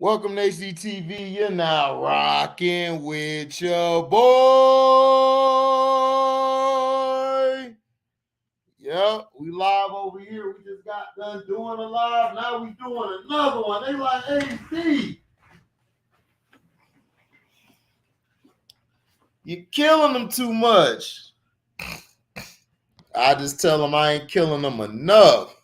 Welcome to HDTV. You're now rocking with your boy. Yep, we live over here. We just got done doing a live. Now we doing another one. They like, hey, you're killing them too much. I just tell them I ain't killing them enough.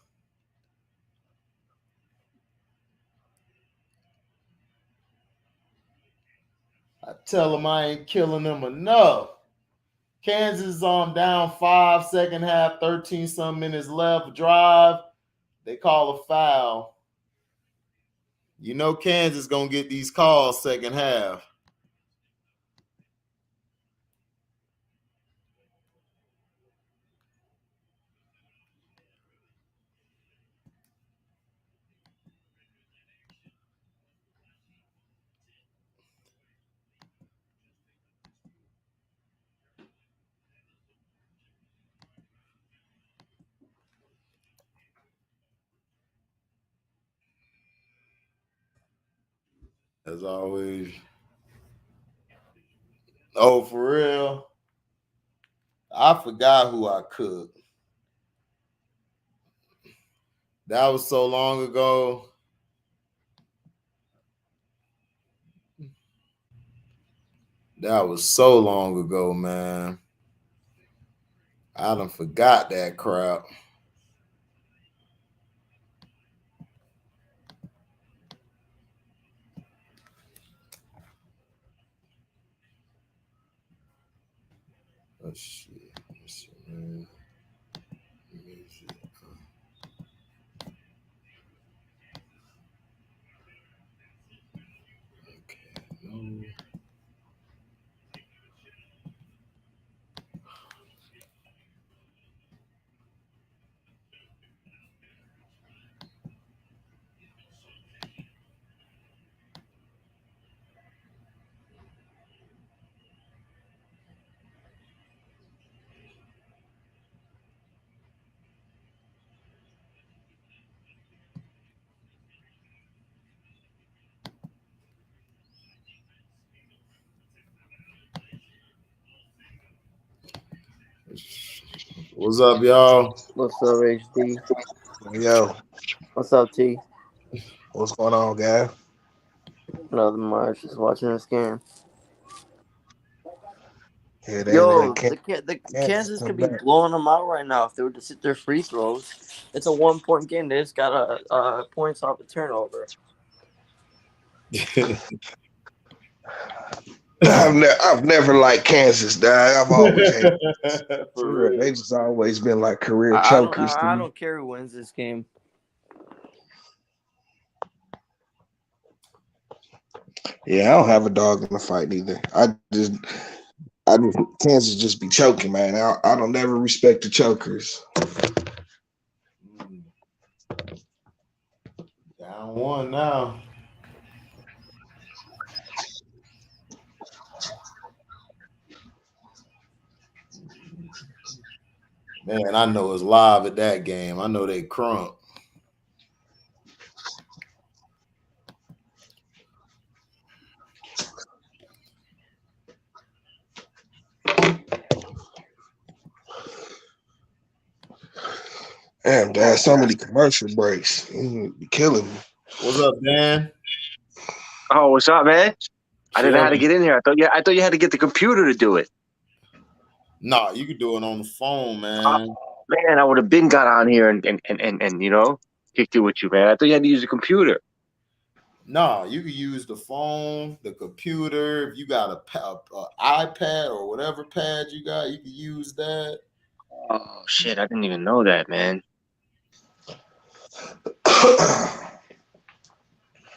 I tell them I ain't killing them enough. Kansas down 5, second half, 13-some minutes left, drive. They call a foul. You know Kansas going to get these calls second half. As always. Oh, for real? I forgot who I cooked. That was so long ago. That was so long ago, man. I done forgot that crap. Oh, shit. Let's see, man. Okay, no. What's up, y'all? What's up, HD? Yo, What's up, T? what's going on, guy? Nothing much. Just watching this game. Yeah, they Yo, let the Kansas Kansas come could be back. blowing them out right now if they were to sit their free throws. It's a 1-point game. They just got points off the turnover. I've never liked Kansas, dog. I've always hated. For real. They just always been like career I chokers. to me. don't care who wins this game. Yeah, I don't have a dog in the fight either. Kansas just be choking, man. I don't never respect the chokers. Down one now. Man, I know it's live at that game. I know they crunk. Damn, dad, so many commercial breaks. Be killing me. What's up, Dan? Oh, what's up, man? I didn't know how to Chilling. get in here. I thought you had to get the computer to do it. Nah, you could do it on the phone, man. Man, I would have been got on here and kicked it with you, man. I thought you had to use a computer. Nah, you could use the phone, the computer. If you got a iPad or whatever pad you got, you can use that. Oh shit, I didn't even know that, man.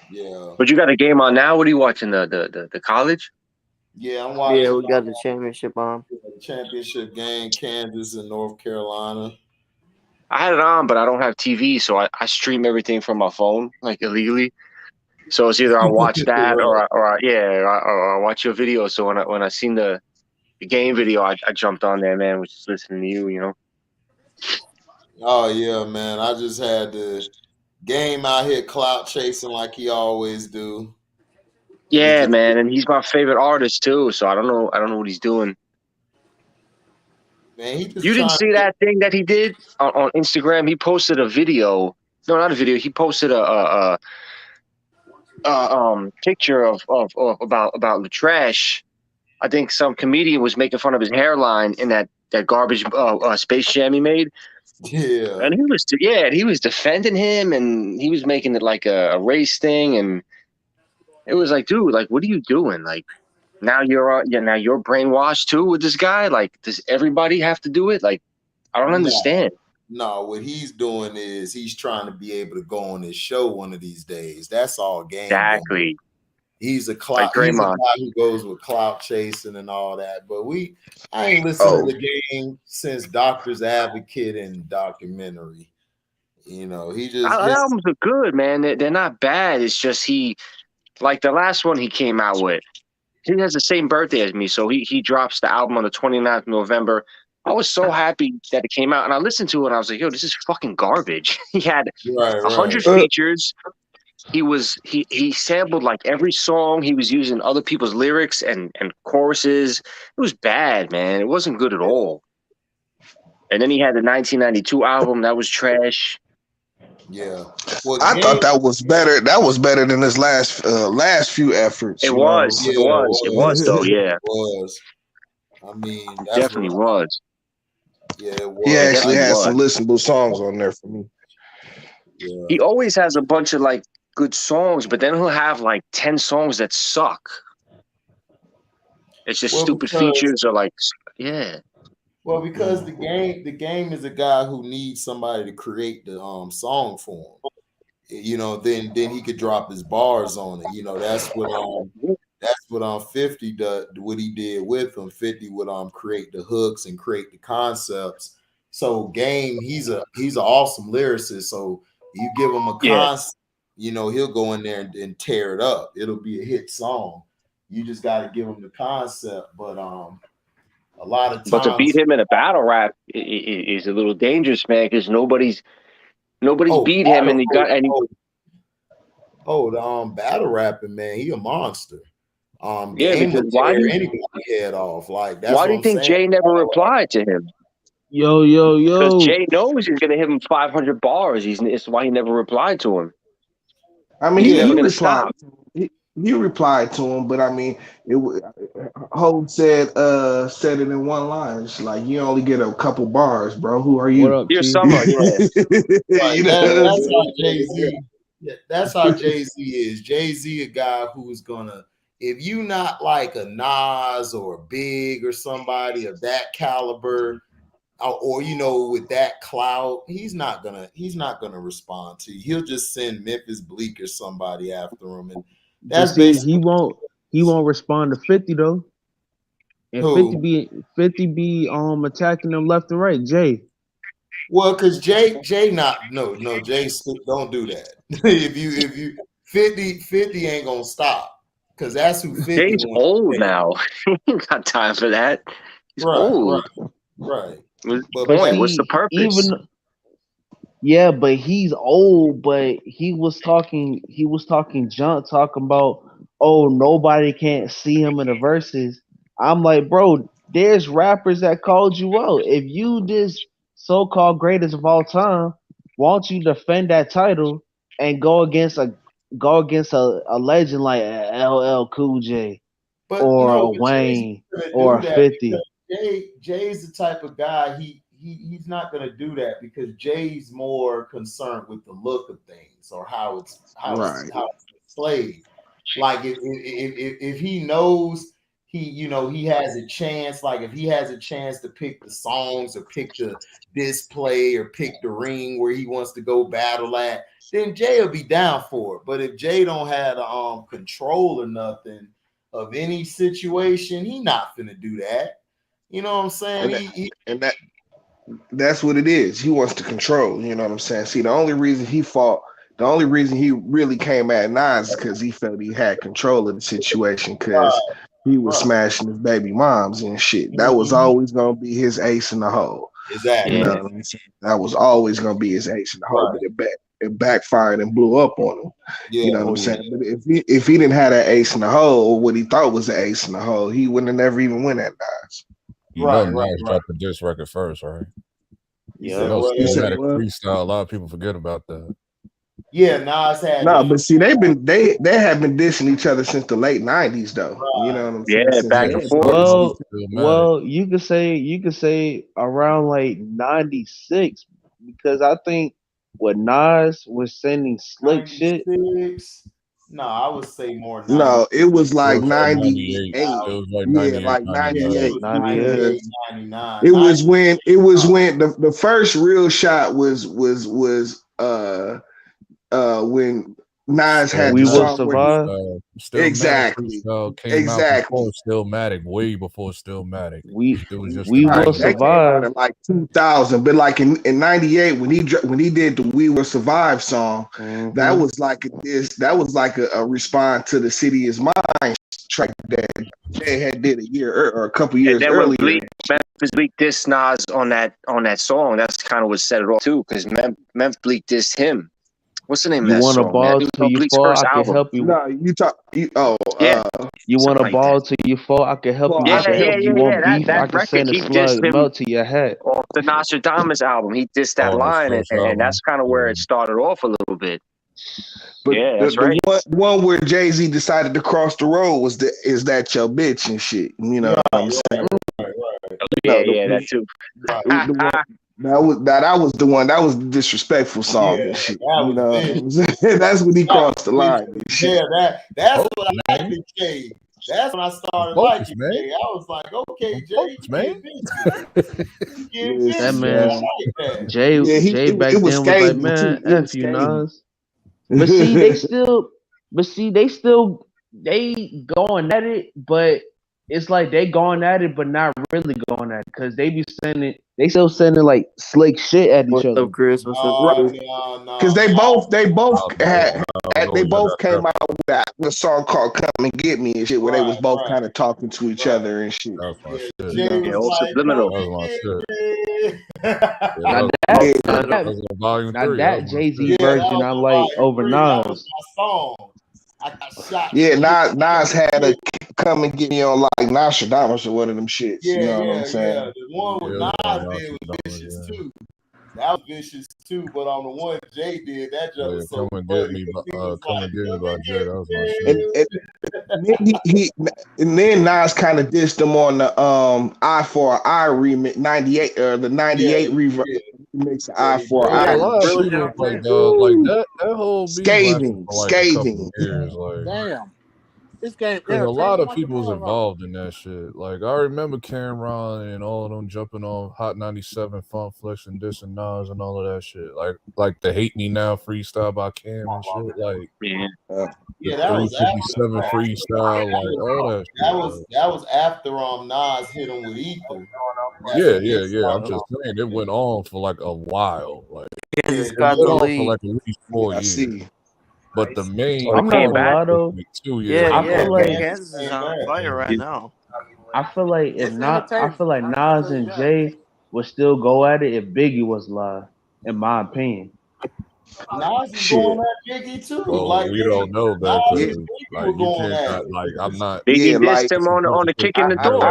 Yeah. But you got a game on now? What are you watching? The college? Yeah, I'm watching Yeah, we got the championship on. the championship game, Kansas and North Carolina. I had it on, but I don't have TV, so I stream everything from my phone, like illegally. So it's either I watch that or I watch your video. So when I seen the game video, I jumped on there, man, was just listening to you, you know. Oh yeah, man. I just had to Game out here clout chasing like he always do. Yeah, man, and he's my favorite artist too. So I don't know what he's doing. Man, he just You didn't trying see to that thing that he did on Instagram? He posted a video. No, not a video. He posted a picture of about the trash. I think some comedian was making fun of his hairline in that garbage Space Jam he made. Yeah. And he was defending him, and he was making it like a race thing, and it was like, dude, like, what are you doing? Like, now you're brainwashed too with this guy. Like, does everybody have to do it? Like, I don't understand. No, what he's doing is he's trying to be able to go on his show one of these days. That's all Game Exactly. doing. He's a Like he's a guy Draymond. who goes with clout chasing and all that. But I ain't listened to the Game since Doctor's Advocate and documentary. You know, he just Albums are good, man. They're not bad. It's just like the last one he came out with. He has the same birthday as me, so he drops the album on the 29th of November. I was so happy that it came out, and I listened to it, and I was like, yo, this is fucking garbage. He had 100 features. He sampled like every song. He was using other people's lyrics and choruses. It was bad, man. It wasn't good at all. And then he had the 1992 album. That was trash. Yeah. Well, I thought that was better. That was better than his last few efforts. It was. It was though. Yeah. It was. I mean, that's definitely was. Yeah, it was. He actually had some listenable songs on there for me. Yeah. He always has a bunch of like good songs, but then he'll have like 10 songs that suck. It's just stupid features or like, yeah. Well, because the game is a guy who needs somebody to create the song for him. You know, then he could drop his bars on it. You know, that's what 50 does. What he did with him. 50 would create the hooks and create the concepts. So Game, he's an awesome lyricist. So you give him a concept, you know, he'll go in there and tear it up. It'll be a hit song. You just got to give him the concept, but a lot of times, but to beat him in a battle rap is a little dangerous, man, because nobody's beat him, and he got any. The battle rapping, man, he a monster. Because why do anybody head off? Like, that's why do you think Jay never replied to him? Yo. Because Jay knows he's gonna hit him 500 bars. It's why he never replied to him. I mean, he replied. He replied to him, but I mean, Hope said it in one line. It's like, you only get a couple bars, bro. Who are you? What up, You're Summer, yeah. You know, that's how Jay-Z. Yeah, that's how Jay-Z is. Jay-Z, a guy who's gonna, if you not like a Nas or a Big or somebody of that caliber, or you know, with that clout, he's not gonna respond to you. He'll just send Memphis Bleak or somebody after him, and that's basically he won't respond to 50 though. And who? 50 be attacking them left and right. Jay. Well, because Jay Jay don't do that. if you 50 ain't gonna stop, because that's who 50. Jay's old now. He ain't got time for that. He's old. Right. What's the purpose? Yeah, but he's old. But he was talking junk, talking about, oh, nobody can't see him in the verses. I'm like, bro, there's rappers that called you out. If you this so-called greatest of all time, why don't you defend that title and go against a legend like LL Cool J or Wayne or 50? Jay's the type of guy he's not going to do that, because Jay's more concerned with the look of things or how it's displayed. Like if he knows he has a chance, like if he has a chance to pick the songs or pick the display or pick the ring where he wants to go battle at, then Jay will be down for it. But if Jay don't have control or nothing of any situation, he not finna do that. You know what I'm saying? That's what it is. He wants to control. You know what I'm saying? See, the only reason he really came at Nas is because he felt he had control of the situation, because he was smashing his baby moms and shit. That was always gonna be his ace in the hole. Exactly. You know what I'm saying? That was always gonna be his ace in the hole, but it backfired and blew up on him. Yeah. You know what I'm saying? But if he didn't have that ace in the hole, what he thought was the ace in the hole, he wouldn't have never even win that Nas. You know Nas dropped the diss record first, right? Yeah. You said what? Freestyle. A lot of people forget about that. Yeah, Nas had. No, but see, they have been dissing each other since the late '90s, though. Right. You know what I'm saying? Yeah, back and forth. Well, you could say around like '96 because I think when Nas was sending slick 96? Shit. No, I would say more. No, it was like 98. It was like 98. Yeah, like 98. 98. 99. It was when the first real shot was when Nas had We the Will song Survive. Exactly. Came out before Stillmatic, way before Stillmatic. We Will Survive in like 2000, but like in '98 when he did the We Will Survive song, that was like a response to the City Is Mine track that Jay had did a year or a couple years earlier. Memphis Bleak dissed Nas on that song. That's kind of what set it off too, because Memphis Bleak dissed him. What's the name of that song? You want a ball till you fall? I can help you. No, you want a ball till you fall? I can help you. Yeah, I can help you. Want beef? I can send a slug melt to your head. Off the Nostradamus album, he dissed that line, and that's kind of where it started off a little bit. But yeah, that's the one where Jay-Z decided to cross the road is that your bitch and shit. You know what I'm saying? Yeah, that too. That was the one. That was the disrespectful song and shit. You know what I'm saying? That's when he crossed the line. And shit. Yeah, that's what I liked in Jay. That's when I started liking Jay. I was like, okay, Jay, man. That man, Jay back then was like, man, F you, Nas. But see, they going at it, but it's like they going at it, but not really going at it because they still sending like slick shit at each other. Chris? Because they both came out with a song called "Come and Get Me" and shit, where they was both kind of talking to each other and shit. That's my shit. That Jay-Z version, I like over Nas. I got shot. Yeah, Nas had a "Come and Get Me" on like Nostradamus or one of them shits. Yeah, you know what I'm saying? Yeah. The one with Nas did was vicious too. That was vicious too. But on the one Jay did, that just was so Come and Get Me by Jay. That was my shit. And then Nas kind of dissed him on the Eye for an Eye remix, 98 or the 98 remix of Eye for an Eye. Like that whole scathing. Years, like, damn. This game, a lot of people was involved in that shit. Like I remember Cameron and all of them jumping on Hot 97, Funk Flex and Diss and Nas and all of that shit. Like the Hate Me Now freestyle by Cam and shit. Like that was 357 freestyle. Like all that. That was after Nas hit him with Ether. Yeah. I'm just saying it went on for like a while. Like it went on for like at least 4 years. But the main, I'm not gonna lie though. 2 years. I feel like Kansas is on fire right now. I feel like Nas and Jay would still go at it if Biggie was alive, in my opinion. Nas is going at Biggie too. Well, we don't know that. Like you can't. Like I'm not. Biggie dissed him on the kick in the door.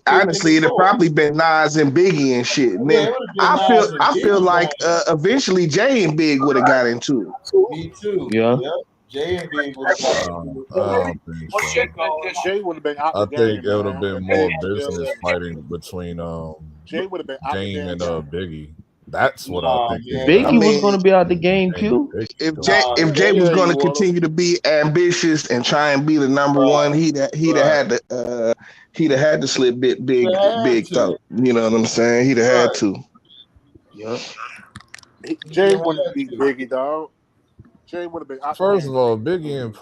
Honestly, it'd probably been Nas and Biggie and shit. And then I feel like eventually Jay and Big would have got into it. Me too. Yeah. Jay and Big would have got into it. I think it would have been more business fighting between Game and Biggie. That's what I think. Biggie was going to be out the game too. If Jay was going to continue to be ambitious and try and be the number one, he'd have had to slip big though. You know what I'm saying? He'd have had to. Yep. Jay wouldn't beat Biggie, dog. Jay would have been. First of all, Biggie and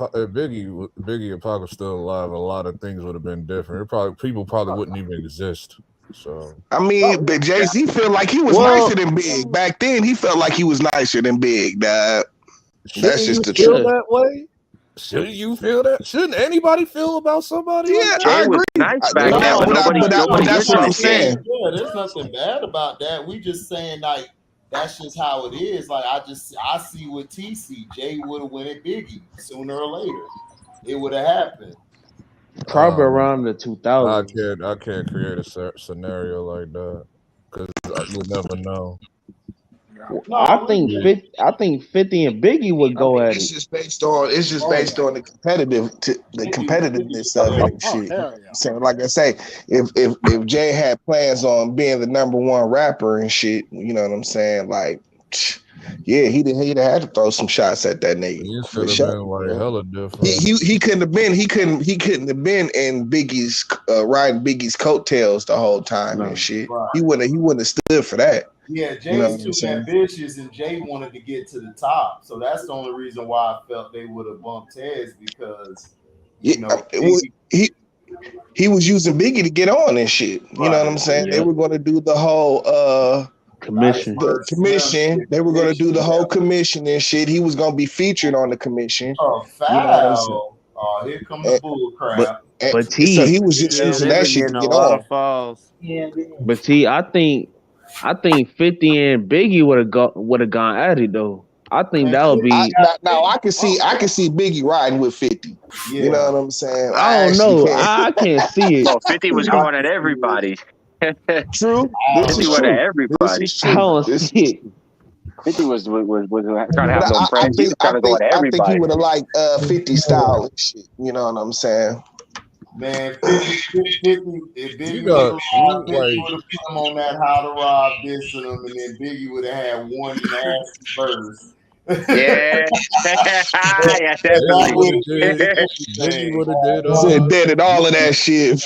Pac were still alive. A lot of things would have been different. People probably wouldn't even exist. So I mean, but Jay-Z felt like he was nicer than Big back then. He felt like he was nicer than Big. That's just the truth. That way. Shouldn't you feel that? Shouldn't anybody feel about somebody like Yeah, that? Jay I was agree. nice back No, then, but nobody that's what I'm listened to Jay. saying. Yeah, there's nothing bad about that. We just saying like that's just how it is. Like I see what TC Jay would have went at Biggie sooner or later. It would have happened. Probably around the I 2000s. can't create a scenario like that because you'll never know. No, I think 50 and Biggie would I go mean, at it's it. just based on the competitiveness of it and Oh, shit. You know hell what yeah. I'm saying, like I say, if Jay had plans on being the #1 rapper and shit, you know what I'm saying? Like, yeah, he'd have had to throw some shots at that nigga It for should have sure. been like hella different. He couldn't have been in Biggie's riding Biggie's coattails the whole time and shit. Right. He wouldn't have stood for that. Yeah, You know Jay's what I'm too saying? ambitious, and Jay wanted to get to the top. So that's the only reason why I felt they would have bumped heads because He was using Biggie to get on and shit. You know what I'm saying? Yeah. They were going to do the whole Commission. the commission. They were going to do the whole commission and shit. He was going to be featured on the commission. Oh, foul! You know what I'm saying? Oh, here come the bull crap. But So he was just Yeah, using they've that been shit to getting a get lot on. of fouls. But T, I think 50 and Biggie would have gone at it though. I think that would be. Now I can see Biggie riding with 50. Yeah. You know what I'm saying? I don't know. I can't see it. Well, 50 was going at everybody. True. 50 went at everybody. I don't see it. 50 was trying to have no I friends. He was trying to go at think he everybody. would have liked 50 style and shit. You know what I'm saying? Man, 50 if Biggie would have put him on that How to Rob dissing him, and then Biggie would have had one nasty verse. Yeah, yeah, definitely. Biggie would have did. Said dead and all of that shit.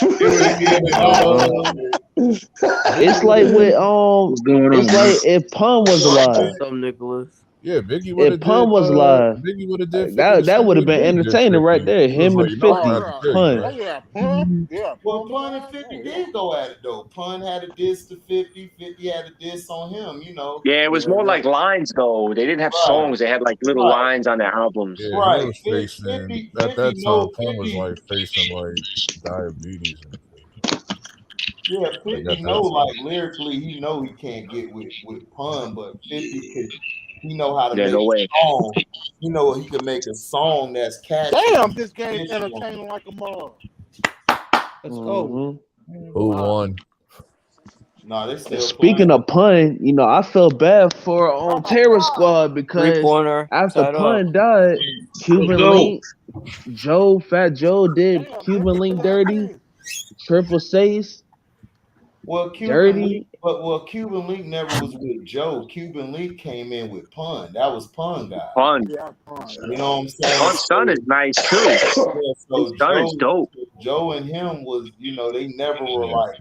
It's like with it's like if Pun was alive. What's up, Nicholas? Yeah, Biggie would have. If Pun was alive, Biggie would have did. that would have been entertaining right there. Him and 50 Pun. Oh, yeah, Pun. Yeah, Well, Pun and 50 did go at it though. Pun had a diss to 50, 50 had a diss on him, you know. Yeah, it was more like lines though. They didn't have songs. They had like little lines on their albums. Yeah, Right. he was facing at that time. Pun was like facing like diabetes. Yeah, 50 know like lyrically, he know he can't get with Pun, but 50 could. He know how to make a song. You know he can make a song that's catchy. Damn, this game entertaining like a mug. Let's go. Who won? No, they still. Speaking of Pun, you know I felt bad for Terror Squad because after Pun died, Cuban Link, Fat Joe did Cuban Link dirty, Triple Sace. Well, Cuban Link never was with Joe. Cuban Link came in with Pun. That was Pun guy. Pun. You know what I'm saying? Pun's son is nice too. His son is dope. Joe and him was, you know, they never were like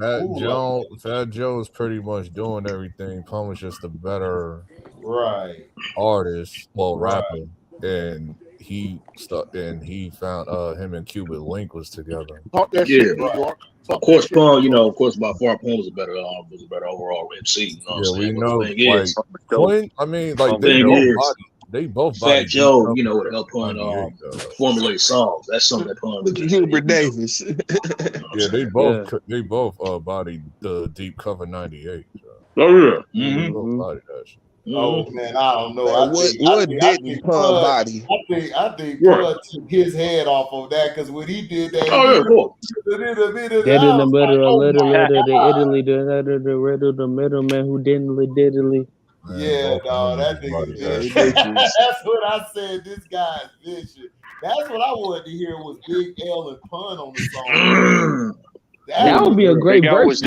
Fat Joe was pretty much doing everything. Pun was just a better artist, rapper, and he found him and Cuban Link was together. Of course, Pun. By far, Pun was a better overall MC. You know what I'm saying? We know. Pun, I mean, like they both Fat Joe, would help Pun formulate songs. That's something that Pun would do. Hubert Davis. Yeah, they both bodied the Deep Cover 98. So. Oh yeah. Mm-hmm. Bodied that shit. Oh man, I don't know. I think Pun body. I think Pun took his head off of that because when he did that, Dead in the middle, the middleman who didn't diddly. Yeah, dog, that nigga vicious. That's what I said. This guy's vicious. That's what I wanted to hear was Big L and Pun on the song. That would be a great verse.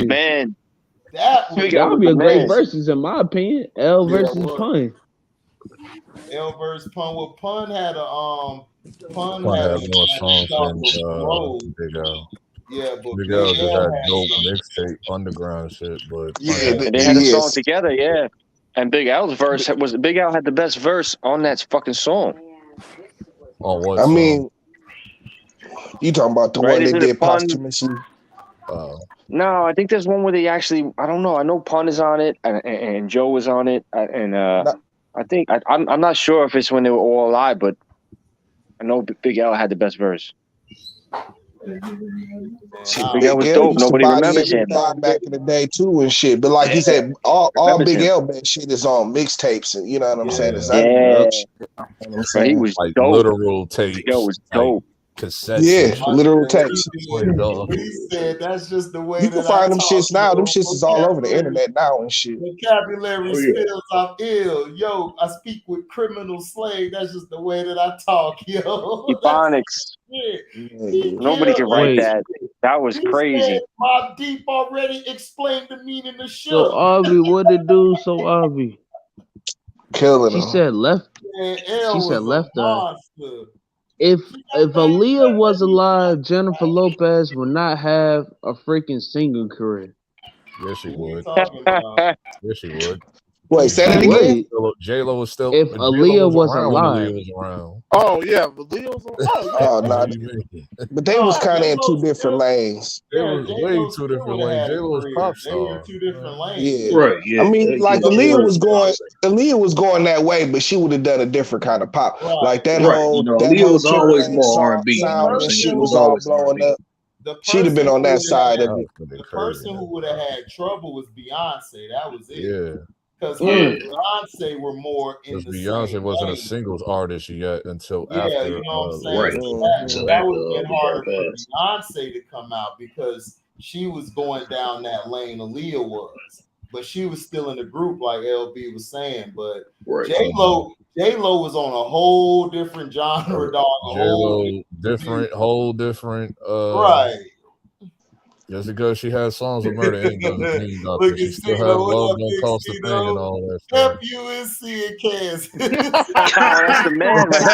That would be a great versus, in my opinion. L versus Pun. L versus Pun. Well, Pun had a Pun had more songs than Big L. Yeah, but Big L just had dope mixtape underground shit, but they had a song together, yeah. And Big Al's verse Big Al had the best verse on that fucking song. On what? I mean, you talking about the one they did posthumously? No, I think there's one where they actually. I don't know. I know Pun is on it, and Joe was on it, and I think I'm not sure if it's when they were all alive, but I know Big L had the best verse. Shit, Big L was Big L dope. used to Nobody body remembers him. everything back in the day too and shit. But like he said, all Big L bad shit is on mixtapes, and you know what I'm saying? It's not even real shit. You know what I'm But he saying? was like dope. literal tapes. Big L was like dope. cassettes. Yeah, literal tapes. He said that's just the way You that can find I them talk, shits now. Them yo. shits is all over the internet now and shit. Vocabulary Oh, yeah. spills I'm ill. Yo, I speak with criminal slang. That's just the way that I talk, yo. Ebonics. Nobody can write that. That was crazy. Mobb Deep already explained the meaning of shit. So Avi, what it do? So Avi, killing she them. said left. She said left. If Aaliyah was alive, Jennifer Lopez would not have a freaking singing career. Yes, she would. Yes, she would. Wait, say that again? J-Lo was still. If Aaliyah was alive. Aaliyah was around. Oh yeah, but Leo's on. Oh no, but they was kind of in two different lanes. It was way two different lanes. J-Lo was pop star. They were two different lanes. Yeah, right. Yeah, I mean, like Aaliyah was going that way, but she would have done a different kind of pop. Right. Like that Right. whole You know, that Aaliyah whole was always King more James R&B. You know what I'm sound and saying? shit It was was all always blowing R&B. up. She'd have been on that side of it. The person who would have had trouble was Beyonce. That was it. Yeah. Because Beyonce were more in the Beyonce wasn't a singles artist yet until after. You know what I'm saying? Right. That would have been harder for Beyonce to come out because she was going down that lane Aaliyah was. But she was still in the group, like LB was saying. But J-Lo was on a whole different genre, dog. J-Lo, whole different. Right. Just because she has songs with Murder Inc. doesn't mean nothing. She still has Love Don't Cost a Thing and all that stuff. UNC and Kansas. That's the man right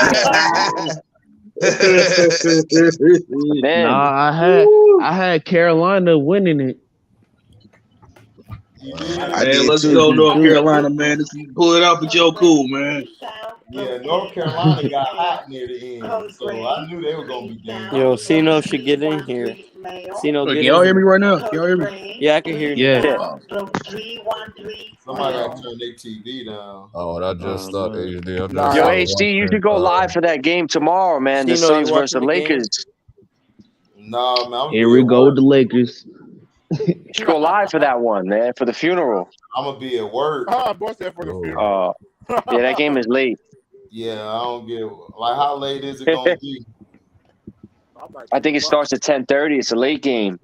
there. Nah, I had Carolina winning it. Man, let's go North Carolina, man. You pull it off with Joe Cool, man. Yeah, North Carolina got hot near the end, so I knew they were gonna be dangerous. Yo, Sino should get in here. Sino, Can y'all hear me right now? Can y'all hear me? Yeah, I can hear you. Yeah. Somebody got to turn their TV down. Oh, I just thought HD. Yo, HD, you should go live for that game tomorrow, man. The Suns versus the Lakers. No, man. Here we go with the Lakers. You should go live for that one, man, for the funeral. I'm gonna be at work. I bought that for the funeral. Yeah, that game is late. Yeah, I don't get like how late is it gonna be? I think it starts at 10:30. It's a late game.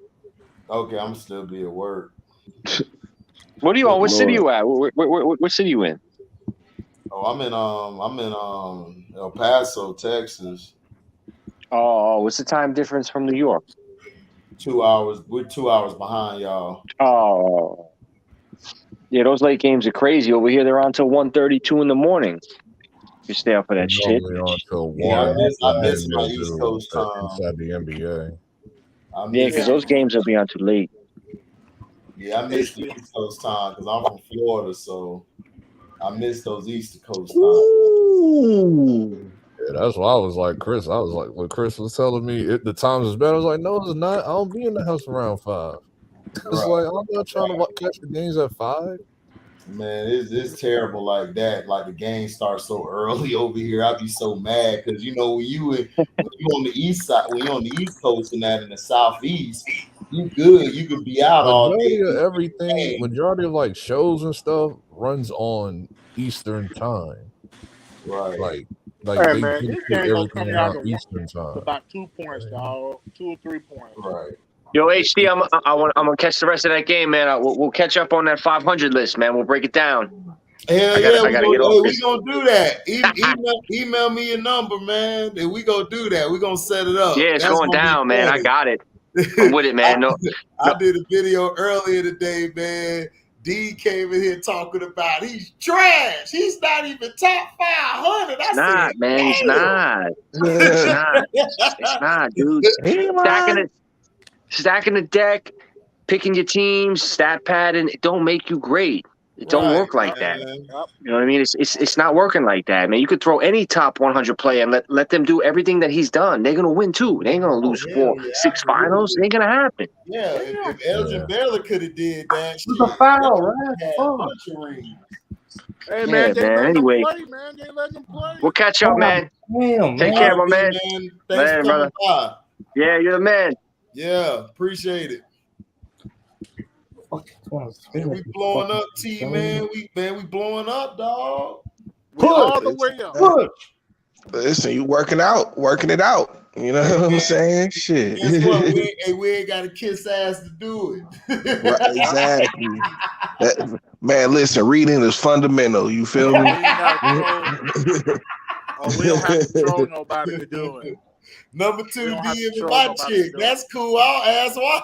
Okay, I'm still be at work. What are you on? What city you at? What city you in? Oh, I'm in El Paso, Texas. Oh, what's the time difference from New York? 2 hours. We're 2 hours behind y'all. Oh, yeah, those late games are crazy. Over here, they're on till 1:30, 2 in the morning. You stay up for that shit. On till 1. Yeah, I miss my East Coast time. Inside the NBA. Yeah, because those games will be on too late. Yeah, I miss the East Coast time because I'm from Florida, so I miss those East Coast times. Yeah, that's why I was like, Chris. I was like, when Chris was telling me the times is better, I was like, no, it's not. I don't be in the house around 5. It's like I'm not trying to catch the games at 5. Man, it's terrible like that. Like the game starts so early over here. I'd be so mad because you know when you on the east side, when you're on the East Coast and that in the Southeast, you good. You could be out all day. Majority of like shows and stuff runs on Eastern time. Right. Like Hey they man, do this game gonna come out on Eastern time. about 2 points, dog. 2 or 3 points. Right. Yo, HD, I'm gonna catch the rest of that game, man. We'll catch up on that 500 list, man. We'll break it down. Hell yeah, we gonna do that. Email me your number, man. And we gonna do that. We gonna set it up. Yeah, it's going down, man. I got it. I'm with it, man. I did a video earlier today, man. D came in here talking about he's trash. He's not even top 500. Man. He's not. It's not, dude. Stacking the deck, picking your teams, stat padding, it don't make you great. It don't work like that. You know what I mean? It's not working like that, man. You could throw any top 100 player and let them do everything that he's done. They're gonna win too. They ain't gonna lose 6 finals. It ain't gonna happen. Yeah, if Elgin Baylor could have did that, it was a foul, right? Hey man, they man. let Anyway, them play, man. They let them play. we'll catch up, man. Damn, Take man. care, my man. Thanks for coming by. Yeah, you're the man. Yeah, appreciate it. Man, we blowing up, T, man. We blowing up, dog. We all the way up. Listen, you working it out. You know what I'm saying? Shit. Guess what? We ain't got to kiss ass to do it. Right, exactly. Man, listen, reading is fundamental. You feel me? We don't have to troll nobody to do it. Number 2, DM with my chick. That's cool. I'll ask why.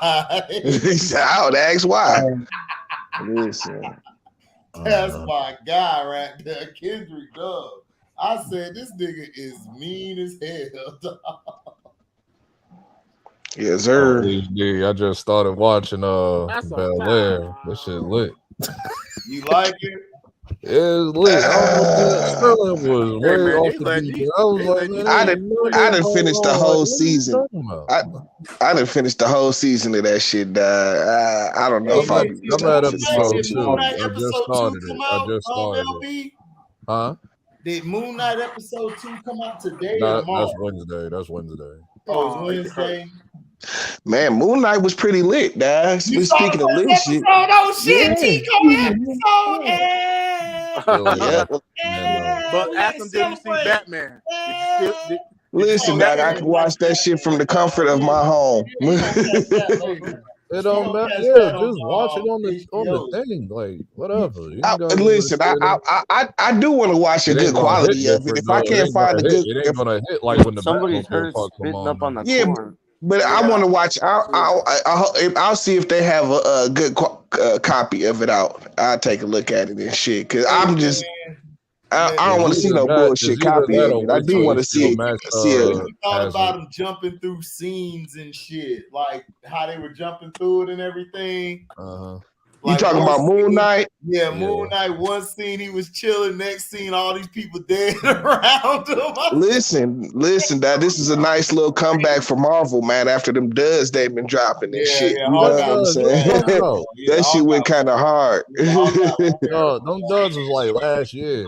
I'll ask why. Listen. That's my guy right there, Kendrick Dove. I said this nigga is mean as hell, dog. Yes, sir. I just started watching Bel Air. This shit lit. You like it? It's lit. Sterling was way off the deep. I was like, man, I done finished the whole season. I done finished the whole season of that shit. I don't know if I'll be. I'm at episode 2. I just started it. Huh? Did Moon Knight episode 2 come out today or tomorrow? That's Wednesday. Oh, it's Wednesday. Man, Moon Knight was pretty lit, guys. We speaking of lit shit. Oh shit, Tico episode. Yeah. But ask him, did you see Batman? Listen, dog, I can watch that shit from the comfort of my home. It don't matter. Yeah, just watch it on the thing, like whatever. Listen, I do want to watch a good quality of it. If I can't find a good, it ain't gonna hit like when the somebody's heard spitting up on the corn. But I want to watch. I'll see if they have a good copy of it out. I'll take a look at it and shit. Cause I'm just. I don't want to see no bullshit copy of it. I do want to see it. You thought about them jumping through scenes and shit, like how they were jumping through it and everyking. You talking about Moon Knight? Yeah, Moon Knight. One scene he was chilling. Next scene, all these people dead around him. Listen, that this is a nice little comeback for Marvel, man. After them duds they've been dropping and shit. You know what I'm saying? That shit went kind of hard. Them duds was like last year.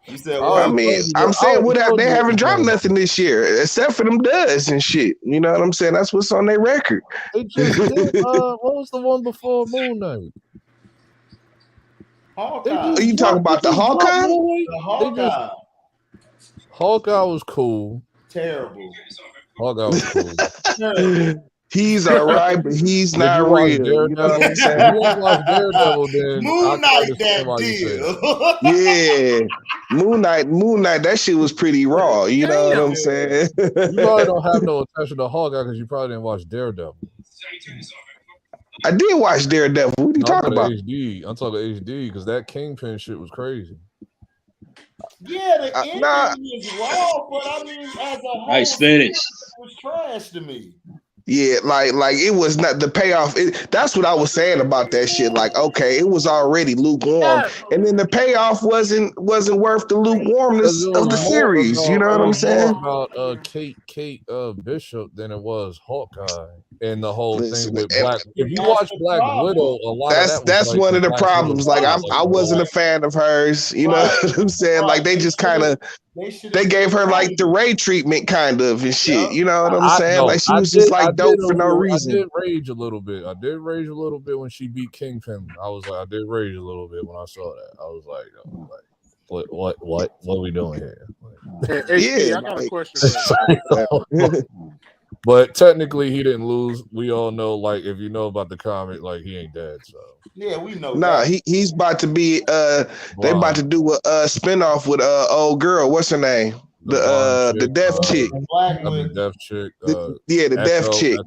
You said, I mean, I'm saying they haven't dropped nothing this year except for them duds and shit. You know what I'm saying? That's what's on their record. They just did, what was the one before Moon Knight? Hawkeye. Are you talking about the Hawkeye? The Hawkeye. Hawkeye was cool. Terrible. Hawkeye was cool. He's all right, but he's not real. You know what I'm saying? Moon Knight that deal. Yeah. Moon Knight, that shit was pretty raw. You know what I'm saying? You probably don't have no attention to Hawkeye because you probably didn't watch Daredevil. I did watch Daredevil. What are you talking about? I'm talking HD because that Kingpin shit was crazy. Yeah, the ending was raw, but I mean, as a whole, nice finish. It was trash to me. Yeah, like it was not the payoff. That's what I was saying about that shit. Like, okay, it was already lukewarm, and then the payoff wasn't worth the lukewarmness of the series. You know what I'm saying? About Kate Bishop than it was Hawkeye and the whole thing with Black. If you watch Black Widow, a lot that's one of the problems. Like I wasn't a fan of hers. You know what I'm saying? Like they just kind of. They gave her like the Ray treatment kind of and shit. You know what I'm saying? Like she was just like dope for no reason. I did rage a little bit. When she beat Kingpin. I was like, I did rage a little bit when I saw that. I was like, what are we doing here? Hey, I got a question. But technically, he didn't lose. We all know, like, if you know about the comic, like, he ain't dead. So yeah, we know. Nah, he's about to be. They about to do a spinoff with old girl. What's her name? The deaf chick. The deaf chick. The deaf chick.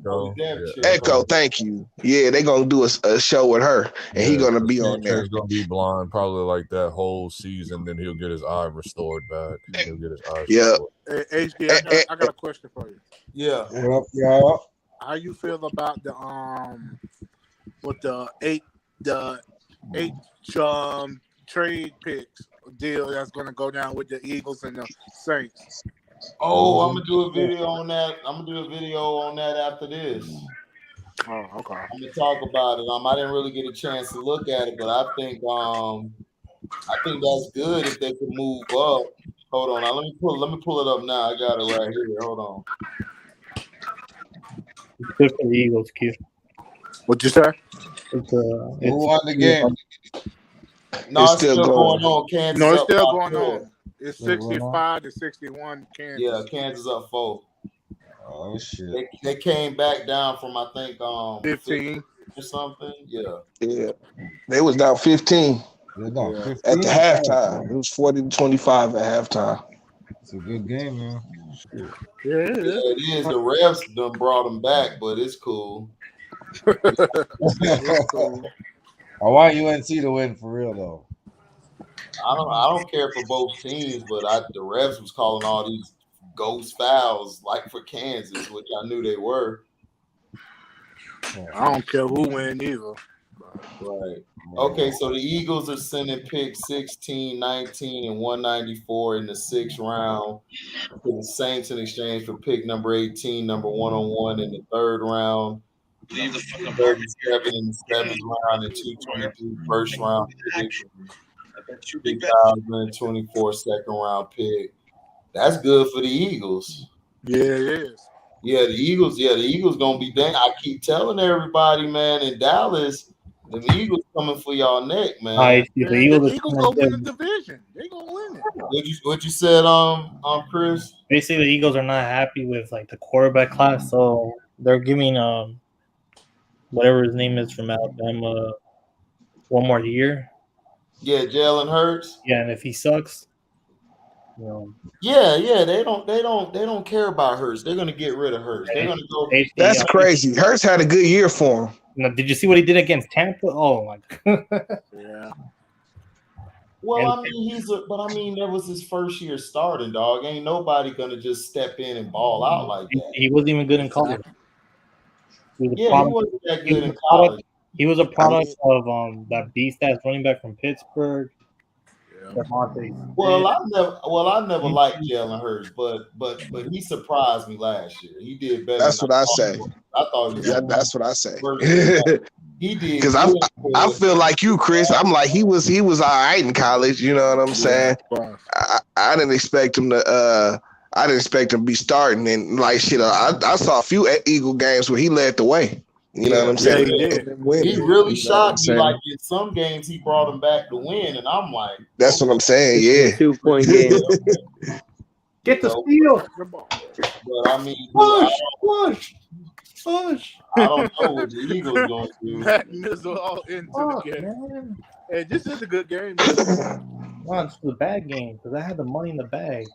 Echo. Thank you. Yeah, they gonna do a show with her, and he gonna be on there. He's gonna be blind probably like that whole season. Then he'll get his eye restored back. He'll get his eye. Yeah. Hey, HD, I got a question for you. Yeah. What up, y'all? How you feel about the with the eight trade picks deal that's going to go down with the Eagles and the Saints? Oh, I'm gonna do a video on that. After this. Oh, okay. I'm gonna talk about it. I didn't really get a chance to look at it, but I think that's good if they could move up. Hold on, now let me pull it up now. I got it right here. Hold on. It's good for the Eagles, Q. What you say? Who won the game? No, it's still going on. Kansas No, it's up still by going 4. on. It's 65-61 Kansas. Yeah, Kansas up 4. Oh shit! They came back down from I think 15 or something. Yeah. Yeah. They was down 15 They're down at 15 the halftime. It was 40-25 at halftime. It's a good game, man. Shit. Yeah, Yeah, it is. The refs done brought them back, but it's cool. it's cool. I want UNC to win for real though. I don't care for both teams, but the refs was calling all these ghost fouls like for Kansas, which I knew they were. I don't care who win either. Right. Okay, so the Eagles are sending pick 16, 19, and 194 in the 6th round to the Saints in exchange for pick number 18, number 101 in the 3rd round, 37 in the 7th round, and 223 first round pick, 2024 2nd round pick. That's good for the Eagles. Yeah, it is. Yeah, the Eagles gonna be dang. I keep telling everybody, man, in Dallas, the Eagles coming for y'all neck, man. The Eagles gonna win the division. They gonna win it. What you said, Chris? Basically, the Eagles are not happy with like the quarterback class, so they're giving whatever his name is from Alabama 1 more year. Yeah, Jalen Hurts. Yeah, and if he sucks, you know. Yeah, they don't care about Hurts. They're gonna get rid of Hurts. They're gonna go. That's crazy. Hurts had a good year for him. Now, did you see what he did against Tampa? Oh my god. Yeah. Well, I mean, that was his first year starting, dog. Ain't nobody gonna just step in and ball out like that. He wasn't even good in college. He wasn't that good in college. He was a product of that beast ass running back from Pittsburgh. Well, I never liked Jalen Hurts, but he surprised me last year. He did better. That's what I say. I thought that's what I say. He did because I feel like you, Chris. I'm like he was all right in college. You know what I'm saying? I didn't expect him to. I didn't expect him to be starting and like shit. I saw a few Eagle games where he led the way. You know what I'm saying? He really shocked me. Like in some games, he brought him back to win, and I'm like, that's what I'm saying. Yeah, 2-point game. Get the steal. But I mean, push. I don't know what the Eagles going to do. That missile all into the game. Man. Hey, this is a good game. No, it's the bad game because I had the money in the bag.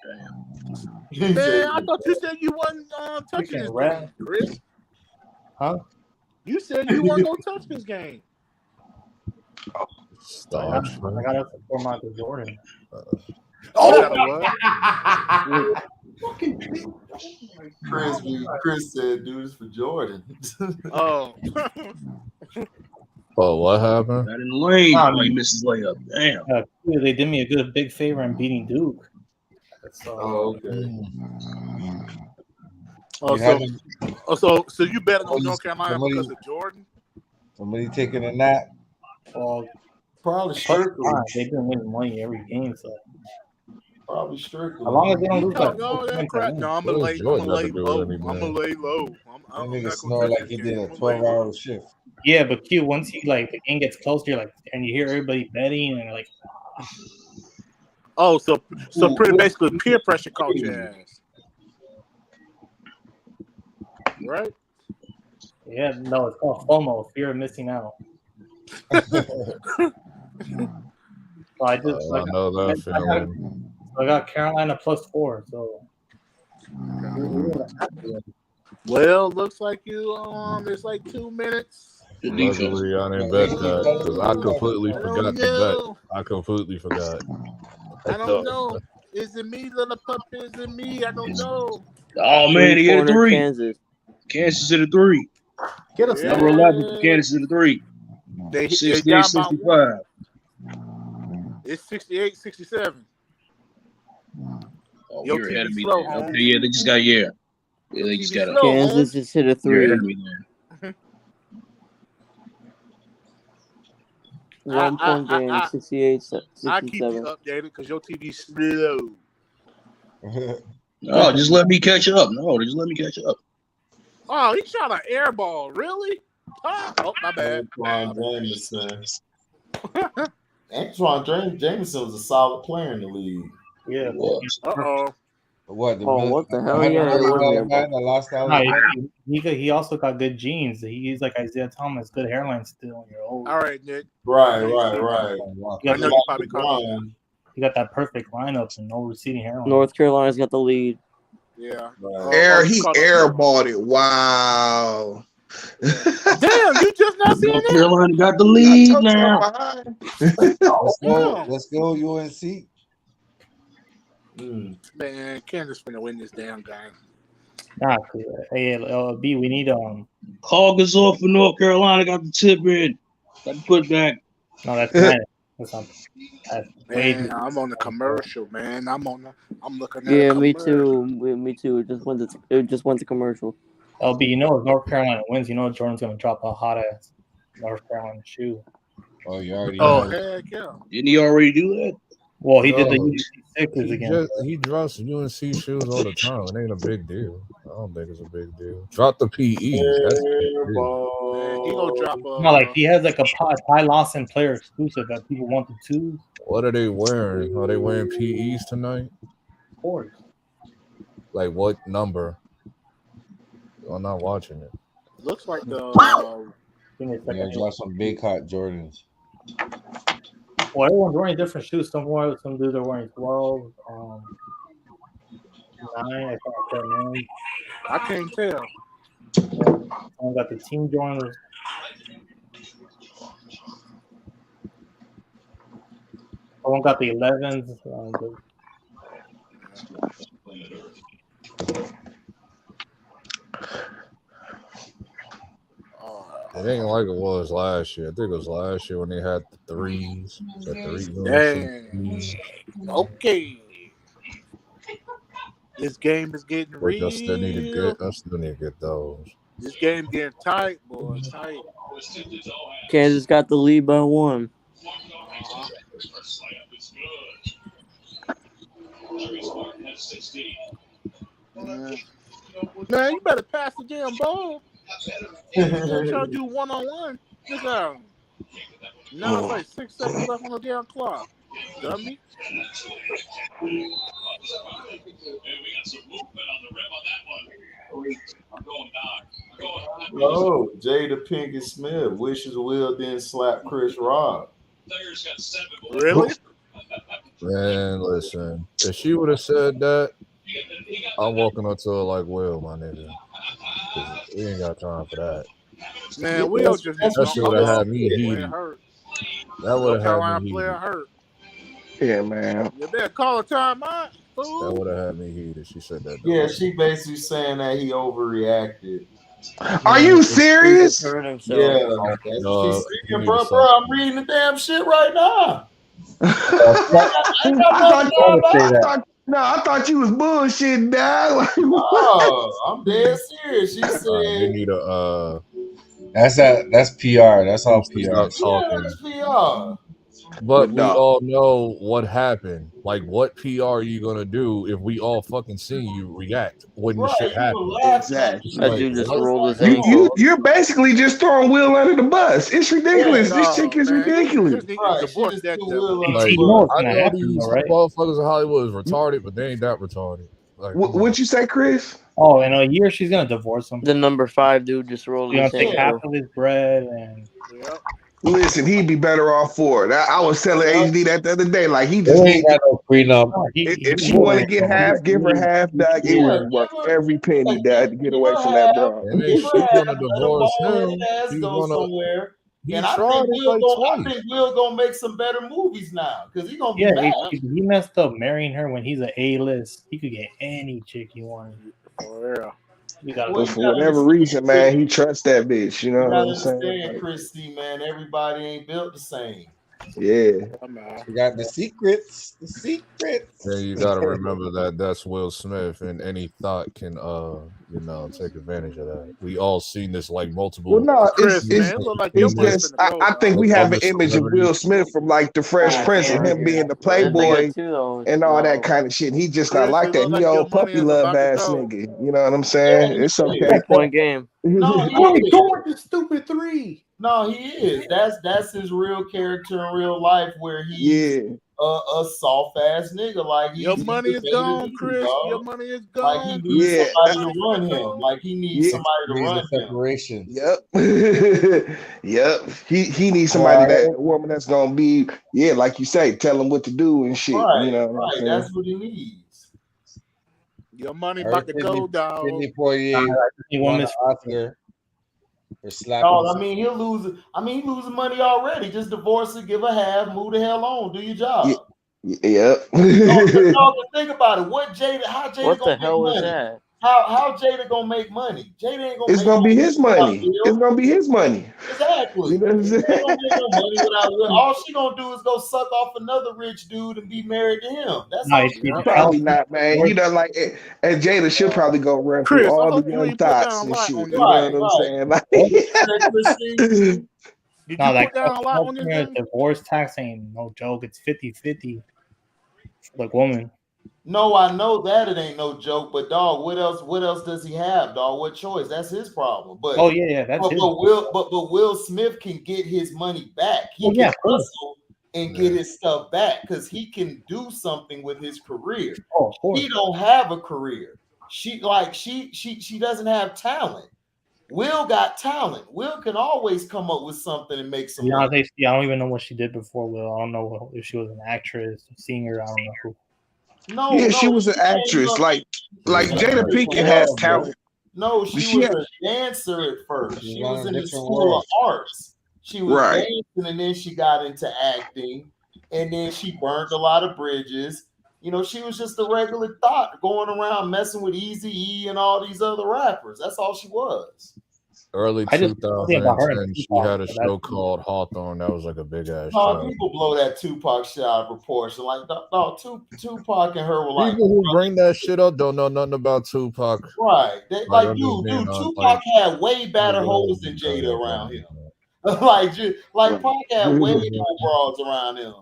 Man, I thought you said you wasn't touching this game, Chris. Huh? You said you weren't gonna touch this game. Stop. I got it for Michael Jordan. Chris said, "Do this for Jordan." Oh. Oh, what happened? Got in the lane. He missed his layup. Damn. They did me a big favor in beating Duke. Okay. So you bet on North Carolina because of Jordan? Somebody taking a nap? Probably strictly. They've been winning money every game, so probably strictly. As long as they don't lose that. No, I'm gonna lay low. I'm gonna lay low. I'm nigga snore like he did a 12-hour shift. Yeah, but Q, once you like the game gets closer, you're like, and you hear everybody betting, and you're like, oh, so pretty basically peer pressure caught your ass, right? Yeah, no, it's called FOMO, fear of missing out. So I just I know that feeling. I got Carolina +4, so. Well, looks like you it's like 2 minutes. Luckily, I didn't bet that because I completely forgot to bet. I completely forgot. I don't know. Is it me, little puppy? Is it me? I don't know. Oh man, he hit a 3. Kansas hit a 3. Get us number 11. Kansas hit a 3. They 68-65. It's 68-67. Oh, you're ahead of me. Okay, yeah, they just got Yeah, they just got Kansas just hit a 3. 1 point game, 68, I keep you 67. updated because your TV's slow. No, just let me catch up. No, just let me catch up. Oh, he shot an air ball. Really? Oh, my bad. Antoine Jameson was a solid player in the league. Yeah. Uh-oh. What? Oh, what the hell? the Yeah, it was Million air man ball. that lost all No, his money? he also got good genes. He's like Isaiah Thomas, good hairline still when you're old. All right, Nick. Right. He I got, know you probably caught Line. he got that perfect lineup and no receding hairline. North Carolina's got the lead. Yeah. He airballed it. Wow. Damn, you just not seeing North that? Carolina got the lead now. Let's go, UNC. Man, Kansas finna win this damn game. Nah, hey, B, we need Hoggers off for North Carolina got the tip in. Got to put back. No, that's fine. That's not. Man, I'm on the commercial, man. I'm looking at. Yeah, me too. Me too. It just went to commercial. LB, you know if North Carolina wins, you know Jordan's gonna drop a hot ass North Carolina shoe. Oh, you already. Oh, heck yeah! Didn't he already do that? Well, he did the UNC Sixers again. He drops UNC shoes all the time. It ain't a big deal. I don't think it's a big deal. Drop the PEs. That's a big deal. Man, he gonna drop a. No, like he has like a Ty Lawson player exclusive that people want the twos. What are they wearing? Are they wearing PEs tonight? Of course. Like what number? I'm not watching it. Looks like the. Yeah, drop some big hot Jordans. Well, everyone's wearing different shoes. Some dudes are wearing 12, 9. I can't tell. Someone got the team Jordans. Someone got the 11s. It ain't like it was last year. I think it was last year when they had the threes. Dang. Okay. This game is getting real. I still need to get those. This game getting tight, boy. Tight. Kansas got the lead by 1. Man, you better pass the damn ball. Trying to do one-on-one. Look out. Now it's like 6 seconds left on the damn clock. Dummy. Oh, Jada Pinkett Smith wishes Will didn't slap Chris Rock. Really? Man, listen. If she would have said that, I'm walking up to her like, Will, my nigga. We ain't got time for that. Man, Will just that shit would have had me heated. That would have had me player heated. hurt. Yeah, man. You better call a timeout, fool. That would have had me heated. She said that. Yeah, she basically saying that he overreacted. Are you serious? Yeah, that's what she's saying, bro. I'm reading the damn shit right now. I thought you was bullshitting, dad. Like, no, I'm dead serious. She said they need a That's PR. That's all PR. Talking. That's PR. But we all know what happened. Like, what PR are you gonna do if we all fucking see you react when the shit happened? Exactly. That dude just rolled his ankle. You're basically just throwing Will under the bus. It's ridiculous. This chick is ridiculous. I know these motherfuckers in Hollywood is retarded, but they ain't that retarded. Like, What'd you say, Chris? Oh, in a year she's gonna divorce him. The number 5 dude just rolled his take half ankle. of his bread and. Yep. Listen, he'd be better off for it. I was telling HD that the other day. Like, he just ain't got no prenup. If she want to get half, give her half, dog. It was worth every penny, dad, to get away from that bro. And then she's gonna divorce him. She's gonna somewhere. And I tried think Will gonna make some better movies now because he's gonna be back. He messed up marrying her when he's an A-list. He could get any chick he wanted. For real. But for whatever reason, man, he trusts that bitch. You know what I'm saying? Christy, man, everybody ain't built the same. Yeah. You got the secrets. The secrets. Yeah, you got to remember that that's Will Smith, and any thought can, take advantage of that. We all seen this like multiple. Well, no, Chris, man, it look like your it's money just finna go, I think dog. we have Other an image of celebrities. Will Smith from like the Fresh Prince and him being the The thing playboy is, too, though, and all that kind of shit. He just not Chris, like it that. look He like your old money puppy is love about to ass go. nigga. You know what I'm saying? It's okay. 3-point game. No, he Where we is. going with the stupid three? No, he is. That's his real character in real life, where he's a soft ass nigga. Like Your he's money is the gone, dude, Chris. dog. Your money is Like he gone. needs Yeah. somebody to run him. Like he needs somebody to Needs run a him. separation. Yep. Yep. He needs somebody a woman that's gonna be, like you say, tell him what to do and shit. Right, You know what I'm saying? That's what he needs. Your money about to go, dog. Sidney Poitier won an Oscar for slapping. No, I mean he'll lose. I mean he losing money already. Just divorce it, give a half, move the hell on, do your job. Yep. No, think about it. How Jada What gonna the hell make was money? that? How Jada gonna make money? Jada ain't gonna It's make gonna be money his without money. Will. It's gonna be his money. Exactly. You know what I'm She saying? ain't gonna make no money without Will. All she gonna do is go suck off another rich dude and be married to him. That's all she gonna do. Probably not, man. You know, like, and Jada, she'll probably go run through Chris, I all the hope you young ain't put thoughts down a and lot shit. on You this know game. what I'm saying? Like, Did you No, put down a lot on this California game? divorce tax ain't no joke. It's 50-50. Like woman. No, I know that it ain't no joke, but dog, what else does he have, dog? What choice? That's his problem. But That's his. But Will Smith can get his money back. He can hustle and get his stuff back because he can do something with his career. Oh, of course. He don't have a career. She doesn't have talent. Will got talent. Will can always come up with something and make some money. I don't even know what she did before Will. I don't know if she was an actress, singer. I don't know who. No, she was an actress. Like Jada Pinkett has talent. No, she was a dancer at first. She was in the School of Arts. She was dancing and then she got into acting and then she burned a lot of bridges. You know, she was just a regular thought going around messing with Eazy-E and all these other rappers. That's all she was. Early 2010, she had a show called Hawthorne. That was like a big ass show. People blow that Tupac shit out of proportion. Like, Tupac and her were like. People who bring that shit up don't know nothing about Tupac. Right. Dude, Tupac had way better hoes than Jada around him. like Pac had way more broads around him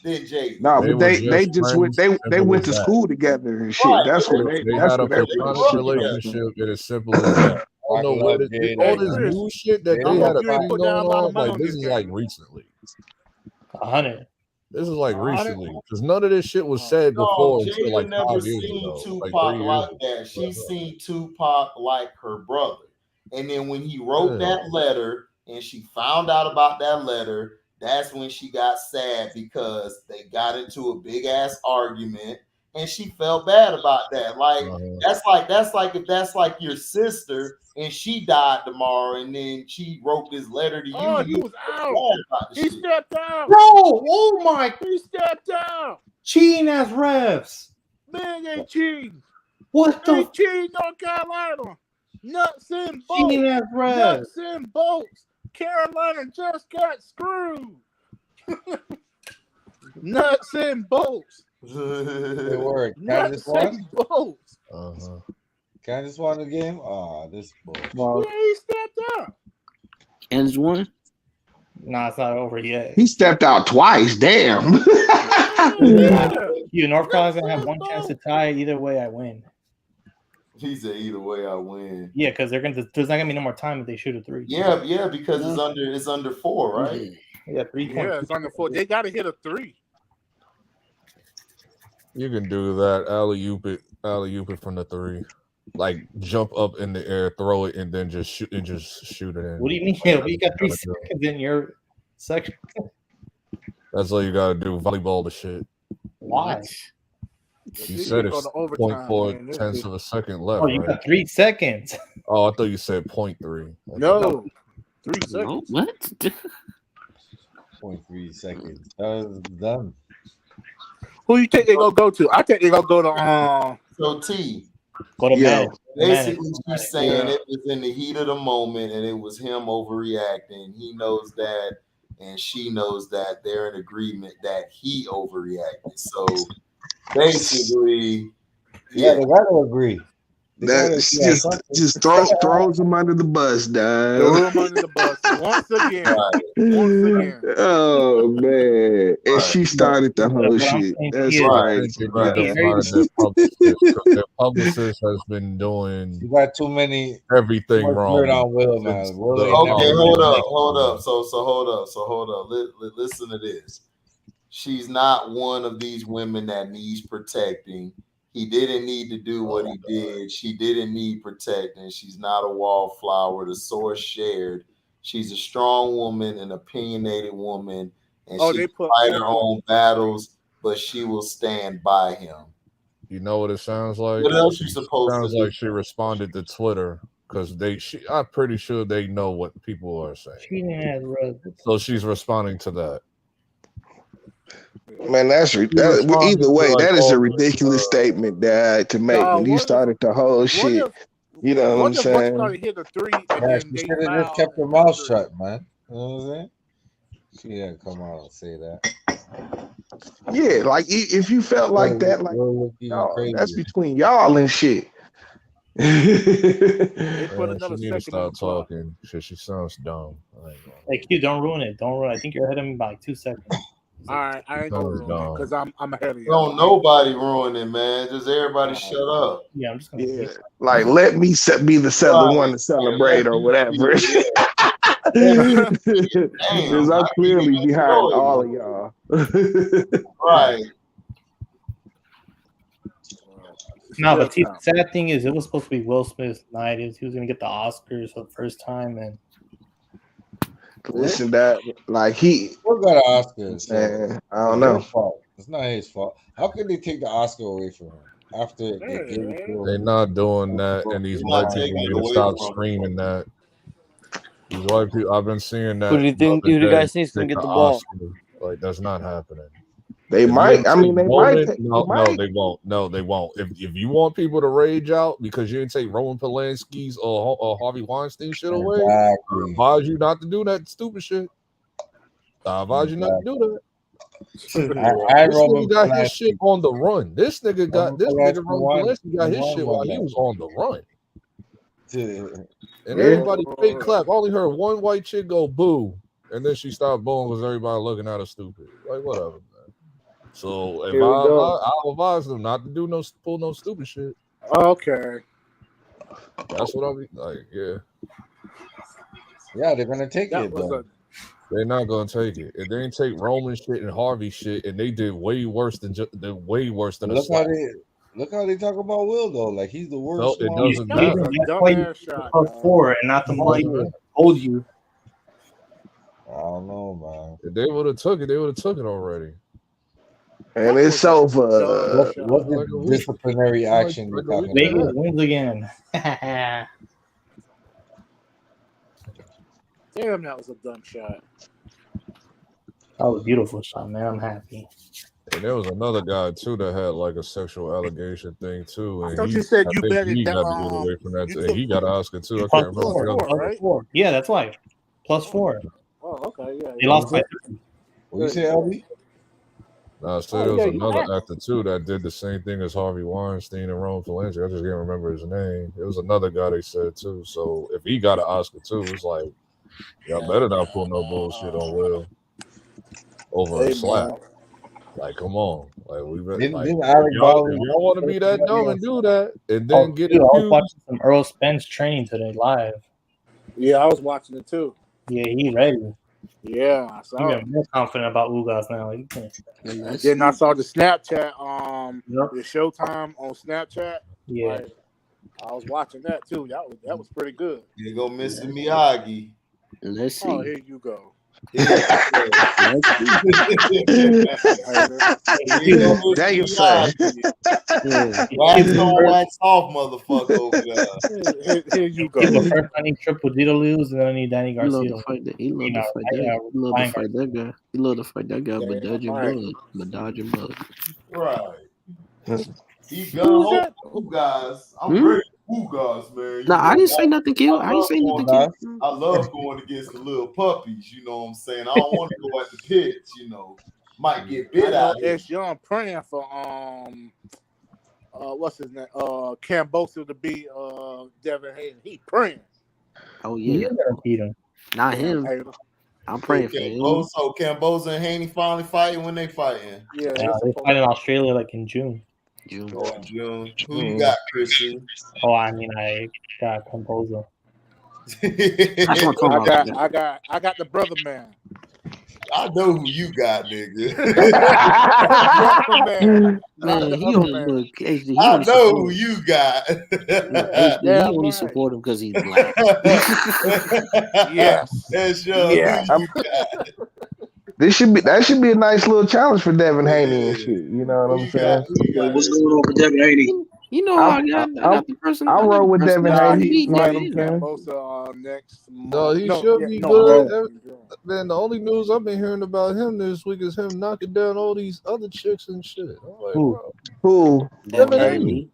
than Jada. No, but they just went they went to school together and shit. Right. That's what they had a platonic relationship. It is simple as that. I don't know what all this new shit that they had a thing going on. Like this is like recently. 100. This is like recently because none of this shit was said before until like 5 years ago. Tupac like that. She seen Tupac like her brother, and then when he wrote that letter and she found out about that letter, that's when she got sad because they got into a big ass argument. And she felt bad about that. Like that's like if that's like your sister and she died tomorrow, and then she wrote this letter to you. Oh, he was out. He stepped out. Bro, oh my! He stepped out. Cheating as refs. Man ain't cheating. What the? Ain't cheating North Carolina. Nuts and bolts. Cheating as refs. Nuts and bolts. Carolina just got screwed. Nuts and bolts. Good work. Nuts and bolts. Can I just won the game? Oh, this bullshit. Yeah, he stepped out. Kansas won? Nah, it's not over yet. He stepped out twice. Damn. North Carolina's gonna have one chance to tie. Either way, I win. He said, "Either way, I win." Yeah, because there's not gonna be no more time if they shoot a three. Yeah, because it's under 4, right? Yeah, 3 points. Yeah, it's under 4. They gotta hit a 3. You can do that. Alley-oop it from the 3. Like jump up in the air, throw it, and then just shoot it in. What do you mean? We got 3 seconds in your section. That's all you gotta do. Volleyball the shit. Why? You said it's 0.4 tenths of a second left. Oh, you got 3 seconds. Oh, I thought you said 0.3. No, 3 seconds. What? 0.3 seconds. That was done. Who you think they gonna go to? I think they gonna go to So T. Go to bed. Basically, she's saying it was in the heat of the moment and it was him overreacting. He knows that and she knows that they're in agreement that he overreacted. So basically, Yeah, they gotta agree. That's just throws him under the bus, dog. Threw him under the bus once again. Once again. Oh man! And she started the whole shit. That's right. Their publicist has been doing. You got too many everything wrong. On Will, man. Will Okay, hold up. So hold up. Listen to this. She's not one of these women that needs protecting. He didn't need to do what he did. She didn't need protecting. She's not a wallflower. The source shared. She's a strong woman, an opinionated woman, and she can fight her own battles, but she will stand by him. You know what it sounds like? What else you supposed to do? Sounds like she responded to Twitter because I'm pretty sure they know what people are saying. So she's responding to that. Man, either way, that is a ridiculous statement to make. When you started the whole shit, you know what I'm saying? She should have just kept her mouth shut, man. You know what I'm saying? She didn't come out and say that. Yeah, like if you felt like that, like that's between y'all and shit. She need to stop talking. She sounds dumb. Hey, Q, don't ruin it. Don't ruin it. I think you're ahead of me by like 2 seconds. All right, I ain't gonna ruin it because I'm ahead of you. Don't nobody ruin it, man. Just everybody shut up. Yeah, I'm just gonna. Like let me be the one to celebrate or whatever. Because I'm clearly behind all of y'all. Right. No, but the sad thing is, it was supposed to be Will Smith's night. He was gonna get the Oscars for the first time, and listen, that like he got an Oscar. Man, I don't know. It's not his fault. How could they take the Oscar away from him after they gave it to him? They're not doing that, and these white people need to stop screaming that. These white people, I've been seeing that. Who do you guys think is gonna get the ball? Like that's not happening. They might. I mean, they might. No, they won't. No, they won't. If you want people to rage out because you didn't take Roman Polanski's or Harvey Weinstein shit away, I advise you not to do that stupid shit. I advise you not to do that. This nigga got his shit on the run. This nigga Roman Polanski got his shit while he was on the run. And everybody fake clap. I only heard one white chick go boo, and then she stopped booing because everybody looking at her stupid. Like whatever, man. So if I'll advise them not to pull no stupid shit. Okay. That's what I'm like. Yeah. Yeah, they're gonna take it. They're not gonna take it. If they didn't take Roman shit and Harvey shit, and they did way worse than Look how they talk about Will though. Like he's the worst. No, it doesn't matter. +4 and not the one who told you. I don't know, man. If they would have took it, they would have took it already. And it's over. What disciplinary action you talking Vegas about? wins again. Damn, that was a dumb shot. That was a beautiful shot, man. I'm happy. And there was another guy too that had like a sexual allegation thing too. And I thought you said you bet he it got down. to get away from that. And he got an Oscar too. I can't remember. Right? Yeah, that's why. +4. Oh, okay, yeah. They lost by 3. What you say, LB? No, I said there was another actor too that did the same thing as Harvey Weinstein and Roman Polanski. I just can't remember his name. It was another guy they said too. So if he got an Oscar too, it's like y'all better not pull no bullshit on Will over a slap. Like, come on. Like we if y'all want to be that dumb and do that, and then get it. I was watching some Earl Spence training today live. Yeah, I was watching it too. Yeah, he ready. Yeah, I saw I'm more confident about Ugas now. Then I saw the Snapchat, the Showtime on Snapchat. Yeah, like, I was watching that too. That was pretty good. Here you go, Mr. Miyagi. Let's see. Oh, here you go. Damn, son. Wax on, wax off, motherfucker. Over there. Here you go. First, I need Triple D to lose, and then I need Danny Garcia. He love to fight that guy. He love to fight that guy, but dodging blood. Right. He gun you guys. I'm ready to Ugas, man. Nah, I didn't say nothing, Q. I didn't say nothing, Q. I love going against the little puppies. You know what I'm saying? I don't want to go at the pits. You know, might get bit out here. S. Young praying for what's his name? Cambosa to be Devin Hayden. He praying. Oh yeah, beat him. Not him. I'm praying for him. So Cambosa and Haney finally fighting when they fighting. Yeah, they fight in Australia like in June. June. Who you got, Chrissy? Oh, I mean, I got Composer. I got the brother man. I know who you got, nigga. Man, he only look. HD, I know who you got. He only support him because he's black. Yes. That's that should be a nice little challenge for Devin Haney and shit. You know what I'm saying? What's going on for Devin Haney? You know, I got the person. I'll roll with Devin Haney. He should be good. Man, the only news I've been hearing about him this week is him knocking down all these other chicks and shit. I'm like, Who? Devin Haney.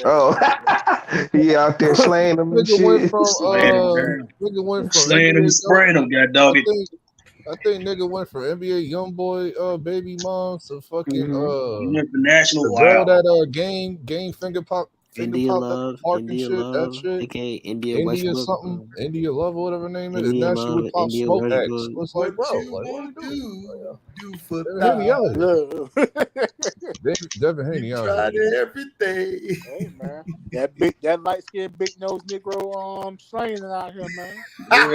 Oh, he out there slaying them and shit. Nigga went from slaying them and spraying them, god dog it. I think nigga went from NBA YoungBoy baby mom to fucking he went for national. The girl that game finger pop India Love, India shit, Love, that shit. aka India Westbrook, something, India Love, or whatever her name is. India And now she would pop India smoke Westbrook. X. It's like, bro, like, what you do for Devin Haney out here. Everything. Hey man, that light skinned big nose Negro slaying out here, man. Let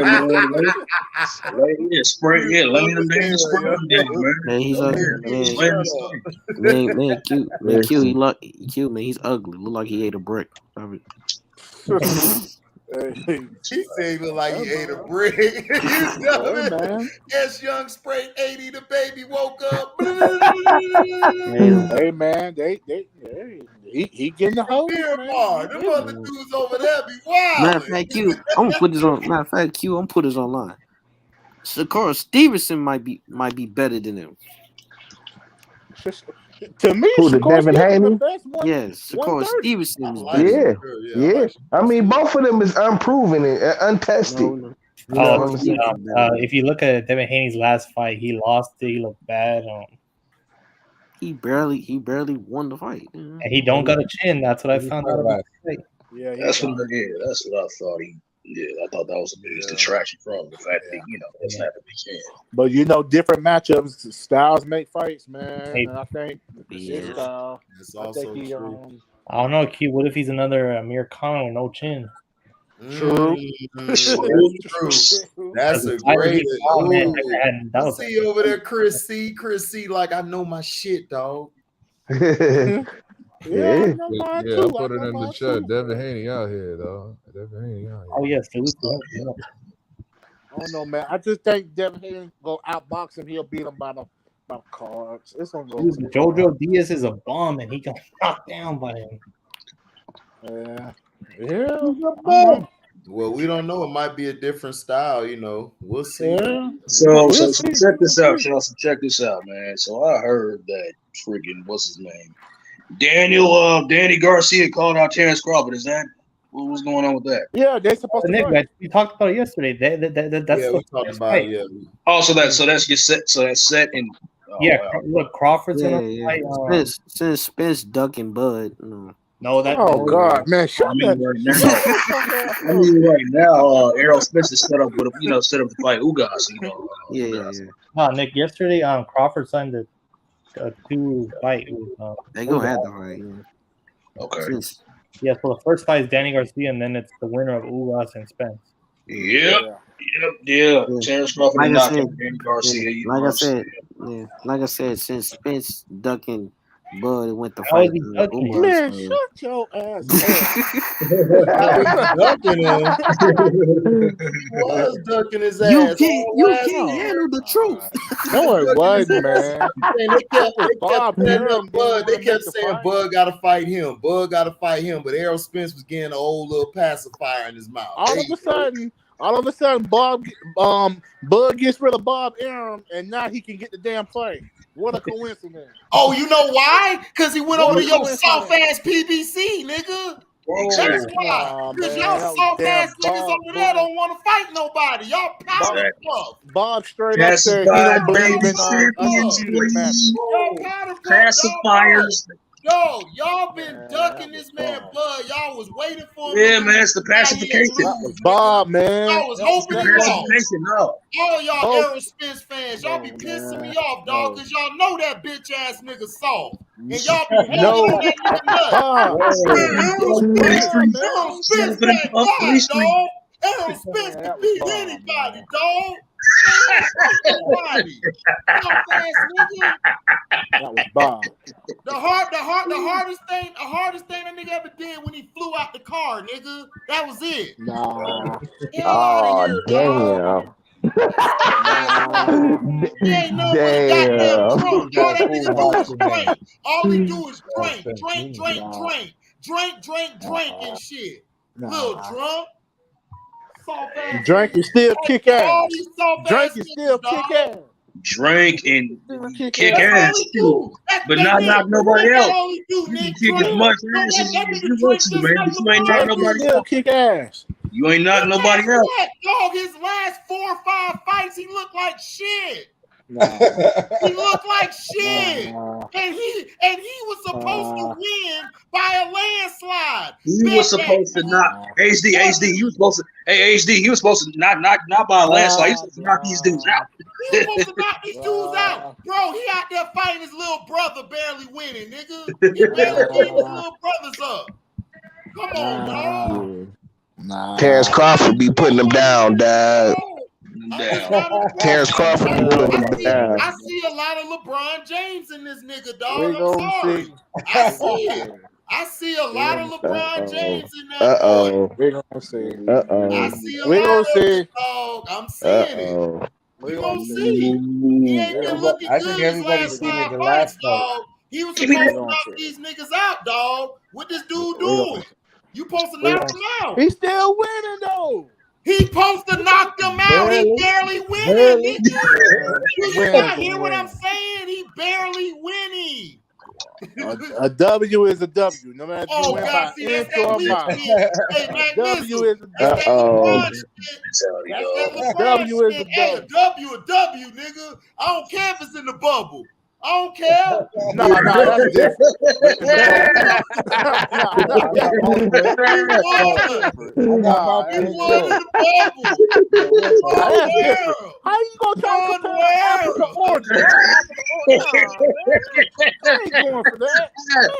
me them damn spray them down, man. Man, he's ugly. Man, cute. Man, cute. Man, he's ugly. Look like he ate a brick. He said he looked like he ate a brick. You know it. Yes, Young sprayed 80. The baby woke up. Hey man, he getting the whole beer bar. Them other dudes over there be wild. Matter of fact, Q, I'm gonna put this on. Matter of fact, Q, I'm put this online. Shakur Stevenson might be better than him. To me, who, the Devin Haney? Yes, Shakur Stevenson is better. Yeah. I mean, both of them is unproven and untested. If you look at Devin Haney's last fight, he lost it. He looked bad. He barely won the fight. And he don't got a chin. That's what I found out about the fight. Yeah, that's what I thought. I thought that was the biggest detraction from the fact that it's not the big chin. But different matchups, styles make fights, man. And I think his style. It's also true. I don't know, Q. What if he's another Amir Khan with no chin? True. That's a great. That see over there, Chris C. Like, I know my shit, dog. Yeah, I put it in the chat. Devin Haney out here, dog. Devin Haney out here. Oh yes, I don't know, man. I just think Devin Haney go outbox him. He'll beat him by the cards. It's gonna go. Jojo Diaz is a bomb, and he got knocked down by him. Yeah. Well, we don't know. It might be a different style. We'll see. So check this out, Charles. Check this out, man. So I heard that freaking what's his name, Danny Garcia called out Terrence Crawford. Is that what was going on with that? Yeah, they're supposed to. Nick, we talked about it yesterday. That's we talked about it. Yeah. Oh, so that's just set. So that's set in. Look, Crawford's gonna fight. Since Spence ducking Bud. No, that. Oh God, man! Right now, Errol Spence is set up with set up to fight Ugas. Yeah. No, Nick. Yesterday, Crawford signed a 2 fight. They gonna have to fight. Okay. Yeah. So the first fight is Danny Garcia, and then it's the winner of Ugas and Spence. Yep. Terrence Crawford and Danny Garcia. Like I said, since Spence ducking Bud went to fight. Man, shut your ass up. Was ducking his ass. You can't handle the truth. No, it wasn't, man. They kept saying Bud got to fight him. Bud got to fight him. But Errol Spence was getting an old little pacifier in his mouth. All of a sudden, Bud gets rid of Bob Arum, and now he can get the damn fight. What a coincidence! Oh, you know why? Because he went over to your soft ass PBC, nigga. Exactly. why. Because Man, y'all that was soft damn ass niggas Bob. over there don't want to fight nobody. Y'all powder puff. Bob straight up said he Pacified don't baby believe in champions, undisputed matches. please. Y'all powder puff, dog. Pacifiers. Yo, y'all been Man, ducking that was this man Bob. Bud. Y'all was waiting for him Yeah, to man, lose. it's the Now he ain't pacification. That was lose, Bob, nigga. man. Y'all was That was It's the hoping he lost. pacification. No. All y'all Both. Aerosmith fans, y'all be pissing Man, me off, dog, no. because y'all know that bitch ass nigga soft. And y'all be hating No. on that nigga nuts. Bob. Man, Bob, man. Errol Spence that guy, dog. Errol Spence Man, can that was beat Bob, anybody, man. dog. Man, fight nobody. Soft ass nigga. That was Bob. The hardest thing that nigga ever did when he flew out the car, nigga. That was it. Nah. Hell out of here, dog. Nah. He ain't nothing but a goddamn drunk. Got All a that cool nigga do is boxing name. drink. All he do is Errol drink, Spence drink, Jr. drink, Nah. drink, and shit. Little Nah. drunk. Soft ass Drink niggas. and still kick All ass. these soft Drink ass and still niggas, kick dog. ass. Drink and Still kick kick That's ass. all ass he too. do. That's But they not Nick. nobody That's else. all he do, You can Nick. kick as Drink. much No, ass that as nigga you want drink to, just man. like But you ain't not LeBron Drink and nobody do. still else. kick ass. You ain't not But nobody guess else. what, dog? His last 4 or 5 fights, he looked like shit. Nah. He looked like shit. Nah. And he was supposed to win by a landslide. He Bet was that, supposed to not Nah. HD. He was supposed to. Hey, HD. He was supposed to not by a landslide. He was supposed to knock these dudes out. He was supposed to knock these dudes out. Bro, he out there fighting his little brother, barely winning, nigga. He barely getting his little brothers up. Come on, dog. Nah. Terrence Crawford be putting them down, dad. I'm just not impressed. Terrence Crawford be putting them down. I see a lot of LeBron James in this nigga, dog. We I'm gonna sorry. see. I see it. I see a lot of LeBron James in that boy. Uh-oh. We gonna see. I Uh-oh. see a We lot gonna of see. it, dog. I'm seeing it. Uh-oh. We gonna see. He ain't been looking I good think his everybody's last seen it 5 the fights, last fight. dog. He was We supposed to gonna knock see. these niggas out, dog. What this dude We gonna doing? You supposed to We knock gonna him out. He's still winning though. He supposed to knock them out. He barely winning, Barely. nigga. Do you Wins not and hear what I'm wins. saying? He barely winning. A W is a W, no matter if you Oh win God, by see that's inch or that a weak mile. shit. Hey, A Mac W Missile. is a That's that W. LeBron shit. That's that LeBron W is shit. a Hey, W. a W, nigga. I don't care if it's in the bubble. I don't care. Nah, that's different. In the bubble. Nah, I got my boy. He won. that's different. Nah, He that's won in different. the bubble. Nah, Won that's different. world. How you gonna try to Won compare apple to world. oranges? That's apple to orange. Nah, man. I ain't going for that.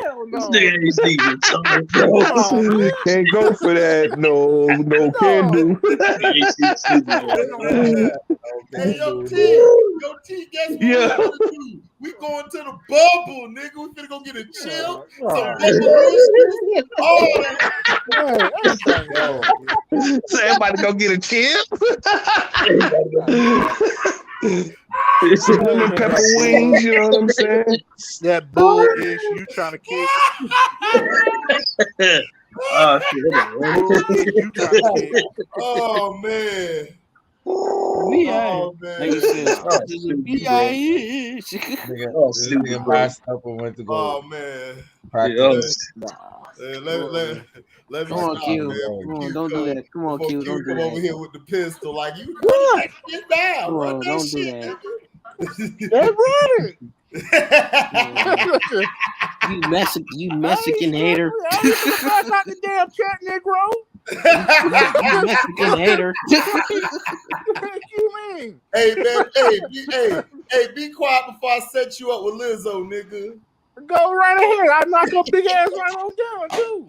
Hell This no. nigga ain't Steve retarded, bro. Nah, man. Can't go for that. No, can No. do. Hey, yo, T, guess what we Yeah. finna do? We going to the bubble, nigga. We finna go get a chip, some Nah. bubblicious, all that. Hey, everything else. So everybody go get a chip. Some lemon pepper wings, you know what I'm saying? That bullish you trying to kick. Oh, shit. Bullish you trying to kick. Oh man. Oh, man. like you said, Oh, this is stupid, B.I.H. This nigga masked up and went to go Oh man. practice. Let me Come on, stop, Q. man. Come on, don't do that. Come on, Before Q. Q Don't do come over that. here with the pistol, like you run What? that shit down. Come Run on, that don't do shit, that. nigga. You Mexican hater. I ain't gonna pass out the damn check, Negro. You Mexican hater. What you mean? Hey man, be quiet before I set you up with Lizzo, nigga. Go right ahead. I knock her big ass right on down too.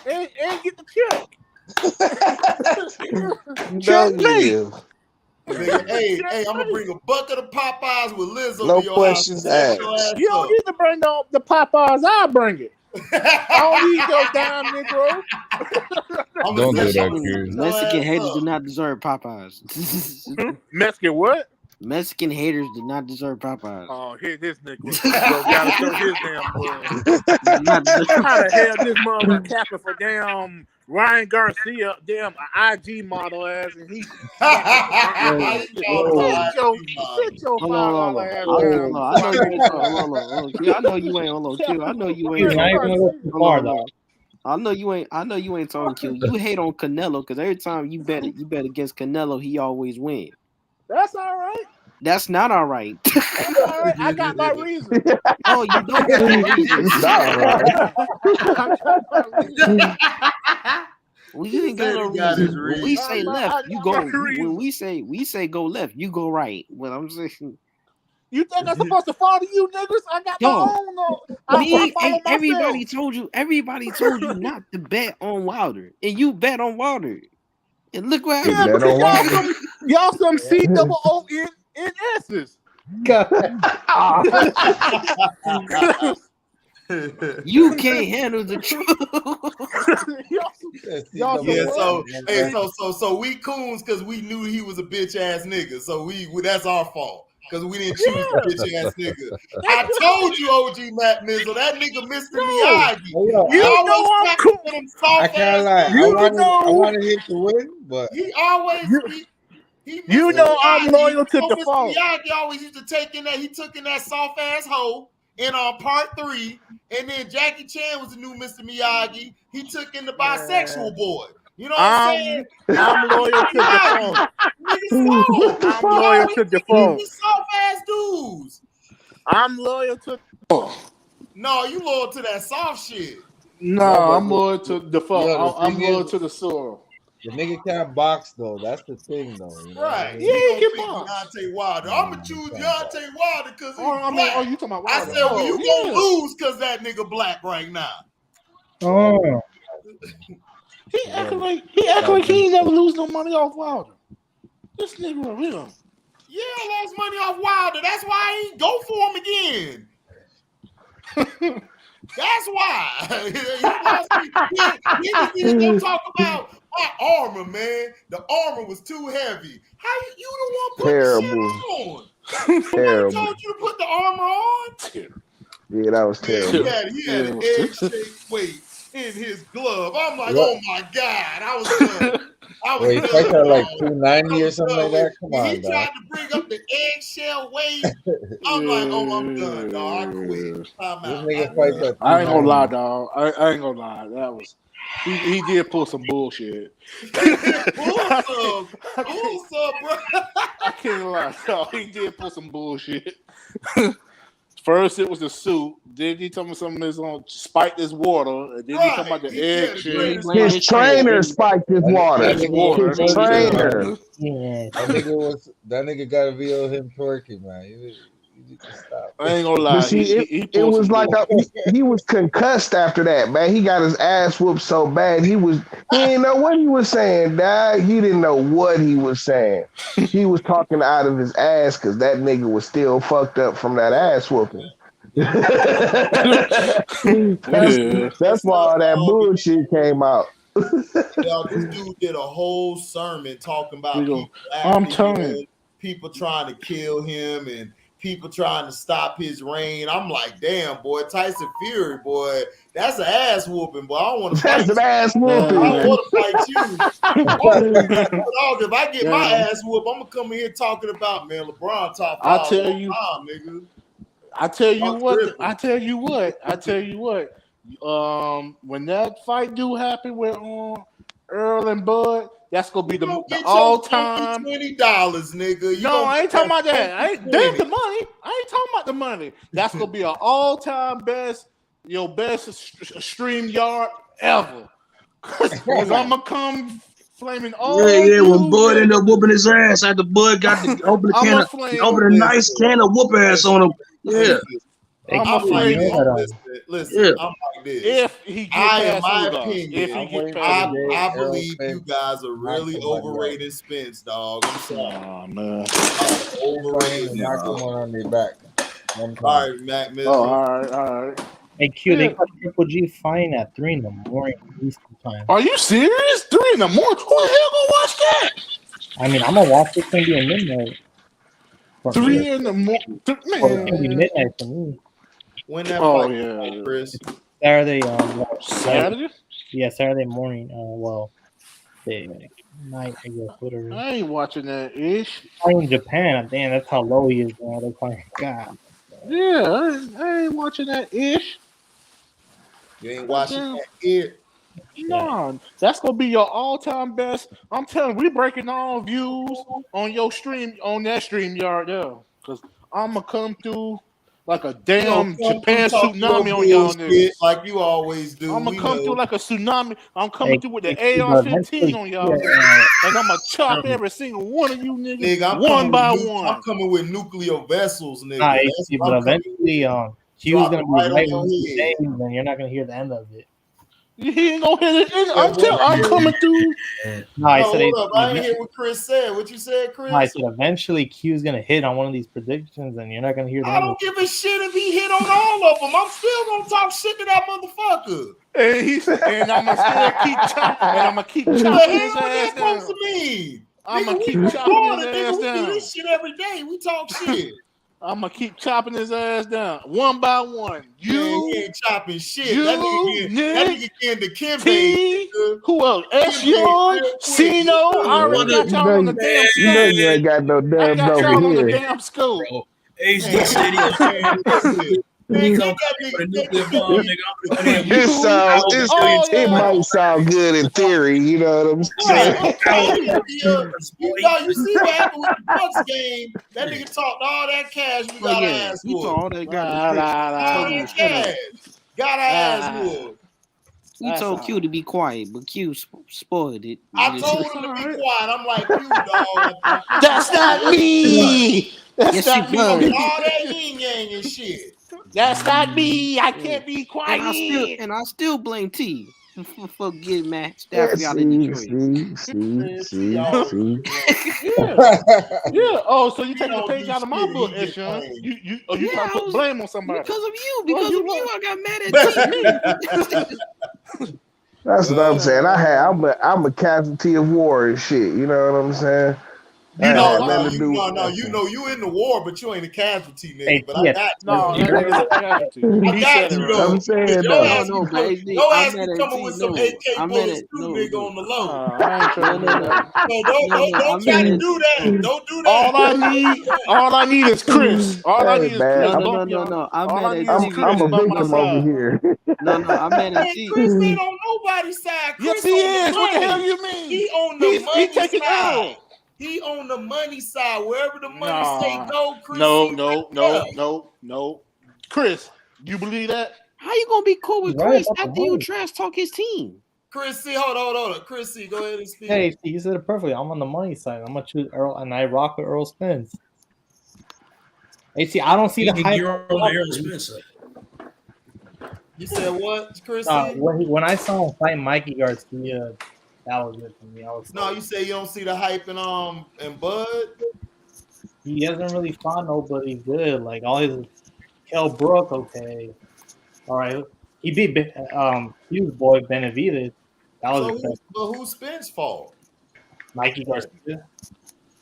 And get the check. Checkmate. Nigga, hey, I'm gonna bring a bucket of Popeyes with Lizzo No to your questions house. Set your asked. ass You don't up. need to bring the Popeyes. I'll bring it. I don't need your damn Negro. Don't do that, Q. Mexican haters do not deserve Popeyes. Mexican what? Mexican haters do not deserve Popeyes. Oh, here this nigga gotta show his damn blood. How the hell this mother capping for damn Ryan Garcia, damn IG model ass, and he sit your Hold on. $5 ass I down. know you ain't. Hold on, Q. I know you ain't. Hold on, Q. I know you ain't. He's not even gonna go too far though. I know you ain't talking Q. You hate on Canelo because every time you bet against Canelo, he always win. That's all right. That's not all right. That's all right. I got my reason. No, you don't got no reason. It's not all right. I got my reason. Well, you ain't got no reason. When we say left, you go. When we say go left, you go right. What I'm saying. You think I'm supposed to follow you niggas? I got my own. I follow everybody told you not to bet on Wilder, and you bet on Wilder, and look what happened. Yeah, because y'all some COONNSs. You can't handle the truth. So we coons because we knew he was a bitch ass nigga. So that's our fault. Because we didn't choose the bitch ass nigga. I told you, OG Matt Mizzle, that nigga Mr. Miyagi. You know I'm cool. I can't lie. I wanted him to win, but he always you know I'm loyal to Mr. default. Miyagi always used to take in that. He took in that soft ass hoe in part 3, and then Jackie Chan was the new Mr. Miyagi. He took in the bisexual boy. You know what I'm saying? I'm loyal to default. I'm loyal to default. Soft ass dudes. I'm loyal to. No, you loyal to that soft shit. No, I'm loyal to default. I'm loyal to the soil. the nigga can't box though. That's the thing though. You know right. what I mean? Yeah, he can box. Deontay Wilder. I'm gonna choose Deontay Wilder because he's black. You talking about I Wilder? said, well, you gonna lose because that nigga black right now. Oh. He acting like he ain't never lose no money off Wilder. This nigga real. Yeah, I lost money off Wilder. That's why I ain't go for him again. That's why. He was gonna talk about my armor, man. The armor was too heavy. How you the one put the shit on? Somebody told you to put the armor on? Yeah, that was terrible. He had an egg-shaped weight in his glove. I'm like, oh my God. I was done. Wait, he fights at like 290 or something like that? Come on, he tried to bring up the eggshell weight. I'm like, oh, I'm done, dog. I quit. I ain't gonna lie, dog. I ain't gonna lie. That was he did pull some bullshit. Pull some, bro. I can't lie, dog. He did pull some bullshit. First, it was the suit. Then he told me something that's gonna spike this water. And then he talking about the egg. His trainer spiked his water. His trainer. That nigga got a video of him twerking, man. You need to stop. I ain't gonna lie. It was like he was concussed after that, man. He got his ass whooped so bad. He didn't know what he was saying, dog. He didn't know what he was saying. He was talking out of his ass because that nigga was still fucked up from that ass whooping. That's why all that bullshit came out. This dude did a whole sermon talking about people trying to kill him and people trying to stop his reign. I'm like, damn, boy, Tyson Fury, boy, that's an ass whooping, boy. I don't want to fight you. That's an ass whooping. I don't want to fight you. If I get my ass whooped, I'm gonna come in here talking about, man, LeBron top 5. I tell you, nigga. I tell you what. When that fight do happen with Earl and Bud, that's gonna be the all-time $20, nigga. I ain't talking about that. Damn the money. I ain't talking about the money. That's gonna be an all-time best stream yard ever. Cause I'm gonna come flaming all. Yeah. When Bud ended up whooping his ass, after Bud got to open a nice can of whoop ass on him. Yeah. I'm like this. I'm like this. If he in my opinion, I believe you guys are really overrated Spence, dog. I'm sorry. Oh, man. Overrated. On me back. All right, Mac Mizzle. All right. Hey, Q, they got Triple G fighting at 3 in the morning Eastern time. Are you serious? 3 in the morning? Who the hell gonna watch that? I mean, I'm gonna watch it. It's gonna be at midnight. 3 in the morning? It's gonna be midnight for me. When that fight, Chris? Saturday. Saturday? Yeah, Saturday morning. Night, I guess, whatever. I ain't watching that ish. In Japan, damn, that's how low he is. Man. They're playing God. Yeah, I ain't watching that ish. You ain't watching that it. No, that's gonna be your all-time best. I'm telling you, we breaking all views on your stream on that StreamYard there. Cause I'ma come through like a You gonna damn come through Japan talking your tsunami on y'all bullshit niggas. like you always do. I'm gonna We come through know. like a tsunami. I'm coming through with the but AR-15 eventually, on y'all niggas, and I'm gonna chop every single one of you niggas Nigga, one by I'm one. coming with nuclear vessels, nigga. nah, That's AC, what but I'm coming eventually, with. Q's Drop gonna it be right on right your with the head. James, and you're not gonna hear the end of it. He ain't gonna hit it. Yeah, what? I'm coming through. No, I No, said, hold up. I ain't hear what Chris said. What you said, no, I Chris? said eventually Q's gonna hit on one of these predictions, and you're not gonna hear the I end of don't give a shit if he hit on all of them. I'm still gonna talk shit to that motherfucker. And I'm gonna still keep chopping. And I'm gonna keep What the chopping hell his that ass supposed down. to mean? I'm Nigga, gonna we keep from chopping his Florida, nigga. ass We do down. this shit every day. We talk shit. I'm gonna keep chopping his ass down one by one. Man, he ain't chopping shit. You, That nigga getting the Kimbe. T, who else? S Kimbe Young, real quick. Sino. I already got y'all on the damn You know scope. you ain't got no I dubs got over y'all on the here. damn scope. HD said he gonna Man, come with a nuclear bomb, nigga. I'm putting him It sounds, Oh, it might sound good in theory, you know what I'm saying? You see what happened with the Bucks game? That nigga talked all that cash. We Well, got yeah, our ass he whooped. told all that garbage. All Told him that to shut up. cash. Got our ass whooped. We told Q to be quiet, but Q spoiled it. I told him to be quiet. I'm like, you dog. That's not me. That's Yes, not you was. me. All that yin yang and shit. That's not me. I can't be quiet. And I still blame T for getting Matt Yeah, Stafford out of Detroit. see. Yeah. Oh, so you taking the don't page do out of my shit, book, he get Sean? blamed. You trying to put blame on somebody? Because of you. Because of you, I got mad at T. That's what I'm saying. I'm a casualty of war and shit. You know what I'm saying? You That know, had nothing to do with you know, you in the war, but you ain't a casualty, nigga. Hey, But I got you. No, that nigga's a casualty. I got you though. I'm saying Your though. ass No, be but HD, your I'm ass be mad at coming T. with some No, AK I'm mad bullets at too, nigga, on the low. I ain't trying to do that. Don't try to do that. Don't do that. All I need is Chris. All I Hey need is man, Chris. No. I'm All mad I at need is T. Chris I'm a by my victim over side. here. No, I'm mad at Man, T. Chris ain't on nobody's side. Yes, Chris he on the is. What the hell money. you mean? He on the He money taking side. Earl. He on the money side. Wherever the money say Nah. go, Chris. No. Chris, you believe that? How you gonna be cool with Right Chris about the after you money. trash talk his team? Chris C, hold on. Chris C, go ahead and speak. Hey, you said it perfectly. I'm on the money side. I'm gonna choose Earl, and I rock with Earl Spence. Hey, see, I don't see the hype. You said what, Chris C? When I saw him fight Mikey Garcia, that was good for me. No, you say you don't see the hype in Bud. He hasn't really fought nobody good. Like all his Kell Brook, okay, all right. He beat Hughes boy Benavidez. That was But who's Spence' fault? Mikey Garcia.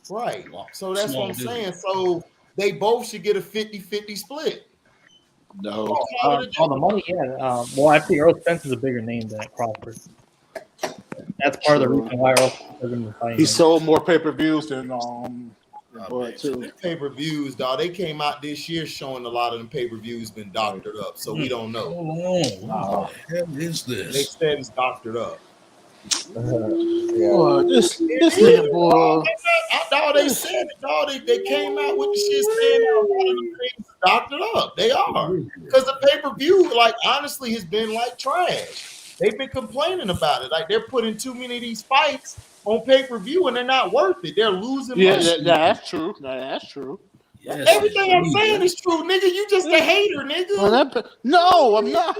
Right. So that's what I'm saying. So they both should get a 50-50 split. No. All the money, yeah. Well, I think Earl Spence is a bigger name than Crawford. That's part of the reason why Earl Spence hasn't been fighting. He sold more pay-per-views than Bud too. Pay-per-views, dog. They came out this year showing a lot of them pay-per-views been doctored up, so we don't know. What the hell is this? They said it's doctored up. Boy, this nigga, boy. Dog, they said it, dog. They came out with the shit saying that a lot of them things are doctored up. They are. Because the pay-per-view, like, honestly, has been like trash. They've been complaining about it. Like, they're putting too many of these fights on pay-per-view and they're not worth it. They're losing money. That's true. That's true. Yes, Everything I'm saying is true, nigga. You just a hater, nigga. No, I'm not.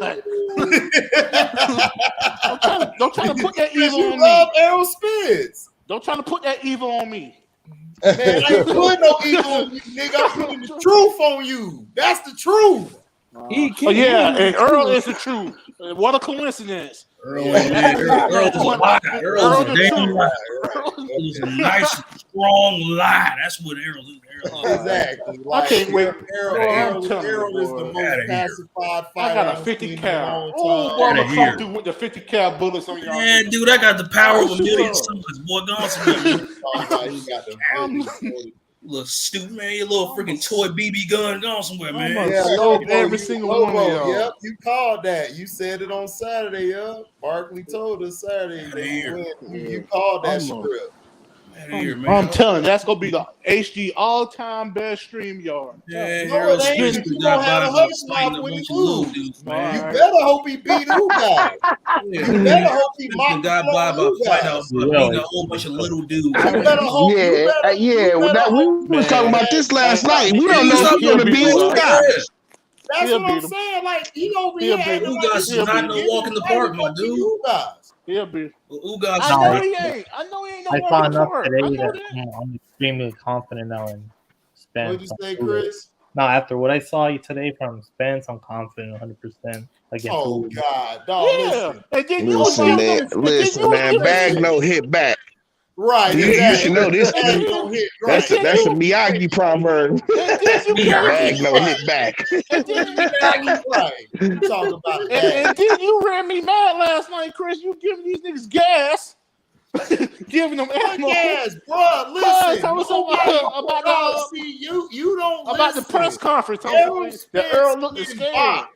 Don't try to put that evil on me. You love Errol Spence. Don't try to put that evil on me. Man, I ain't putting no evil on you, nigga. I'm putting the truth on you. That's the truth. And Earl is the truth. What a coincidence. Earl is a lie. Earl is a damn lie. Earl is a nice, strong lie. That's what Earl is. Exactly. I can't wait. Errol is the most pacified fighter. I got a 50 cal. Oh, boy, I'm gonna come through with the 50 cal bullets on y'all. Man, dude, I got the power of a million summers. Boy, go on somewhere. Little stupid, man. Your little freaking toy BB gun gone somewhere, man. Yeah, every single one of y'all. Yep, you called that. You said it on Saturday, Barkley told us Saturday that you called that script. I'm telling you, that's gonna be the HG all-time best stream yard. Yeah, no, it ain't. You gonna have a hush mouth when he lose. You better hope he beat Ugas. You better hope he mocked the Ugas. Beating a whole bunch of little dudes. You better hope. We was talking about this last night. We don't know who's gonna beat Ugas. That's what I'm saying. Like he over here. Ugas is not no walk in the park, my dude. He'll be. Ugas. I know he ain't. I know he ain't. I saw enough today that I'm extremely confident now in Spence. What'd you say, Chris? No, after what I saw today from Spence, I'm confident 100%. Oh God, dog! Listen, man. Bag no hit back. Right, you should know this. That's a Miyagi proverb. Bag no hit back. Right. Talk about it. And then you ran me mad last night, Chris. You giving these niggas gas. Giving them ammo. Gas, bro. Listen. Tell us about you don't about listen. The press conference. The Earl looking scared.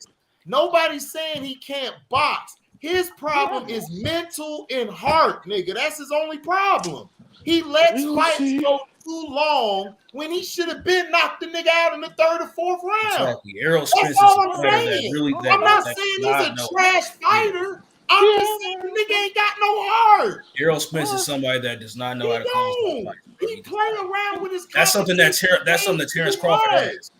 Nobody's saying he can't box. His problem is mental and heart, nigga. That's his only problem. He lets fights go too long when he should have been knocked the nigga out in the third or fourth round. Exactly. Errol Spence That's all I'm saying. Really I'm not saying he's a trash fighter. I'm just saying the nigga ain't got no heart. Errol Spence is somebody that does not know how to close fight. He play around with his. That's something that Terrence Crawford has.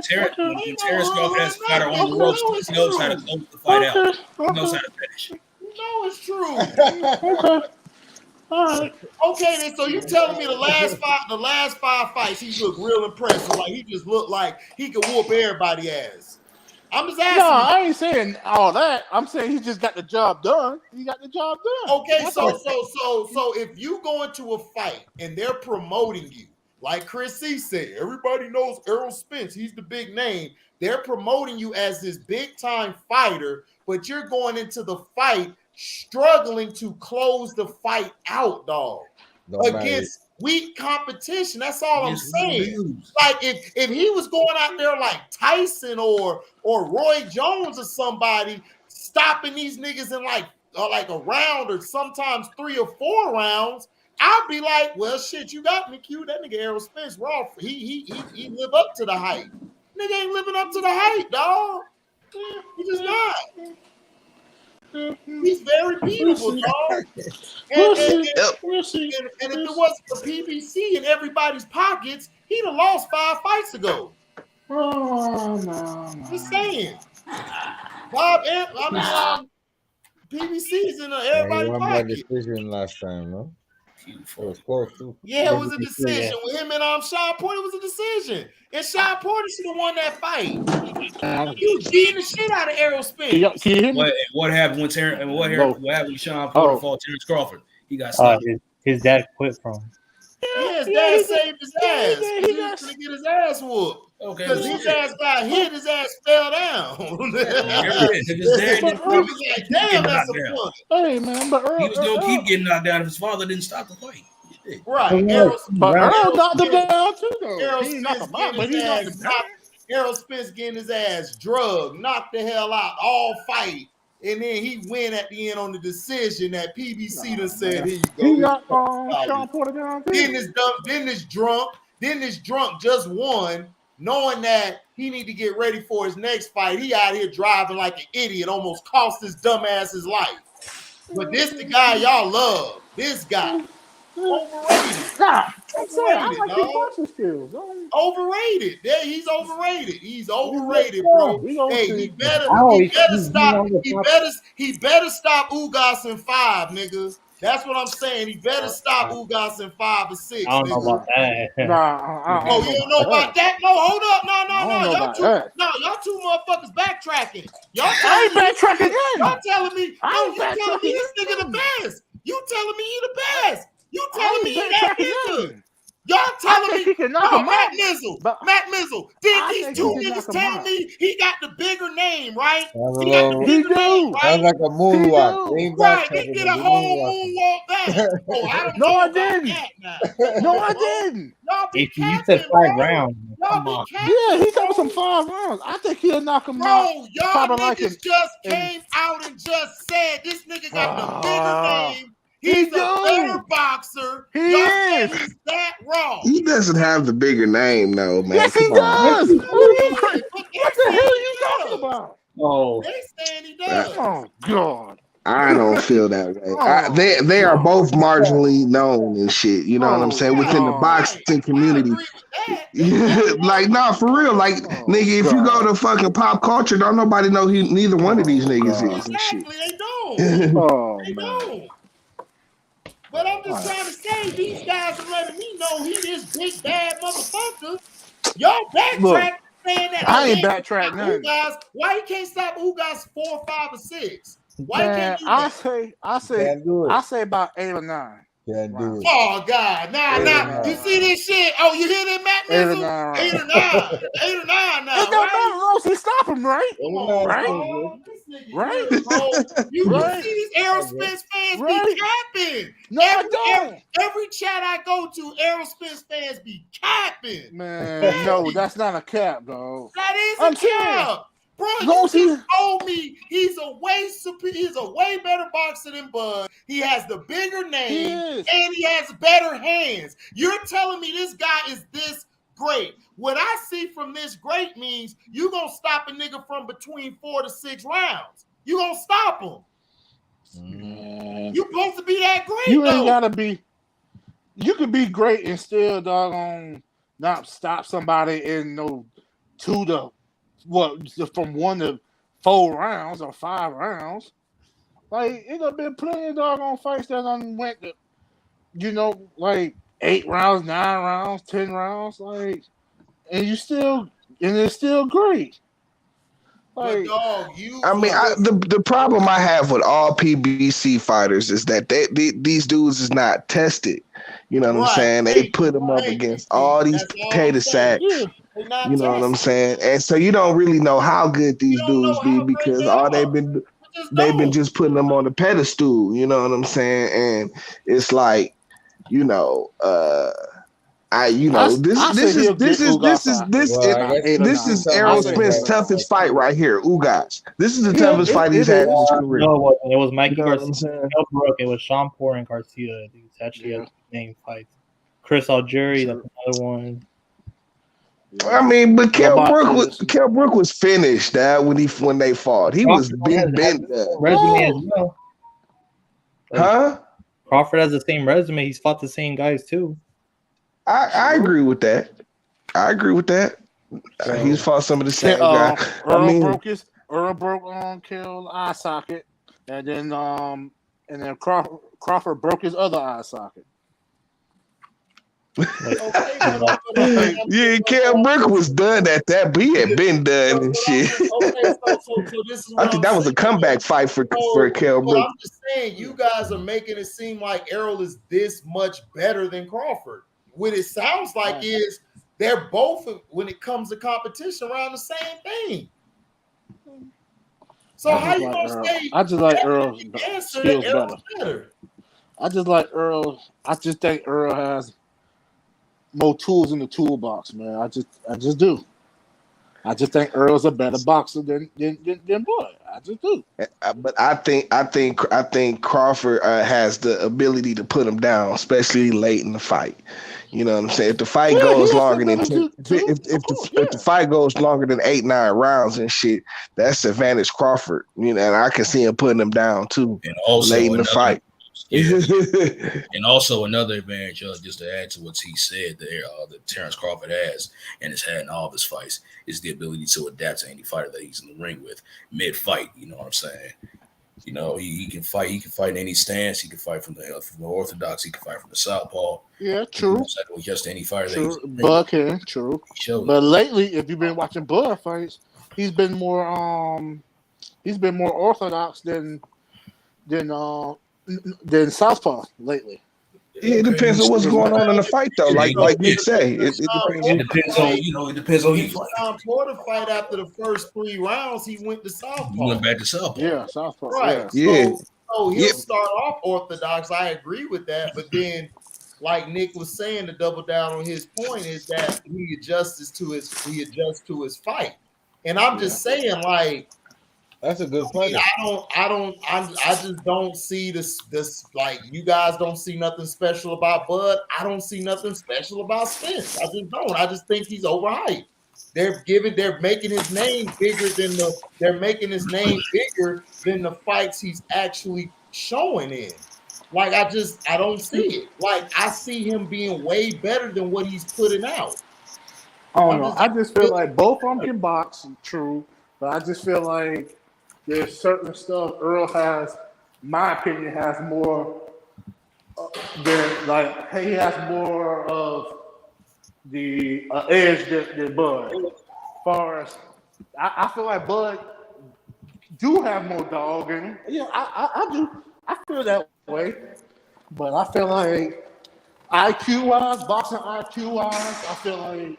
Terrence Crawford has a fighter on the ropes. He knows how to close the fight out. He knows how to finish. You know it's true. Okay, then. So you telling me the last five fights, he looked real impressive. Like he just looked like he could whoop everybody's ass. I'm just asking. No, I ain't saying all that. I'm saying he just got the job done. He got the job done. Okay, so if you go into a fight and they're promoting you, like Chris C said, everybody knows Errol Spence. He's the big name. They're promoting you as this big time fighter, but you're going into the fight struggling to close the fight out, dog. Against weak competition. That's all I'm saying. Like if he was going out there like Tyson or Roy Jones or somebody stopping these niggas in like a round or sometimes 3 or 4 rounds, I'd be like, well, shit, you got me, Q. That nigga Errol Spence raw. He live up to the hype. Nigga ain't living up to the hype, dog. He just not. He's very beatable, dog. And if it wasn't for PBC in everybody's pockets, he'd have lost 5 fights ago. Oh no. Just saying. PBC's in everybody's pocket. Decision last time, no? Yeah, it was a decision with him and Sean Porter. It was a decision, and Sean Porter should have won that fight. He was beating the shit out of Errol Spence. What happened when Sean Porter fought Terrence Crawford? He got stopped. His dad quit from him. Yeah, his dad saved his ass. He was going to get his ass whooped. Okay, because his ass got hit, his ass fell down. Damn, that's a point. Hey man, but Earl, he was going to keep getting knocked down if his father didn't stop the fight. Right. Earl knocked him down too, though. Errol Spence getting his ass drugged, knocked the hell out, all fight. And then he win at the end on the decision that PBC done said, here you go. He got Sean Porter down too. Then this drunk just won, knowing that he need to get ready for his next fight. He out here driving like an idiot, almost cost his dumb ass his life. But this the guy y'all love. This guy. Overrated. I like his boxing skills. Overrated. Yeah, he's overrated. He's overrated, bro. Hey, he better stop. He better stop Ugas in 5, nigga. That's what I'm saying. He better stop Ugas in 5 or 6. I don't know about that. You don't know about that? No, hold up. Y'all two motherfuckers backtracking. I ain't backtracking. Y'all telling me, you telling me this nigga the best. You telling me he the best. You telling me he that nigga. Y'all telling me, he can knock him Matt out. Mizzle, But Matt Mizzle. Did these think two he can niggas knock him tell out. me he got the bigger name, right? Sounds a He got the little- He bigger name, do. right? Sounds like a moonwalk. do. Lean back Right, they second did and a be whole moonwalking. moonwalk back. Oh, I don't No, know I about didn't. that now. Come No, on, I bro. didn't. Y'all be AP, you said capping, 5 bro. rounds. Y'all Come be on. capping, Yeah, he bro. took some 5 rounds. I think he'll knock him out. Bro, y'all Probably niggas like just in came out and just said this nigga got the bigger name. he He's a do. better boxer. He Y'all is. saying he's that wrong. He doesn't have the bigger name, though, man. Yes, he Come on. does. Yes, he What are you Yeah, crazy? but What the hell are you talking about? Oh, They saying he I, does. Oh God. I don't feel that way. Oh They are God. both marginally known and shit. You know what I'm Oh saying? Within the God. Right. boxing I community. agree with that. They definitely Like, nah, for real. Like, Oh nigga, if you go God. to fucking pop culture, don't nobody know who neither one of these Oh niggas God. is and shit. Exactly, they don't. Oh They man. don't. But I'm just All right. trying to say these guys are letting me know he this big bad motherfucker. Y'all Look, backtrack saying that. Oh, I he ain't ain't backtrack stop nothing. Ugas. Why he can't stop Ugas 4, 5, or 6? Why he Man, can't do I that? Can't do it. say about 8 or 9 Can't do rounds. it. Oh God, nah. 8 or 9 You see rounds. this shit? Oh, you hear that, Matt 8 or Mizzle? 9 8 rounds. or 9. 8 or 9 It now, don't right? matter as long as he stop him, right? Come on, Right? bro. This nigga Right? here, bro. You Right? see these Aerospace fans be Right? capping. No, I don't. Every chat I go to, Aerospace fans be capping. Man, no, that's not a cap, dog. That is I'm a saying, cap. Bro, as long you as he just told me he's a way better boxer than Bud. He has the bigger he name is. and he has better hands. You're telling me this guy is this great. What I see from this great means you gonna stop a nigga from between 4 to 6 rounds. You gonna stop him. Man, You supposed to be that great you ain't though. gotta be. You could be great and still doggone not stop somebody in no 2 to from 1 to 4 rounds or 5 rounds. Like it done been plenty of doggone fights that done went to, like 8 rounds, 9 rounds, 10 rounds, like, and it's still great. But Like, dog, you I mean, the problem I have with all PBC fighters is that these dudes is not tested. You know what I'm saying? They put them up against all these potato sacks. yeah. They not You know what I'm tested. saying? And so you don't really know how good these You don't know dudes be how great because they all are. they've been don't. just putting them on the pedestal. You know what I'm saying? And it's like, this is Errol Spence' toughest fight right here. Ugas. This is the toughest fight he's had in his career. No, it was Mikey You know what I'm Garcia. saying? It was Sean Porter and Garcia. These actually name fights. Chris Algieri, that's another one. I mean, but Kell Brook was finished when they fought. He was been resume as well. Huh? Crawford has the same resume. He's fought the same guys too. I agree with that. He's fought some of the same guys. Earl broke on Kell's eye socket, and then Crawford broke his other eye socket. Yeah, Kell Brook was done at that, but he had been done and shit. So this is what I think that was a comeback fight for Kell Brook. I'm just saying, you guys are making it seem like Errol is this much better than Crawford. What it sounds like is they're both, when it comes to competition, around the same thing. So how you gonna say? I just like Earl's skills better. I just like Earl. I just think Earl has more tools in the toolbox, man. I just do. I just think Earl's a better boxer than Bud. I just do. But I think Crawford has the ability to put him down, especially late in the fight. You know what I'm saying? If the fight goes longer than if the fight goes longer than 8-9 rounds and shit, that's advantage Crawford. And I can see him putting him down too. And also late in the fight. Yeah. And also another advantage, just to add to what he said, that Terrence Crawford has and has had in all of his fights, is the ability to adapt to any fighter that he's in the ring with mid-fight. You know what I'm saying? He can fight. He can fight in any stance. He can fight from the orthodox. He can fight from the southpaw. Yeah, true. Just any fighter. True. Bud can, true. But lately, if you've been watching Bud fights, he's been more orthodox than southpaw lately. It depends on what's going on in the fight, though. Like Nick say, it depends. It depends on it depends on who you fight. Sean Porter fight after the first 3 rounds, he went to southpaw. You went back to southpaw. Yeah, southpaw. Right. Yeah. So he'll start off orthodox. I agree with that, but then, like Nick was saying, to double down on his point is that he adjusts to his fight. And I'm just saying, like, that's a good fight. I just don't see this like, you guys don't see nothing special about Bud. I don't see nothing special about Spence. I just don't. I just think he's overhyped. They're making his name bigger than the fights he's actually showing in. Like, I don't see it. Like, I see him being way better than what he's putting out. I don't know. I just feel like both of them can box, true, but I just feel like there's certain stuff Earl has, my opinion, has more than, like, he has more of the edge than Bud. As far as I feel like Bud do have more dog in him. Yeah, I do. I feel that way. But I feel like IQ-wise, boxing IQ-wise, I feel like as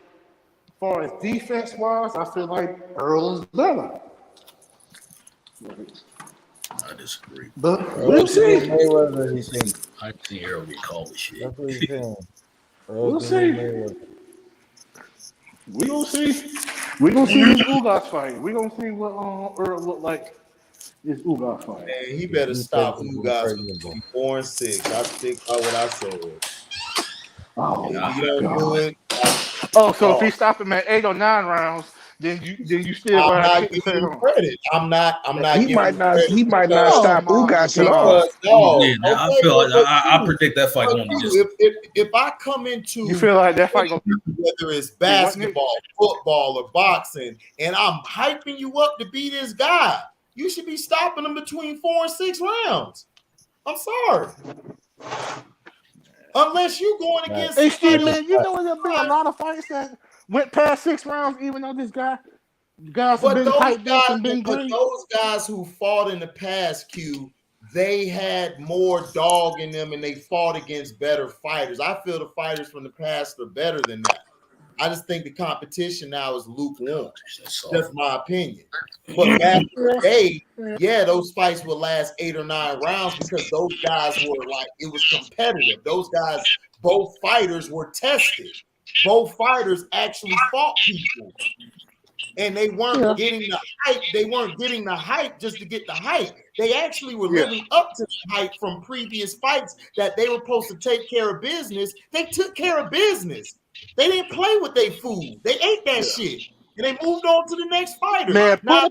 far as defense-wise, I feel like Earl is better. I disagree. But we'll see. I think Earl get called with shit. That's what he's saying. We'll see. We gonna see. We gonna see this Ugas fight. We gonna see what Earl look like. This Ugas fight. Man, he better stop Ugas from 4 and 6. I stick by what I said. Oh, God. So if he stop him at 8 or 9 rounds, then you still I'm not giving him credit. I'm not. He might not stop Ugas at all. I predict that fight going to just. If I come into, you feel like that fight, whether it's basketball, football, or boxing, and I'm hyping you up to be this guy, you should be stopping him between 4 and 6 rounds. I'm sorry. Unless you going against. Hey, Steve, man, you know there'll be a lot of fights that went past 6 rounds, even though this guys have been hyped up and been great. Those guys who fought in the past, Q, they had more dog in them and they fought against better fighters. I feel the fighters from the past are better than that. I just think the competition now is lukewarm. That's my opinion. But back in the day, yeah, those fights would last 8 or 9 rounds because those guys were like, it was competitive. Those guys, both fighters were tested. Both fighters actually fought people. And they weren't getting the hype. They weren't getting the hype just to get the hype. They actually were living up to the hype from previous fights that they were supposed to take care of business. They took care of business. They didn't play with their food. They ate that shit. And they moved on to the next fighter. Man, put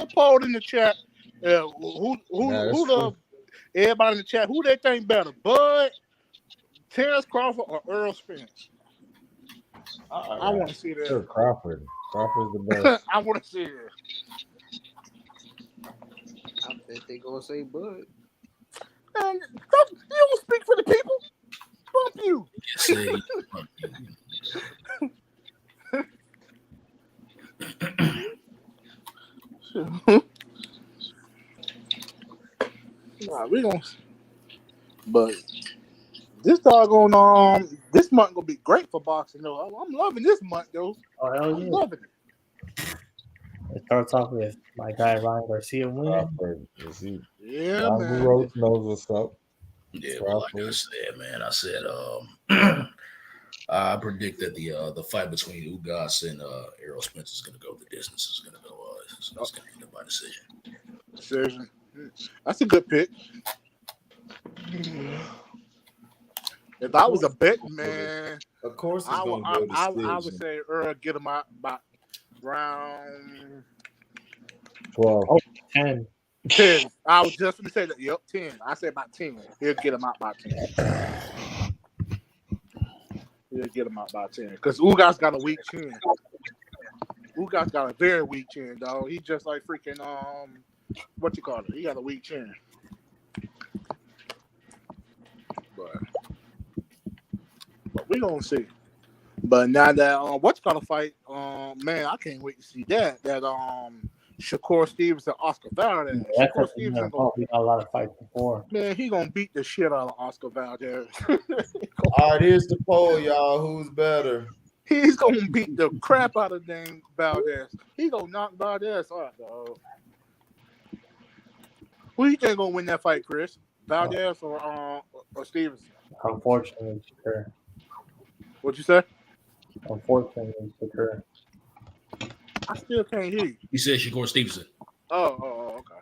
a poll in the chat. Who everybody in the chat, who they think better? Bud, Terrence Crawford, or Earl Spence? I want to see that. Sure, Crawford's the best. I want to see it. I bet they gonna say Bud. Man, you don't speak for the people. Fuck you. Nah, we gonna. But this doggone this month gonna be great for boxing though. I'm loving this month though. Oh hell yeah! Loving it. It starts off with my guy Ryan Garcia winning. Yeah, man. Rhodes knows what's up. Yeah, well, like I said, man, I said I predict that the fight between Ugas and Errol Spence is going to go the distance. Is going to go. It's going to end up by decision. Decision. That's a good pick. If I was a betting man, of course, I would say Earl get him out by round 12. Oh, 10. 10. I was just going to say that. Yep, 10. I said about 10. He'll get him out by 10. He'll get him out by 10. Because Ugas got a weak chin. Ugas got a very weak chin, dog. He just like freaking, what you call it? He got a weak chin. But we going to see. But now that, what's going to fight, man, I can't wait to see that. That Shakur Stevens and Oscar Valdez. That's Shakur a Stevens we got a lot of fights before. man, he gonna beat the shit out of Oscar Valdez. All right, here's the poll, y'all. Who's better? He's gonna beat the crap out of dang Valdez. He gonna knock Valdez out, dog. Who you think gonna win that fight, Chris? Valdez or Stevenson? Unfortunately, Shakur. What'd you say? Unfortunately, Shakur. I still can't hear you. He said Shakur Stevenson. Oh, okay.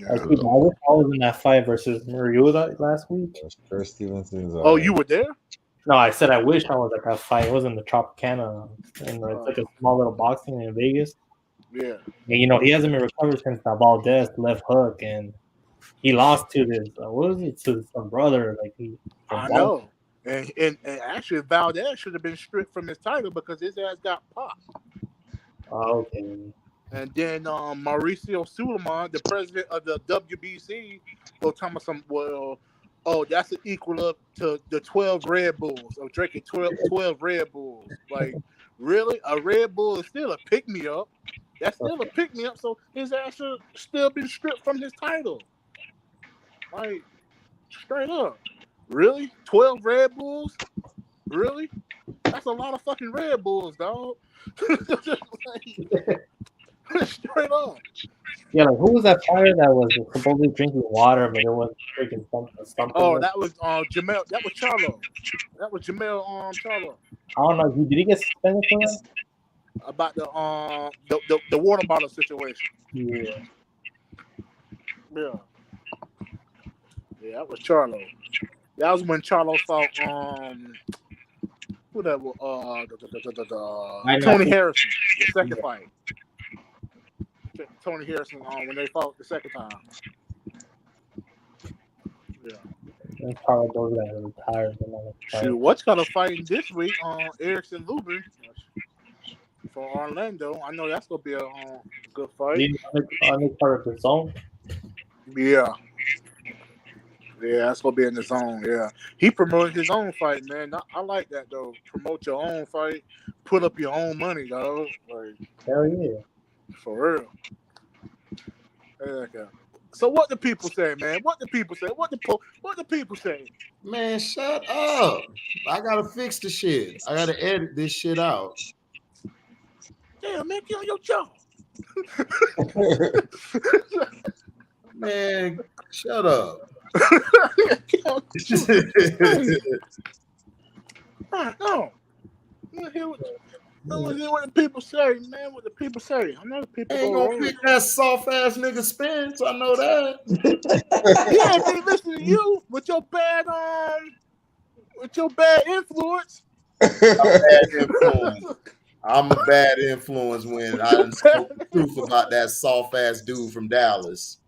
I wish I was in that fight versus Mariota last week. Shakur Stevenson's. Oh, you were there? No, I said I wish I was at that fight. It was in the Tropicana, and it's like a small little boxing in Vegas. Yeah. And, he hasn't been recovered since that Valdez left hook, and he lost to this. What was it? To some brother? I know. And actually, Valdez should have been stripped from his title because his ass got popped. Oh, okay. And then Mauricio Suleiman, the president of the WBC, will tell me that's an equal up to the 12 Red Bulls of drinking 12 Red Bulls. Like, really? A Red Bull is still a pick-me-up. That's still a pick-me-up, so his ass should still been stripped from his title. Like, straight up. Really? 12 Red Bulls? Really? That's a lot of fucking Red Bulls, dog. Straight up. Yeah, who was that fighter that was supposedly drinking water, but it was drinking something? Oh, that was Jamel. That was Charlo. That was Jamel Charlo. I don't know. Did he get suspended for that? About the water bottle situation. Yeah. Yeah, that was Charlo. That was when Charlo fought who that was Tony Harrison, the second fight. Tony Harrison when they fought the second time. Yeah. And Charlo those guys are retired. Shoot, what's gonna fight this week on Erickson Lubin for Orlando? I know that's gonna be a good fight. Part of the zone. Yeah. Yeah, that's gonna be in the zone. Yeah, he promoted his own fight, man. I like that though. Promote your own fight, put up your own money, dog. Like, hell yeah, for real. Okay. So what the people say, man? What the people say? What the people say? Man, shut up! I gotta fix the shit. I gotta edit this shit out. Damn, man, get on your job. Man, shut up. No. I want to hear what the people say, man. What the people say. I know the people ain't gonna pick that soft ass nigga Spence. I know that. Yeah, they listen to you with your bad influence. I'm a bad influence when I spoke the truth about that soft ass dude from Dallas.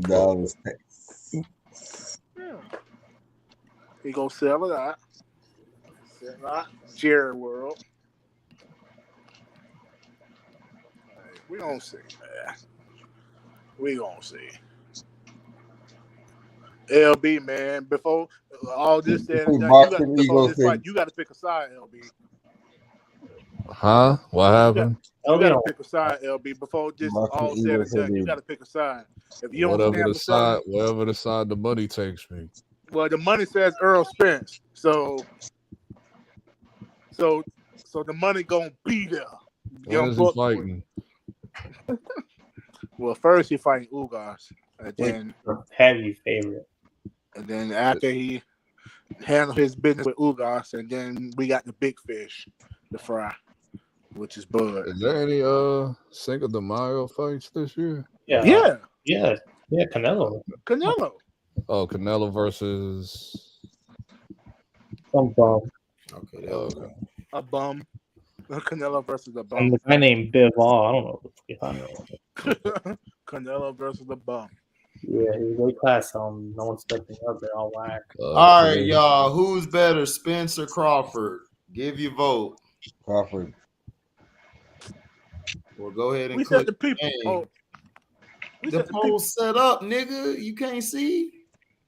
Dallas. Yeah. He gonna sell it out. Jerry World. We gonna see, man. We gonna see. LB, man. Before all this said and done, you got to pick a side, LB. Huh? What happened? You got to pick a side, LB. Before this all said and done, you got to pick a side. If you don't whatever the side the money takes me. Well, the money says Earl Spence, so the money gonna be there. When is he fighting? Well, first he fighting Ugas, and then heavy favorite. And then after he handled his business with Ugas, and then we got the big fish, the fry, which is Bud. Is there any Cinco de Mayo fights this year? Yeah. Canelo. Oh, Canelo versus some bum. Okay. A bum. Canelo versus a bum. And the guy named Bivol. I don't know what the fuck I know. Canelo versus a bum. Yeah, he was weight class. No one's stepping up. They're all whack. All right, y'all. Who's better, Spence or Crawford? Give your vote. Crawford. Well, go ahead and we click. Said the people. Oh, the poll set up, nigga. You can't see.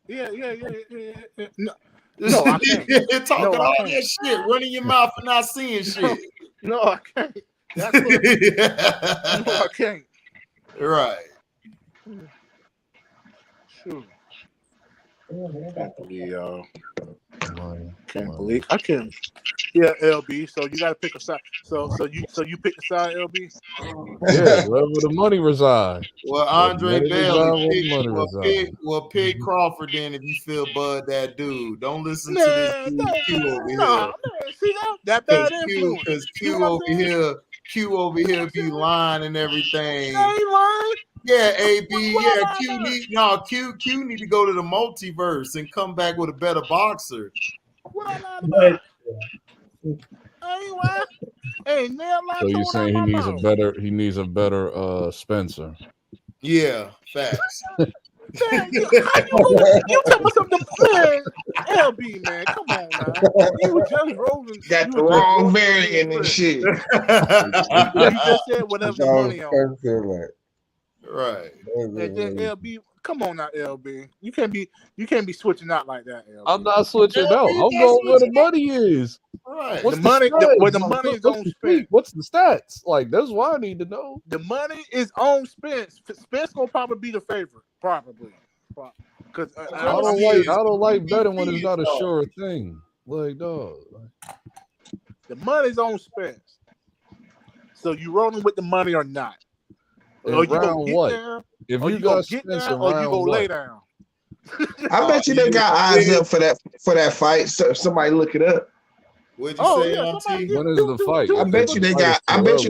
Yeah. No, I can't. Talking No, I all can't. that shit, running your mouth and not seeing shit. No, I can't. That's what, no, I can't. Right. Shoot. Can't believe y'all. Can't Money. believe I can't. Yeah, LB. So you got to pick a side. So you pick the side, LB. Yeah, wherever the money reside. Well, Andre Bailey, pick Mm-hmm. Crawford then if you feel Bud that dude. Don't listen to this dude Q over here. Man, see that bad influence. Because Q over here be lying and everything. I ain't lying. Yeah, AB. Q need to go to the multiverse and come back with a better boxer. What I lied about? I ain't lying. Hey, nail lie. So you're saying he needs a better Spencer? Yeah, facts. Man, you talking about something, man? LB, man, come on now. You were just rolling. Got the wrong variant and shit. You just said whatever the money on. Right. And then LB, come on now, LB. You can't be switching out like that, LB. I'm not switching out. I'm going where the money is. Right. What's the money is on Spence. What's the stats? Like, that's what I need to know. The money is on Spence. Spence gonna probably be the favorite, probably. Because I don't like betting when it's not a sure thing. Like, dog. The money's on Spence. So you rolling with the money or not? Or you gonna get there, if you got Spence around, or you gonna lay down. I bet you they got eyes up for that fight. So somebody look it up. What'd you say, LT? When is the fight? I bet you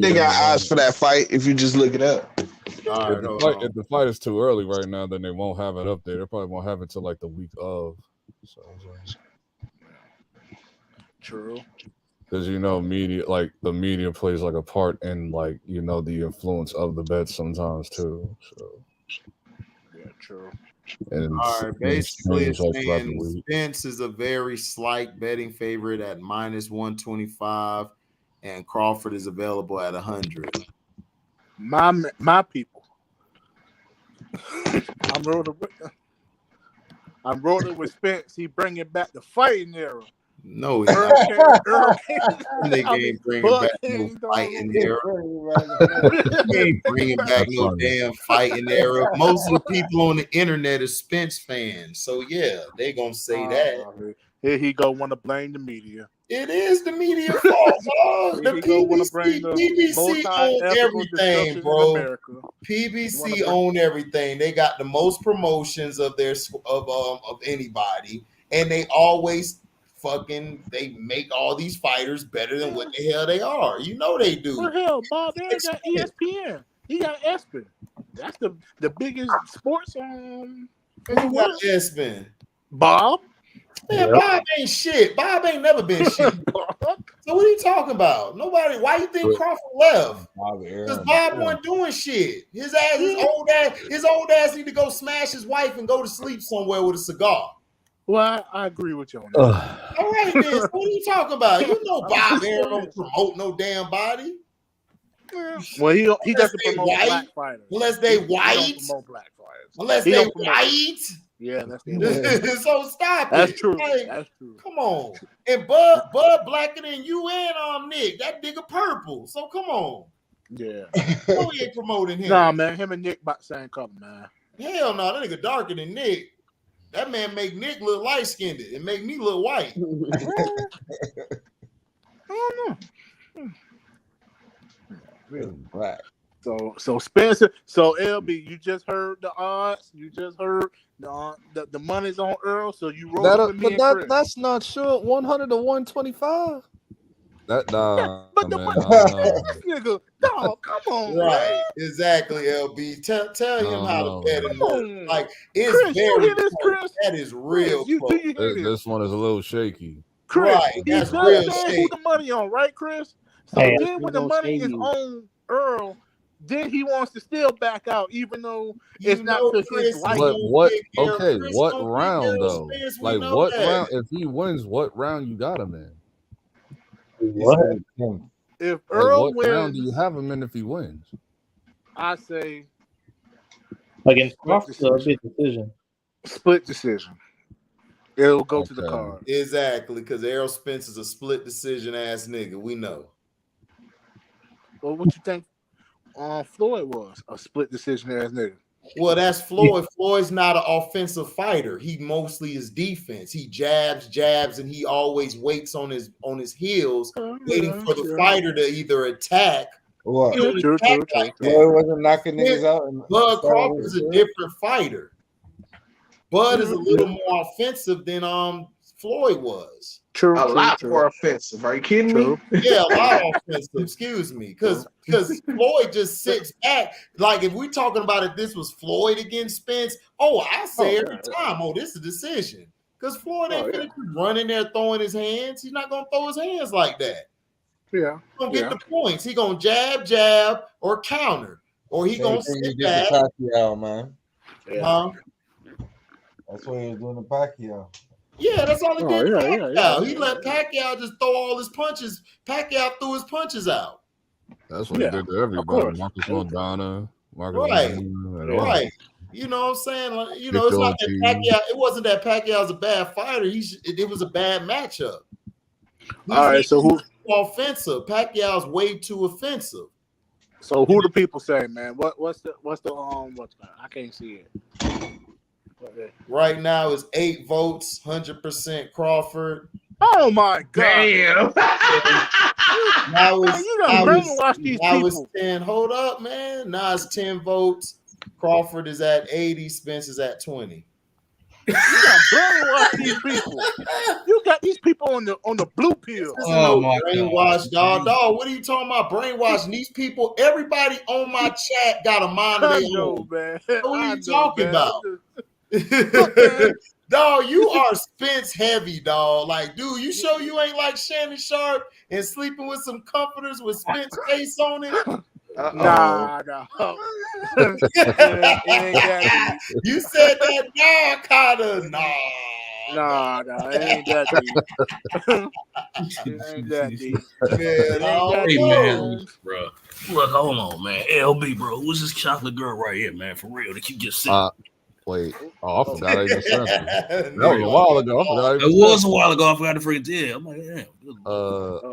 they got eyes for that fight if you just look it up. If the fight is too early right now, then they won't have it up there. They probably won't have it till like the week of. So, true. Because the media plays like a part in the influence of the bets sometimes too. So yeah, true. And all right, basically it's saying Spence is a very slight betting favorite at -125, and Crawford is available at 100. My people. I'm rolling with Spence. He bringing back the fighting era. No, he's not. They ain't bringing back no fighting era. He ain't bringing back no damn fighting era. Most of the people on the internet are Spence fans, so yeah, they gonna say that. Here he go, want to blame the media. It is the media fault, The PBC own everything, bro. PBC own everything. They got the most promotions of anybody, and they always they make all these fighters better than what the hell they are. You know they do. For hell, Bob Aaron got ESPN. He got ESPN. That's the biggest sports Who got ESPN? Bob. Man, Bob ain't shit. Bob ain't never been shit. So what are you talking about? Nobody. Why you think Crawford left? Because Bob wasn't doing shit. His old ass need to go smash his wife and go to sleep somewhere with a cigar. Well, I agree with you on that. All right, then. So what are you talking about? You know Bob Aaron don't promote no damn body. Well, he doesn't promote black fighters. Unless they white. He don't promote black fighters. Unless they white. Yeah, that's so stop that's it. True. Like, that's true. Come on. And Bud blacker than you and Nick. That nigga purple. So come on. Yeah. No, he ain't promoting him. Nah, man. Him and Nick about the same color, man. Hell no, that nigga darker than Nick. That man make Nick look light skinned and make me look white. I don't know. Really black. So Spencer, so LB, you just heard the odds. You just heard the money's on Earl. So you roll with me. That's not sure. 100 to 125. But nigga, dog, come on, right? Man. Exactly, LB. Tell him how to bet it. Like it's Chris, very you this, close. Chris? That is real Chris, close. This one is a little shaky. Chris, right, that's real shaky. Who the money on, right, Chris? So then when the money is on Earl, then he wants to still back out, even though it's not because his wife. What round though? Like what round? If he wins, what round you got him in? What? If Earl what wins, round do you have him in if he wins? I say against Crawford, big decision. Split decision. It'll go to the card. Exactly, because Errol Spence is a split decision ass nigga. We know. Well, what you think Floyd was? A split decision ass nigga. Well, that's Floyd. Floyd's not an offensive fighter. He mostly is defense. He jabs, and he always waits on his heels, waiting for the fighter to either attack. What? True. Floyd wasn't knocking niggas out. Bud Crawford is a different fighter. Bud is a little more offensive than Floyd was. A lot more offensive. Are you kidding me? Yeah, a lot offensive. Excuse me, because Floyd just sits back. Like if we're talking about if this was Floyd against Spence, I say every time, this is a decision. Because Floyd ain't gonna run in there throwing his hands. He's not gonna throw his hands like that. Yeah, he's gonna get the points. He gonna jab or counter, or he gonna sit back. Pacquiao, man. Yeah. That's what he was doing to Pacquiao. Yeah, that's all he did. He let Pacquiao just throw all his punches. Pacquiao threw his punches out. That's what he did to everybody. Marcus Montana, Right. You know what I'm saying? Like, it's not that Pacquiao. It wasn't that Pacquiao's a bad fighter. It was a bad matchup. All right, so who offensive? Pacquiao's way too offensive. So who the people say, man? What's the I can't see it. Right now is 8 votes, 100% Crawford. Oh my god! Damn. Now these people. It's 10. Hold up, man. Now it's 10 votes. Crawford is at 80. Spence is at 20. You got brainwashed these people. You got these people on the blue pill. My brainwashed, dog. What are you talking about? Brainwashing these people? Everybody on my chat got a mind of their own. Man. What are you talking about? Dog, you are Spence heavy, dog. Like, dude, you sure you ain't like Shannon Sharp and sleeping with some comforters with Spence face on it? Nah. It ain't that deep. You said that kinda. Nah, it ain't that deep. It ain't that deep. Man, bro. Look, hold on, man. LB, bro. Who's this chocolate girl right here, man? For real, that you just said. Wait. I forgot I even said that. That was a while ago. It was a while ago. I forgot to freaking tell. I'm like, damn.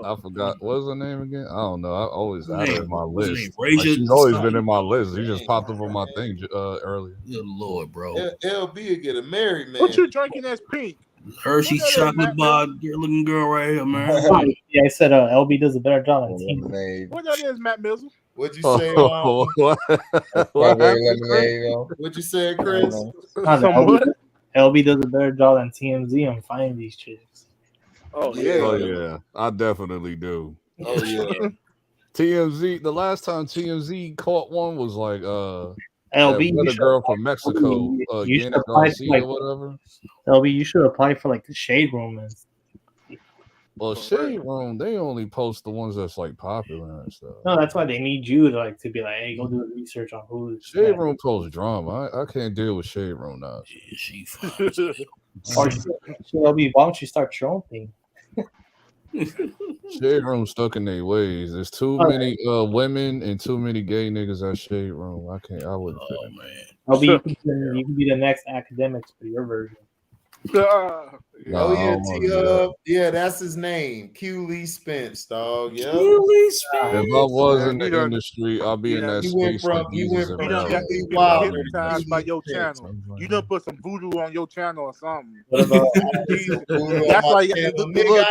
I forgot. What was her name again? I don't know. I always had her in my list. She's she's always been in my list. She just popped up on my thing earlier. Good Lord, bro. LB will get a married man. What you drinking that's pink? Hershey's chocolate bar looking girl right here, man. Yeah, I said LB does a better job than team. What that is, Matt Mizzle? What'd you say? What'd you say, Chris? LB does a better job than TMZ on finding these chicks. Oh yeah. I definitely do. Oh yeah. TMZ. The last time TMZ caught one was like LB, the girl from Mexico, Gina Garcia or whatever. LB, you should apply for like the Shade Room. Well, Shade Room, they only post the ones that's like popular and stuff. No, that's why they need you to be like, hey, go do the research on who. Shade Room posts drama. I can't deal with Shade Room now. Yeah, she or LB, why don't you start your own thing? Shade Room stuck in their ways. There's too many women and too many gay niggas at Shade Room. I wouldn't fit in. Man. LB, you can be the next academics for your version. Yeah, that's his name. Q Lee Spence, dog. Yeah. Q Lee Spence. If I was in the industry, I'll be in that space. By your channel. You done put some voodoo on your channel or something. That's why you got the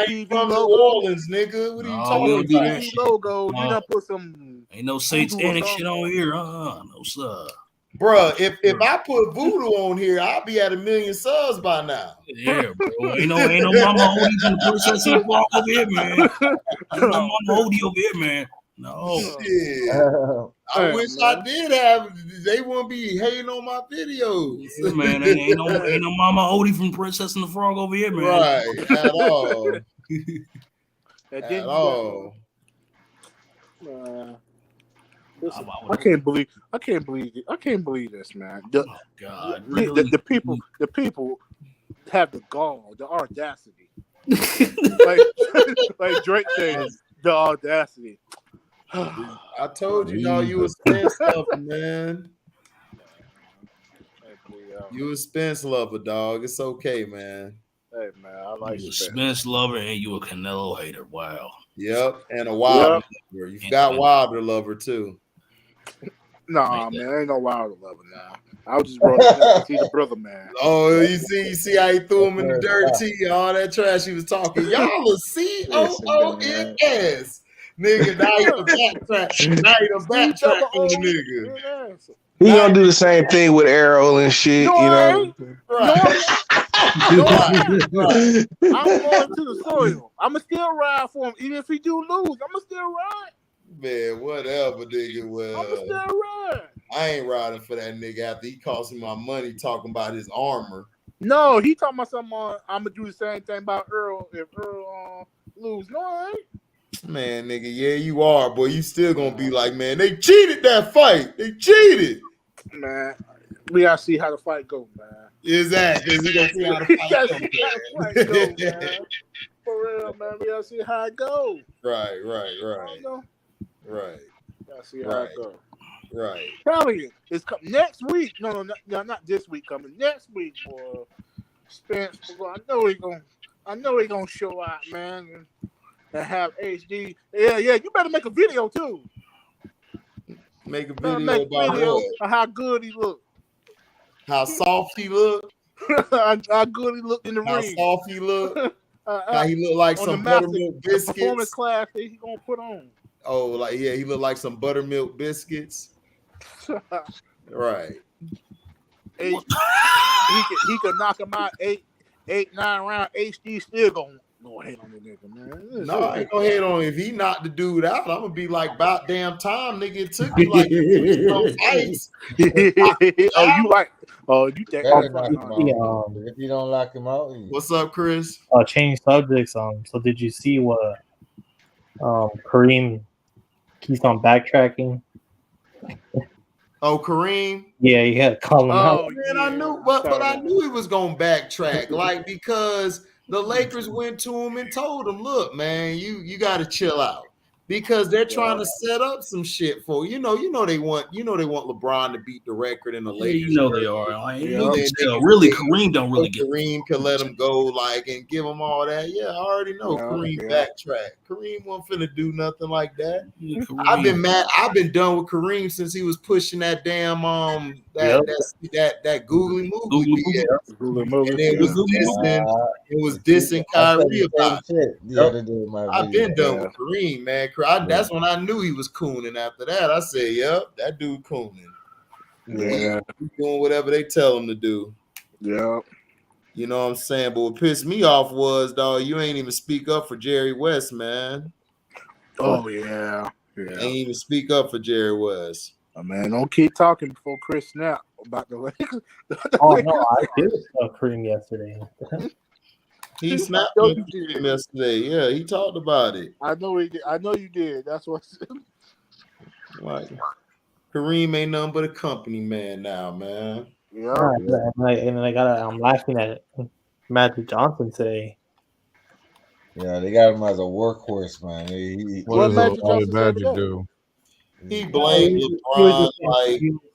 TV from New Orleans, nigga. What are you talking about? Logo. You done put some. Ain't no satanic shit on here. No sir. Bruh, if I put voodoo on here, I'll be at 1 million subs by now. Yeah, bro. Ain't no mama Odie from the Princess of the Rock over here, man. Ain't no mama Odie over here, man. No. Shit. I wish I did have. They wouldn't be hating on my videos. Yeah, man. Ain't no mama Odie from Princess and the Frog over here, man. Right. At all. At all. Listen, I can't believe this, man. God, really? The people have the gall, the audacity. like Drake says, the audacity. I told you, dog, you was Spence lover, man. You a Spence lover, dog. It's okay, man. Hey man, I like You a Spence. Spence lover and you a Canelo hater. Wow. Yep, and a Wilder lover. You got Wilder lover too. Nah, man, ain't no Wilder lover now. I was just brought to see the brother, man. Oh, you see how he threw him in the dirt too, all that trash he was talking. Y'all a COONS. Nigga, now you a backtrack. Now you a backtrack on the nigga. He gonna do the same thing with Arrow and shit, you know. Right. Right. I'm going to the soil. I'ma still ride for him, even if he do lose. I'ma still ride. Man, whatever, nigga. Well, I'ma still ride. I ain't riding for that nigga after he cost me my money talking about his armor. No, he talking about something. I'm gonna do the same thing about Earl if Earl lose. No, I ain't. Man, nigga, yeah, you are, boy. You still gonna be like, man, they cheated that fight. They cheated. Man, we gotta see how the fight goes, man. Exactly. We gonna see how the fight goes, man. For real, man. We gotta see how it goes. Right. Gotta see how it goes. Right. Telling you, it's next week. No, not this week. Coming next week, boy. Spence, I know he gonna show out, man, and have HD. Yeah. You better make a video too. Make a video about what? How good he look. How soft he look. How good he looked in the ring. How soft he look. How he look like some buttermilk biscuits. The performance class that he gonna put on. Oh, like yeah, he look like some buttermilk biscuits. Right. He could knock him out 8, 9 round. HD still gonna go ahead on the nigga, man. No, I ain't gonna hate on him. If he knocked the dude out, I'm gonna be like, about damn time, nigga. It took you like some fights. You think? If you don't lock him out. What's up, Chris? Change subjects. So did you see what Kareem keeps on backtracking? Oh, Kareem? Yeah, he had to call him out. Man, I knew, but I knew he was gonna backtrack, like because the Lakers went to him and told him, "Look, man, you got to chill out." Because they're trying to set up some shit for you know they want LeBron to beat the record in the Lakers. You know they are. Really, Kareem don't really get. Kareem can let him go and give him all that. Yeah, I already know Kareem backtrack. Kareem wasn't finna do nothing like that. Yeah, I've been mad. I've been done with Kareem since he was pushing that damn that googly moogly. And it was dissing Kyrie about it. I've been done with Kareem, man. That's when I knew he was cooning. After that, I said, "Yep, that dude cooning." Yeah, he's doing whatever they tell him to do. Yeah, you know what I'm saying. But what pissed me off was, dog, you ain't even speak up for Jerry West, man. Oh yeah. Ain't even speak up for Jerry West. Oh, man, don't keep talking before Chris snap about the Lakers. No, I did Kareem yesterday. He snapped him yesterday. Yeah, he talked about it. I know he did. I know you did. That's what. Like Kareem ain't nothing but a company man now, man. Yeah. I'm laughing at Magic Johnson today. Yeah, they got him as a workhorse, man. What did Magic do? He blamed LeBron.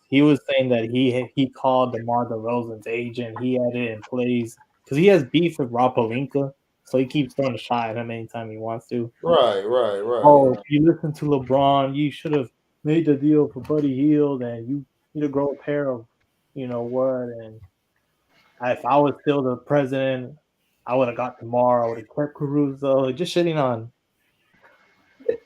He was saying that he called DeMar DeRozan's agent. He had it in place because he has beef with Rob Pelinka, so he keeps throwing a shot at him anytime he wants to. Right. Oh, if you listen to LeBron, you should have made the deal for Buddy Hield, and you need to grow a pair of, you know what? And if I was still the president, I would have got DeMar. I would have kept Caruso. Just shitting on.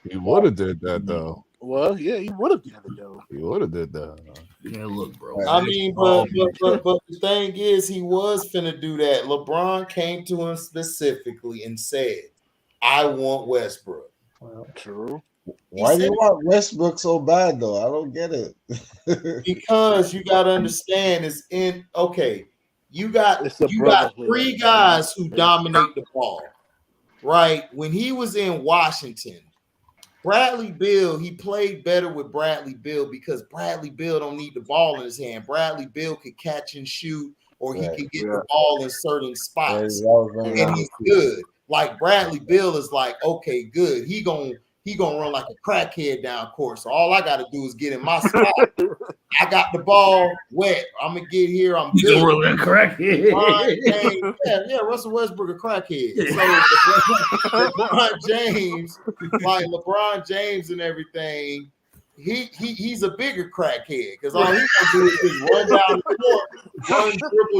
He would have did that though. Well, yeah, he would have did it though. He would have did that. Yeah, look, bro. I mean, but the thing is, he was finna do that. LeBron came to him specifically and said, "I want Westbrook." Well, true. Why do you want Westbrook so bad though? I don't get it. Because you got to understand, you got 3 guys who dominate the ball, right? When he was in Washington, Bradley Beal, he played better with Bradley Beal because Bradley Beal don't need the ball in his hand. Bradley Beal could catch and shoot, or he could get the ball in certain spots, and he's good. Like Bradley Beal is like, okay, good. He gonna he gonna run like a crackhead down court. So all I got to do is get in my spot. I got the ball wet. I'm gonna get here. I'm You good. gonna run like a crackhead? Yeah, Russell Westbrook a crackhead. So LeBron James and everything. He's a bigger crackhead because all he gonna do is just run down the court,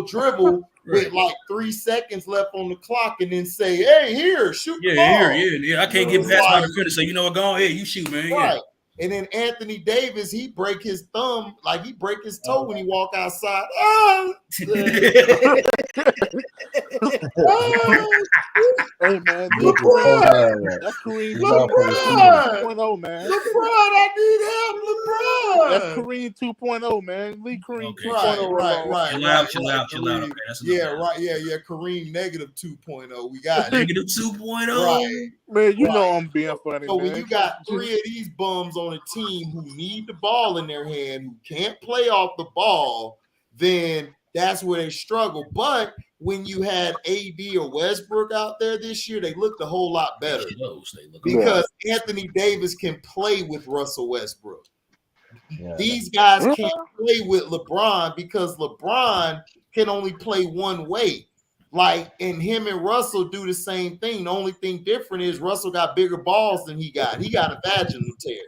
dribble with like 3 seconds left on the clock, and then say, "Hey, here, shoot the ball." Yeah. I can't get past my defender. So you know what? Go ahead, you shoot, man. Right. Yeah. And then Anthony Davis, he break his thumb, like he break his toe when he walk outside. Hey man, that's Kareem 2.0, man. LeBron, I need help, LeBron. That's Kareem 2.0, man. Leave Kareem 2.0. Right. Chill out. Okay, that's Kareem negative 2.0. We got negative 2.0. Right. Man, you know I'm being funny. So man. when you got 3 of these bums on a team who need the ball in their hand, who can't play off the ball, then that's where they struggle. But when you had AD or Westbrook out there this year, they looked a whole lot better because Anthony Davis can play with Russell Westbrook. Yeah. These guys can't play with LeBron because LeBron can only play one way. Like, and him and Russell do the same thing. The only thing different is Russell got bigger balls than he got. He got a vaginal tear.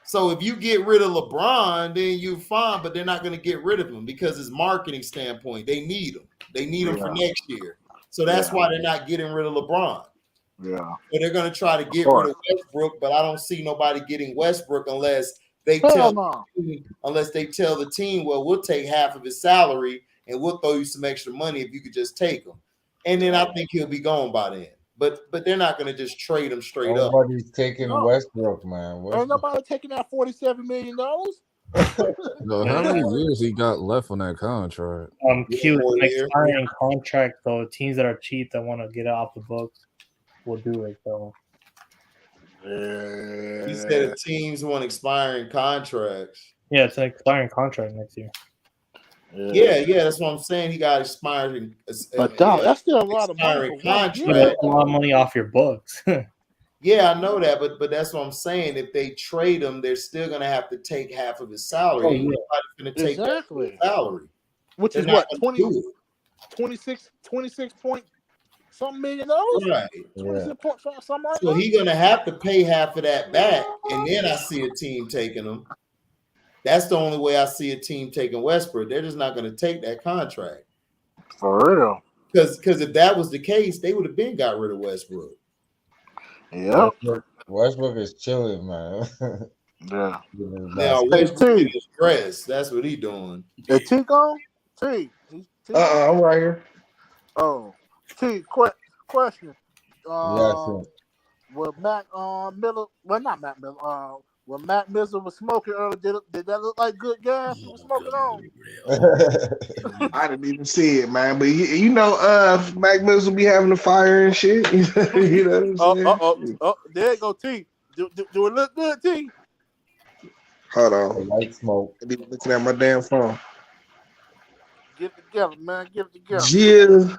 So if you get rid of LeBron, then you're fine, but they're not going to get rid of him because his marketing standpoint, they need him. They need him for next year. So that's why they're not getting rid of LeBron. Yeah. So they're going to try to get rid of Westbrook, but I don't see nobody getting Westbrook unless they tell the team, well, we'll take half of his salary and we'll throw you some extra money if you could just take him. And then I think he'll be gone by then. But they're not going to just trade him straight up. Nobody's taking Westbrook, man. Ain't nobody taking that $47 million. No, how many years he got left on that contract? Cute expiring contract though. Teams that are cheap that want to get it off the books will do it though. He said teams want expiring contracts. Yeah, it's an expiring contract next year. Yeah, that's what I'm saying. He got expiring. But that's still a lot of money. That's a lot of money off your books. Yeah, I know that, but that's what I'm saying. If they trade him, they're still going to have to take half of his salary. Nobody's going to take that salary. Which is what, 26 point something million dollars? Right. 26.5 something like that. So he's going to have to pay half of that back, and then I see a team taking him. That's the only way I see a team taking Westbrook. They're just not going to take that contract. For real. Because if that was the case, they would have been got rid of Westbrook. Yeah. Westbrook is chilling, man. Yeah. Now Westbrook is stressed. That's what he doing. Hey, T gone? T. I'm right here. Oh. T, question. With Mac Miller, well, not Mac Miller, when Mac Miller was smoking earlier, did that look like good gas he was smoking on? I didn't even see it, man. But you know, Mac Miller will be having a fire and shit. You know what I'm saying? There you go, T. Do it look good, T? Hold on. Light smoke. I be looking at my damn phone. Get it together, man. Get it together. Jill.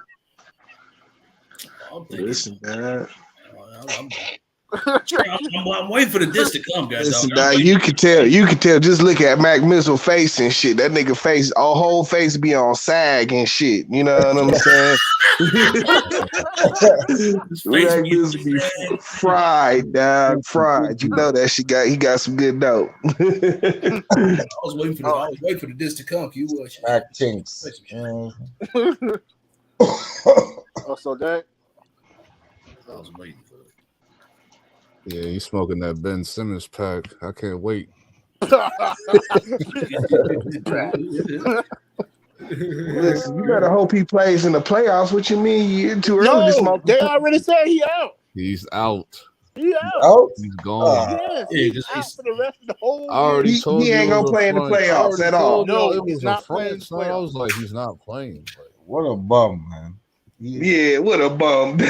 Listen, man. I'm waiting for the disc to come, guys. Listen, you can tell. Just look at Mac Missile face and shit. That nigga face, our whole face be on sag and shit. You know what I'm saying? Mac Missile be fried, dog. Fried. You know that he got some good dope. I was waiting for the disc to come. You watch Mac Chinks. So that I was waiting for it. Yeah, he's smoking that Ben Simmons pack. I can't wait. Listen, you better hope he plays in the playoffs. What you mean? You're too early to smoke. They already said he out. He's out. He out. He's gone. Yes, he's out for the rest of the whole I already year. told he you ain't gonna play in the playoffs at all. No, he's not playing. I was like, he's not playing. Like, what a bum, man. Yeah, what a bum. Yeah.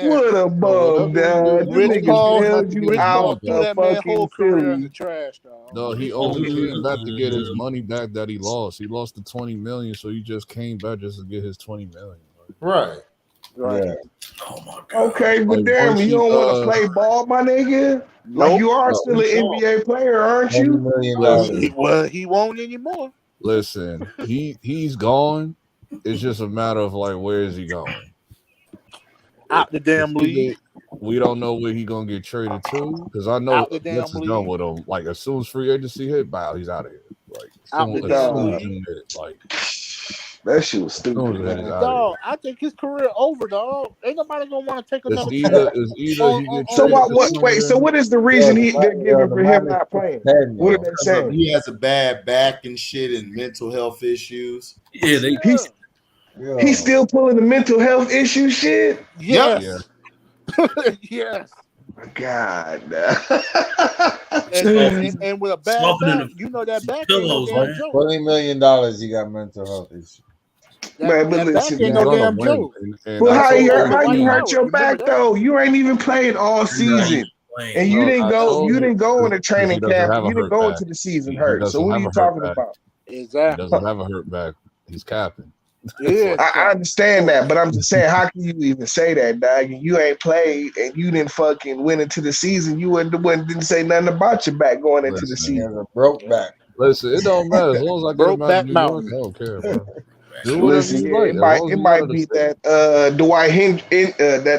What a bum, dog. Rich Paul held you out threw that man whole career in the trash, dog. No, he only came back to get his money back that he lost. He lost the $20 million, so he just came back just to get his $20 million. Right. Right. Yeah. Oh my god. Okay, but Like, damn, once you you don't want to play ball, my nigga. Like Nope. you are no, still an NBA player, aren't $20 you? million. listen, He won't anymore. listen. He's gone. It's just a matter of like where is he going? Out the damn It's league. either we don't know where he gonna get traded to because I know Out the Nets damn is done league. with him. Like as soon as free agency hit, bow, he's out of here. Like Out the as damn soon as league. June hit, like That shit was as soon stupid, as it hit, he's man. out of here. Dog, I think his career over, dog. Ain't nobody gonna want to take It's another either chance he get So traded what? to Wait. So somewhere. what is the Yo, reason they're the giving for him man is not playing? 10, What are yo. they Because saying? he has a bad back and shit and mental health issues. Yeah, they He's Yo. still pulling the mental health issue shit. Yep. Yes. Yes. God. And with a bad softening back, you know that the back ain't no pillows, damn man. joke. $20 million, you got mental health issues. Man, but That back listen, ain't He's no man. gonna damn win, joke. and But I how told you Over how you Dwight hurt Howard, your remember back that? though? You ain't even played all You're not even season, playing. and you no, didn't I go. told You you didn't go in the because he training doesn't camp. have a You didn't hurt go back. into the season He hurt. So doesn't what are have you a hurt talking back. about? He Exactly. doesn't have a hurt back. He's capping. It is I cap. understand that, but I'm just saying, how can you even say that, dog? And you ain't played, and you didn't fucking win into the season. You didn't say nothing about your back going into the Listen, He has season. a broke back. listen. It don't matter as long as I get him Broke out of back New York. I mountain. don't care, bro. Do Back. whatever Listen, you yeah, like as long as it he's out of might the be state. that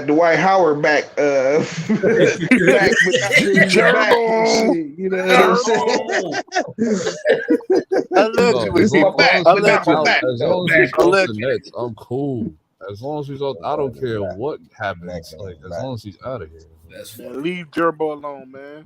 Dwight Howard back back, but not really your back and Gerbil. shit. You know what I'm saying? Oh, No, Allegedly. It's my back, as but not my Allegedly. back. long No. as he's off the Allegedly. Nets, I'm cool. As long as he's off, I don't care what happens. Like as long as he's out of here. that's Man, funny. leave Gerbil alone, man.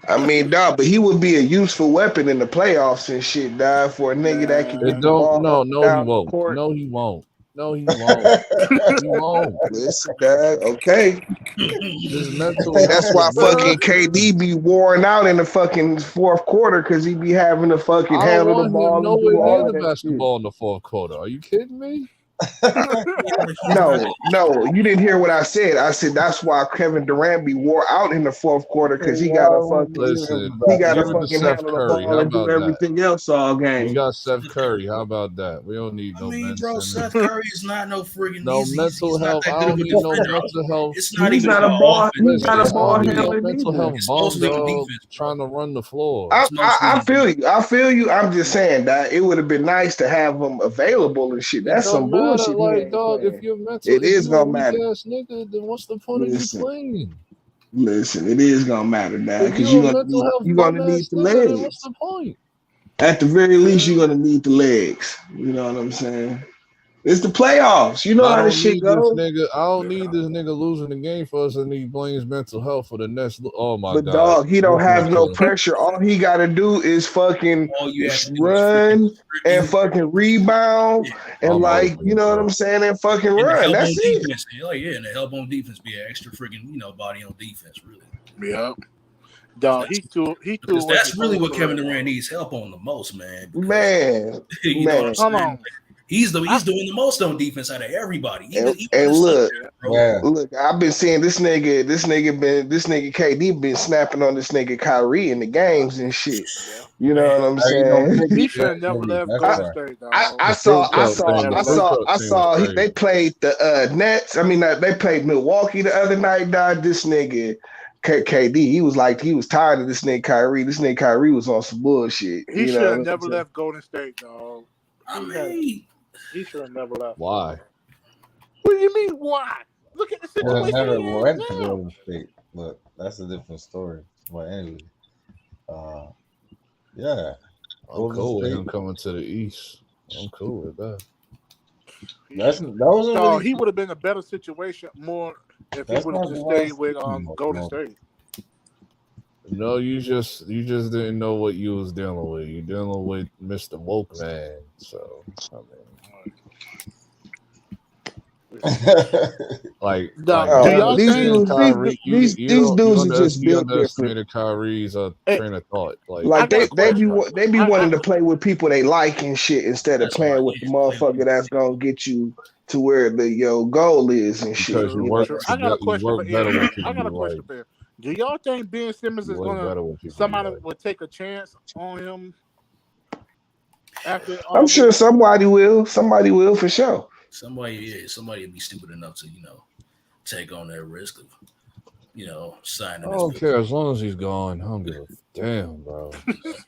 I mean, dog, but he would be a useful weapon in the playoffs and shit, dog, for a nigga that can It get the Man. don't. ball up No, and no, he down the won't. court. No, he won't. No, he won't. He won't. Listen, dog, okay. His mental That's health is why very. fucking KD be worn out in the fucking fourth quarter because he be having to fucking I don't handle the want him ball and nowhere do near all the of that shit. basketball in the fourth quarter. Are you kidding me? No, you didn't hear what I said. I said that's why Kevin Durant be wore out in the fourth quarter because he gotta Listen, give it to fucking Seth handle the Curry. ball How and do about that? everything else all We game. got Seth Curry. How about that? We don't need I no mean, Ben bro, Simmons. Seth Curry is not no friggin' No he's mental not health. that I good of don't a need no defender. mental health. It's not He's even not a about ball. offense. He's not a Listen, I ball don't need no handler mental either. health It's mostly on bomb dog defense, bro. trying to run the floor. I, It's mostly I, on I feel you. I feel you. I'm just saying that it would have been nice to have him available and shit. It That's some don't matter, bullshit. He like ain't dog. playing. If It is you a gonna weak matter. ass nigga, then what's the point of you Listen, playing? it is gonna matter, dad, If because you a mental health you're bum gonna need ass the nigga, then what's legs. the point? At the very least, you're gonna need the legs. You know what I'm saying? It's the playoffs. You know I how this don't shit need this goes. nigga. I don't need this nigga losing the game for us, and he blames mental health for the next. Oh my But god, dog, he don't have no pressure. All he gotta do is fucking all you have to do is run and freaking fucking rebound and I'm like, over you it, know what bro. I'm saying, and fucking and the run. help on That's it. defense. And the help on defense be an extra freaking body on defense, really. Yeah. Dog, he threw Because away that's his really whole what Kevin career. Durant needs help on the most, man. Because Man, you know what I'm Hold saying? on. He's doing the most on defense out of everybody. and Even look, Yeah. look, I've been seeing this nigga KD been snapping on this nigga Kyrie in the games and shit. You know what I'm He don't saying? fit He the should have never Navy, left that's Golden why. State, dog. I The saw fruit cup team was they crazy. played the Nets. I mean, they played Milwaukee the other night, dog. This nigga KD, he was tired of this nigga Kyrie. This nigga Kyrie was on some bullshit. He You should know have what I'm never saying? left Golden State, dog. He should have never left. Why? What do you mean, why? Look at the Well, situation never he in went to now. Golden State, but that's a different story. But anyway, yeah. I'm Golden cool with State. him coming to the East. I'm cool with that. That wasn't Dog, really. he would have been in a better situation more if he That's would have not just the way I stayed with see it, Golden no. State. No, you just didn't know what you was dealing with. You're dealing with Mr. Woke Man. So I mean, like do you y'all understand think Kyrie? these You dudes are just built different. underestimated Kyrie's train of thought. Like I got a they be question. wanting to play with people they like and shit instead of playing with the motherfucker that's gonna get you to where your goal is and shit. Because you You work know? I got a together, you question for work better when Aaron. people I got a you question like. for Aaron. Do y'all think Ben Simmons You is work better gonna when people you somebody like. will take a chance on him after I'm sure this? somebody will for sure. Somebody would be stupid enough to, take on that risk of, signing I this. don't care as long as he's gone. I don't give a damn, bro.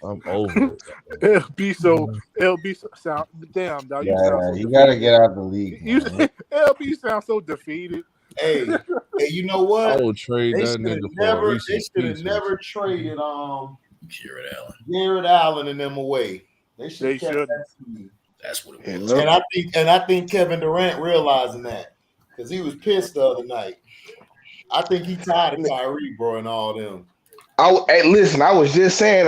I'm over it. It'll be so sound damn dog. You sound so you defeated. gotta get out the league. LB sound so defeated. Hey, you know I what? would trade They that should nigga have for a never. They Reese's should have Pieces. never traded Jared Allen. Allen and them away. They should They have kept should. that team. That's what it was. And I think Kevin Durant realizing that because he was pissed the other night. I think he tired of Kyrie, bro, and all them. Hey, listen, I was just saying,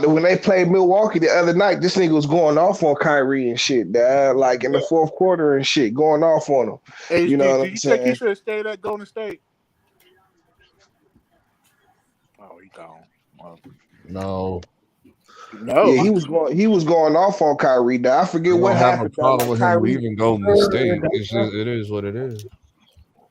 when they played Milwaukee the other night, this nigga was going off on Kyrie and shit, dad. Like in the fourth quarter and shit, going off on him. Hey, you know what do I'm you saying? think he should have stayed at Golden State? Oh, he gone. No. Yeah, he was going off on Kyrie. Dad. I forget I what don't have a happened. problem with him Kyrie leaving Golden State. It's just, it is what it is.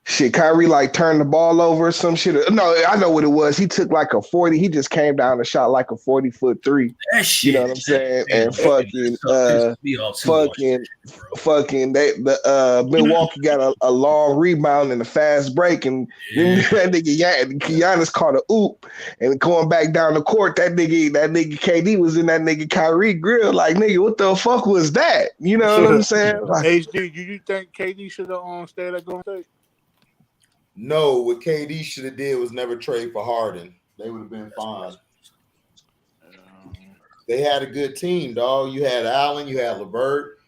Shit, Kyrie like turned the ball over or some shit. No, I know what it was. He took like a 40. He just came down and shot like a 40-foot three. That shit. You know what I'm saying? And fucking Milwaukee got a long rebound and a fast break, and then that nigga Giannis caught a oop and going back down the court. That nigga KD was in that nigga Kyrie grill. Like, nigga, what the fuck was that? You know what I'm saying? Like, HD, do you think KD should have stayed at Golden State? No, what KD should have did was never trade for Harden. They would have been fine. They had a good team, dog. You had Allen, you had LeVert.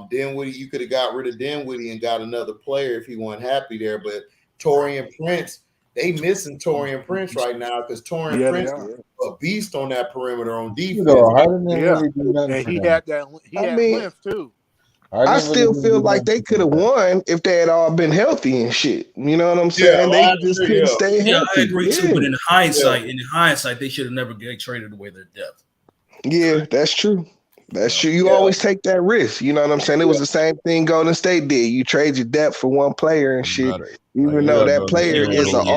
Dinwiddie, you could have got rid of Dinwiddie and got another player if he wasn't happy there. But Taurean Prince, they missing Taurean Prince right now because Taurean Prince is a beast on that perimeter on defense. Harden didn't really do nothing And for he them. had that. He had length too. I still feel like they could have won if they had all been healthy and shit. You know what I'm saying? They just couldn't stay healthy. I agree too. But in hindsight, they should have never traded away their depth. Yeah, that's true. That's true. You always take that risk. You know what I'm saying? It was the same thing Golden State did. You trade your depth for one player and shit. Even though that player is an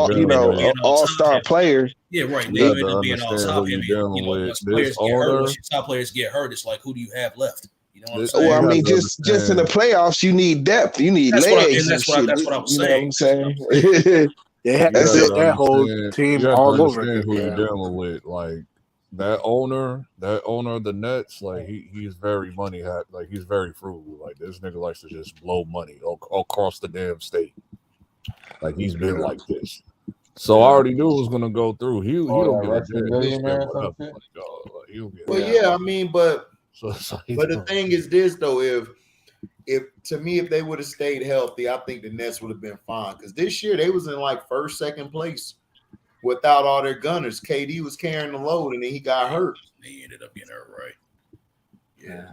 all-star player. Yeah, right. They end up being all top. Once top players get hurt, it's like, who do you have left? You know what I'm saying? Well, I mean, just in the playoffs, you need depth. You need legs. That's what I was saying. You know what I'm saying? That whole team all over. Who you're dealing with, like that owner of the Nets, like he's very money happy. Like he's very frugal. Like this nigga likes to just blow money across the damn state. Like he's been like this. So I already knew it was gonna go through. He'll get I mean, but the thing is this though, if they would have stayed healthy, I think the Nets would have been fine. Because this year they was in like first, second place without all their gunners. KD was carrying the load and then he got hurt. He ended up getting hurt, right? Yeah.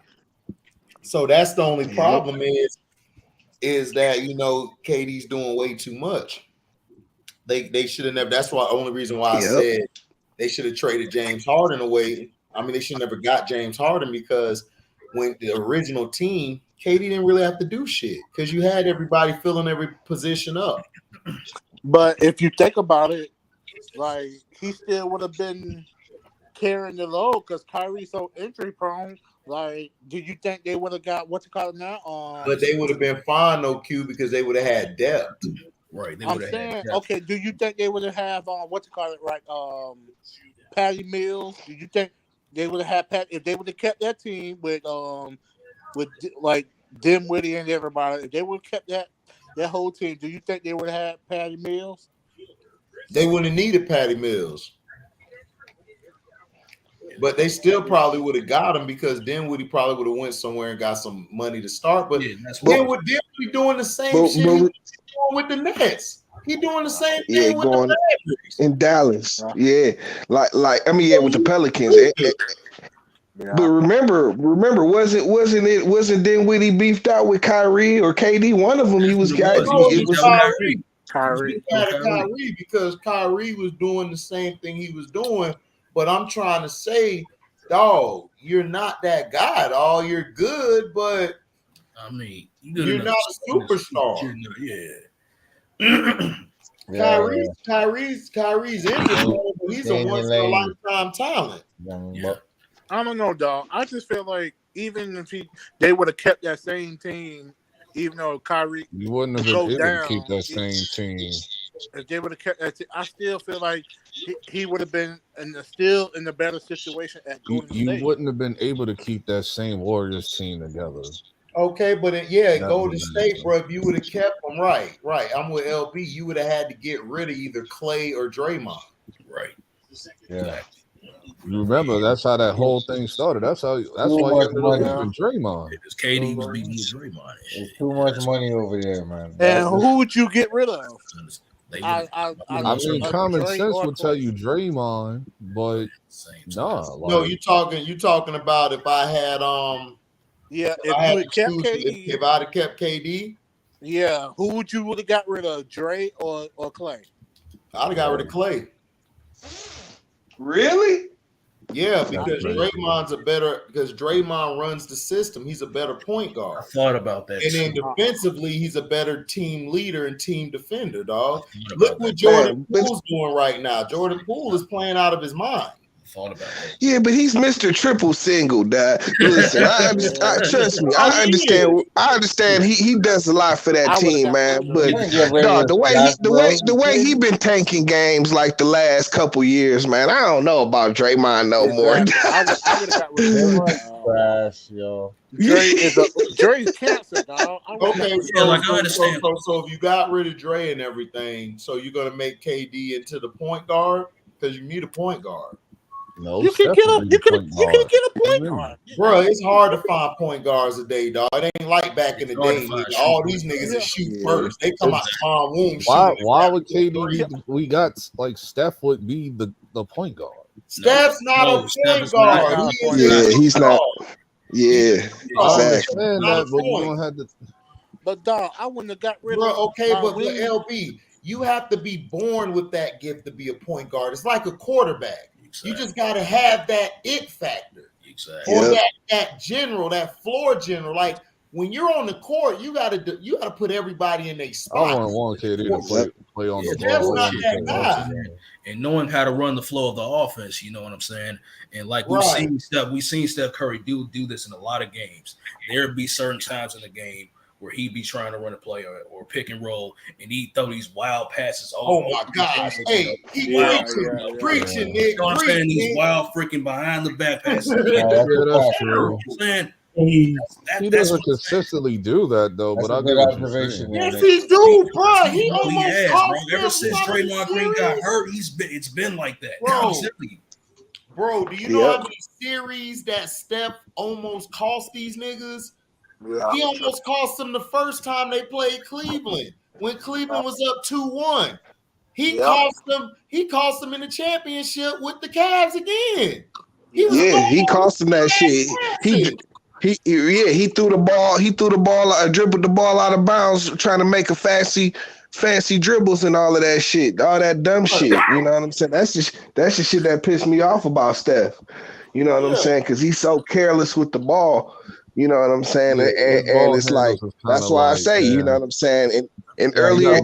So that's the only problem is that KD's doing way too much. They should have never. That's why only reason why I said they should have traded James Harden away. I mean, they should never got James Harden because when the original team, KD didn't really have to do shit because you had everybody filling every position up. But if you think about it, like he still would have been carrying the load because Kyrie's so injury prone. Like, do you think they would have got what's it called now? But they would have been fine, no Q, because they would have had depth. Right. I'm saying, okay. Do you think they would have had what's it called? Right, Patty Mills. Do you think they would have had if they would have kept that team with like Dinwiddie and everybody? If they would have kept that whole team, do you think they would have had Patty Mills? They wouldn't have needed Patty Mills. But they still probably would have got him because Dinwiddie probably would have went somewhere and got some money to start. But Dinwiddie doing the same shit he's doing with the Nets. He doing the same thing with the Mavericks. In Dallas. Yeah. Like with the Pelicans. But remember, wasn't Dinwiddie beefed out with Kyrie or KD? One of them he was Kyrie. Kyrie because Kyrie was doing the same thing he was doing. But I'm trying to say, dog, you're not that guy at all. You're good, but I mean, you're not a superstar. Kyrie's injured. He's a once in a lifetime talent. Yeah. I don't know, dog. I just feel like even if they would have kept that same team, even though Kyrie You wouldn't have been go able to down, keep that same team. if they would have kept, I still feel like he would have been still in a better situation at Golden You State. wouldn't have been able to keep that same Warriors team together. Okay, but That Golden was State, it. bro. If you would have kept them, right. I'm with LB. You would have had to get rid of either Clay or Draymond. Right. Yeah. You remember that's how that whole thing started. That's why you ended up leaving Draymond. Because KD was beating Draymond. There's too much money over there, man. And who would you get rid of? I mean, common sense would tell you Draymond, but No, you talking about if I had yeah, if I had if I'd have kept KD, yeah, who would you have got rid of, Dre or Clay? I'd have got rid of Clay. Really? Yeah, because Draymond runs the system. He's a better point guard. I thought about that. And then defensively, he's a better team leader and team defender, dog. Look what Jordan Poole's doing right now. Jordan Poole is playing out of his mind. Thought about that. Yeah, but he's Mr. Triple Single, dad. Listen, trust me. I understand. He does a lot for that team, man. But dog, the way he been tanking games like the last couple years, man. I don't know about Draymond no more. I would have got rid of trash, yo. Dre's cancer, dog. Okay, so if you got rid of Dre and everything, so you're gonna make KD into the point guard because you need a point guard. No, you can get a point guard. Bro, it's hard to find point guards today, dog. It ain't like back in the day. All these niggas that shoot first. They come out small womb. Why would KD we got like Steph would be the point guard? Steph's not a point guard. He's not. Yeah, exactly. But dog, I wouldn't have got rid of. Okay, but LB, you have to be born with that gift to be a point guard. It's like a quarterback. Exactly. You just got to have that it factor. Exactly. Or that floor general. Like when you're on the court, you got to put everybody in their spot. I want KD to play on the ball. That's not that guy. And knowing how to run the flow of the offense, you know what I'm saying? And like we've seen Steph Curry do this in a lot of games. There'd be certain times in the game where he'd be trying to run a play or pick and roll, and he'd throw these wild passes. Oh my gosh! Hey, he preaching, Nick. You know what I'm saying? These wild freaking behind the back passes. That's true. He doesn't consistently do that though. That's but I a good get observation. Yes, he do, bro. He has, bro. Ever since Draymond Green got hurt, it's been like that. Bro, do you know how many series that Steph almost cost these niggas? Yeah. He almost cost them the first time they played Cleveland when Cleveland was up 2-1. He cost them in the championship with the Cavs again. He cost them that shit. He threw the ball. He dribbled the ball out of bounds, trying to make a fancy dribbles and all of that shit, all that dumb shit. You know what I'm saying? That's the shit that pissed me off about Steph. You know what I'm saying? Because he's so careless with the ball. You know what I'm saying? And it's like that's why I say, you know what I'm saying? In earlier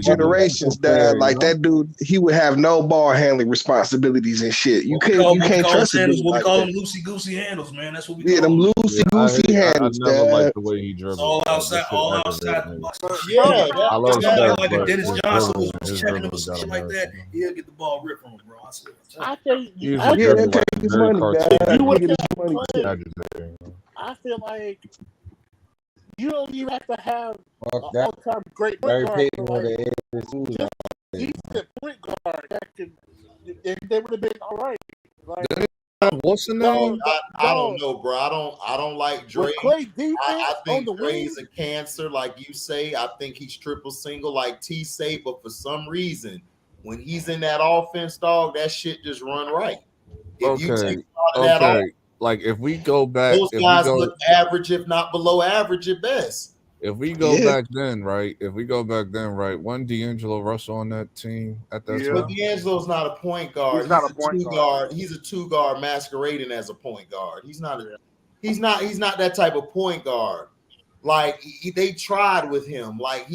generations, that dude, he would have no ball handling responsibilities and shit. You can't trust him. We call them loosey goosey handles, man. That's what we call them loosey goosey handles. I never liked the way he dribbled. All outside. Yeah, I love Steph. Like a Dennis Johnson was checking him or something like that. He'll get the ball ripped from him, bro. I think that takes his money, I feel like you don't even have to have all-time great point guard. Decent point guard that they would have been all right. Like, what's the name? I don't know, bro. I don't like Dre. I think Dre's a cancer, like you say. I think he's triple single, like T say. But for some reason, when he's in that offense, dog, that shit just run right. If you take that off, like if we go back, those guys look average, if not below average at best. If we go back then, right? Wasn't D'Angelo Russell on that team at that time? But D'Angelo's not a point guard. He's not a point guard. He's a two guard masquerading as a point guard. He's not that type of point guard. Like they tried with him. Like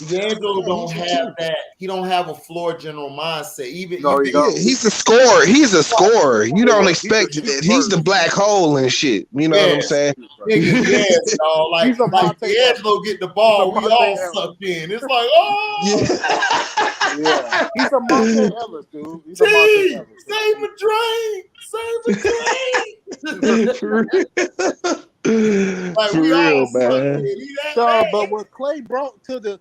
D'Angelo don't have that. He don't have a floor general mindset. Even he's a scorer. He's a scorer. You don't expect that. He's the black hole and shit. You know what I'm saying? Yes, y'all. Like D'Angelo get the ball, we all sucked in. It's like, yeah. He's a Monte Ellis, dude. He's a Monte Ellis. Save a drain. Like for real, man. So, but what Clay brought to the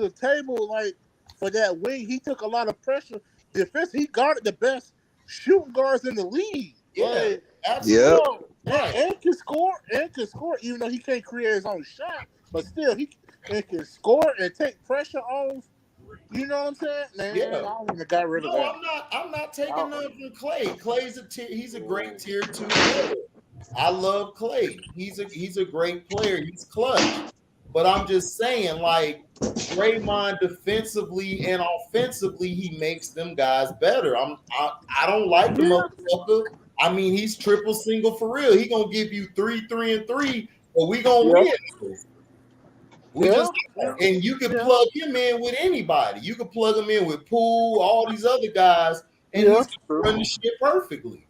table, like for that wing, he took a lot of pressure. Defense, he guarded the best shooting guards in the league. Yeah, absolutely. And can score, even though he can't create his own shot, but still he can score and take pressure off. You know what I'm saying? Man, I don't even got rid of that. I'm not taking nothing from Clay. Clay's he's a great tier 2 player. I love Clay. He's a great player. He's clutch. But I'm just saying, like, Draymond defensively and offensively, he makes them guys better. I don't like the motherfucker. I mean, he's triple single for real. He gonna give you 3, 3, and 3, but we gonna win. And you can plug him in with anybody. You can plug him in with Poole, all these other guys, and he's gonna run the shit perfectly.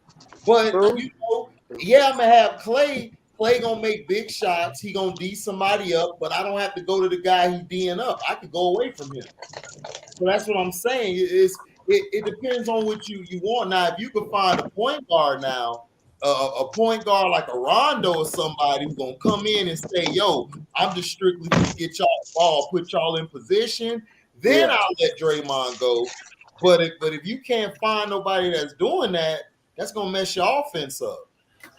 But you know, I'm gonna have Clay. Clay gonna make big shots. He gonna D somebody up, but I don't have to go to the guy he D'ing up. I could go away from him. So that's what I'm saying. It depends on what you want. Now, if you can find a point guard now, a point guard like a Rondo or somebody who's gonna come in and say, "Yo, I'm just strictly to get y'all the ball, put y'all in position," then I'll let Draymond go. But if you can't find nobody that's doing that, that's gonna mess your offense up.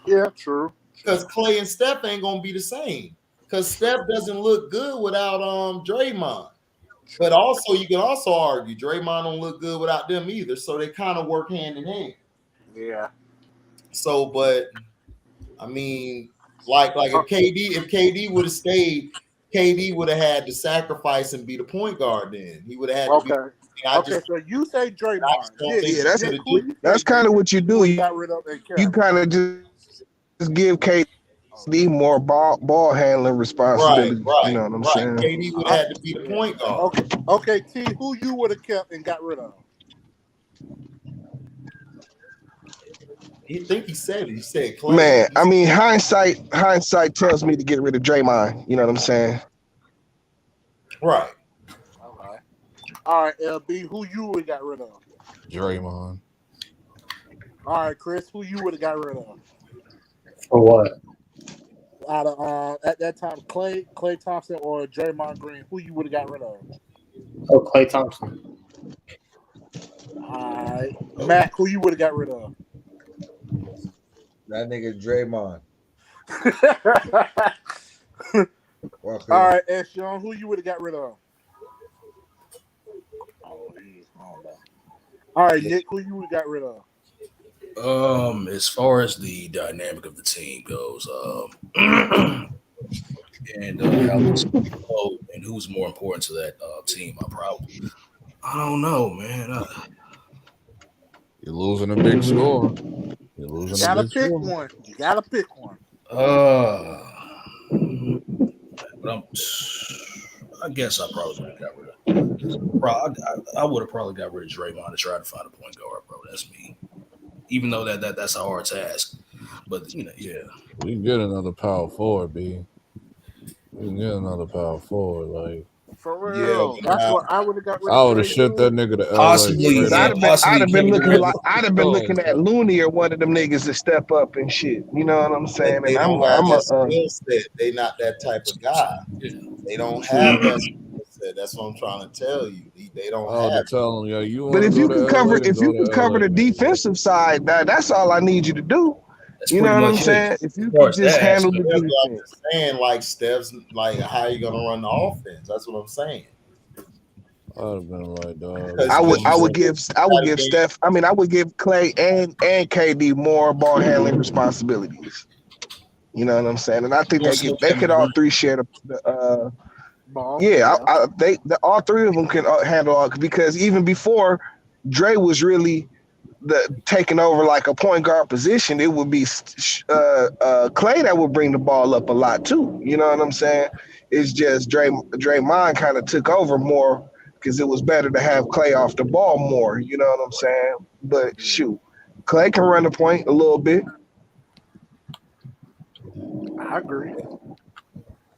Yeah, true. Because Clay and Steph ain't gonna be the same. Because Steph doesn't look good without Draymond. But also, you can also argue Draymond don't look good without them either. So they kind of work hand in hand. Yeah. So, but I mean, like if KD would have stayed, KD would have had to sacrifice and be the point guard. Then he would have had to be. So you say Draymond? That's kind of what you do. You kind of just give KD more ball handling responsibility. Right. You know what I'm saying? KD would have had to be the point guard. Okay, T, who you would have kept and got rid of? He said Clay. Man, I mean, hindsight tells me to get rid of Draymond. You know what I'm saying? Right. All right, LB, who you would have got rid of? Draymond. All right, Chris, who you would have got rid of? For what? Out of at that time, Clay Thompson or Draymond Green, who you would have got rid of? Oh, Clay Thompson. All right, Matt, who you would have got rid of? That nigga Draymond. All right, Sean, who you would have got rid of? All right, Nick, who you would have got rid of? As far as the dynamic of the team goes, and who's more important to that team, I don't know, man. You're losing a big score. You gotta pick one. But I guess I probably would have got rid of. I would have probably got rid of Draymond to try to find a point guard, bro. That's me. Even though that's a hard task, but we can get another power forward, B. We can get another power forward, like. For real, that's what I would have got rid of. I would have shipped that nigga to LA. Possibly, I'd have been looking at Looney or one of them niggas to step up and shit. You know what I'm saying? They And I'm a skill set. They not that type of guy. They don't have that skill set. That's what I'm trying to tell you. They don't have. Tell them, you. But if you can cover the defensive side, that's all I need you to do. You know what I'm saying? If you can just handle the defense. I'm saying, like, Steph's, like, how you gonna run the offense? That's what I'm saying. I'd have been like, dog. I would give Steph. I mean, I would give Clay and KD more ball handling responsibilities. You know what I'm saying? And I think they could all three share the ball. All three of them can handle all, because even before Dre was really taking over like a point guard position, it would be Clay that would bring the ball up a lot too. You know what I'm saying? It's just Draymond kind of took over more because it was better to have Clay off the ball more. You know what I'm saying? But shoot, Clay can run the point a little bit. I agree.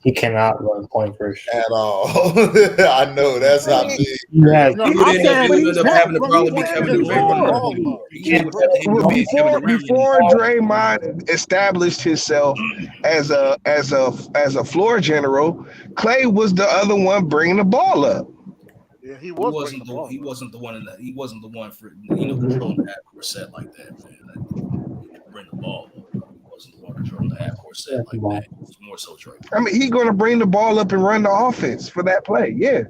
He cannot run point for sure. At all. I know that's how big. Yeah, No, He would end up having the but problem he with can Kevin Durant control running the the ball, point. though. He would have to end up being Kevin Durant running the Before point. Draymond established himself as a floor general, Clay was the other one bringing the ball up. Yeah, he He was wasn't bringing the ball. he wasn't the one in that. He wasn't the one for controlling the half court set like that, man. He could bring the ball up. He wasn't the one controlling the half court set like that. It was more so Drake. I mean, he's going to bring the ball up and run the offense for that play. Yeah.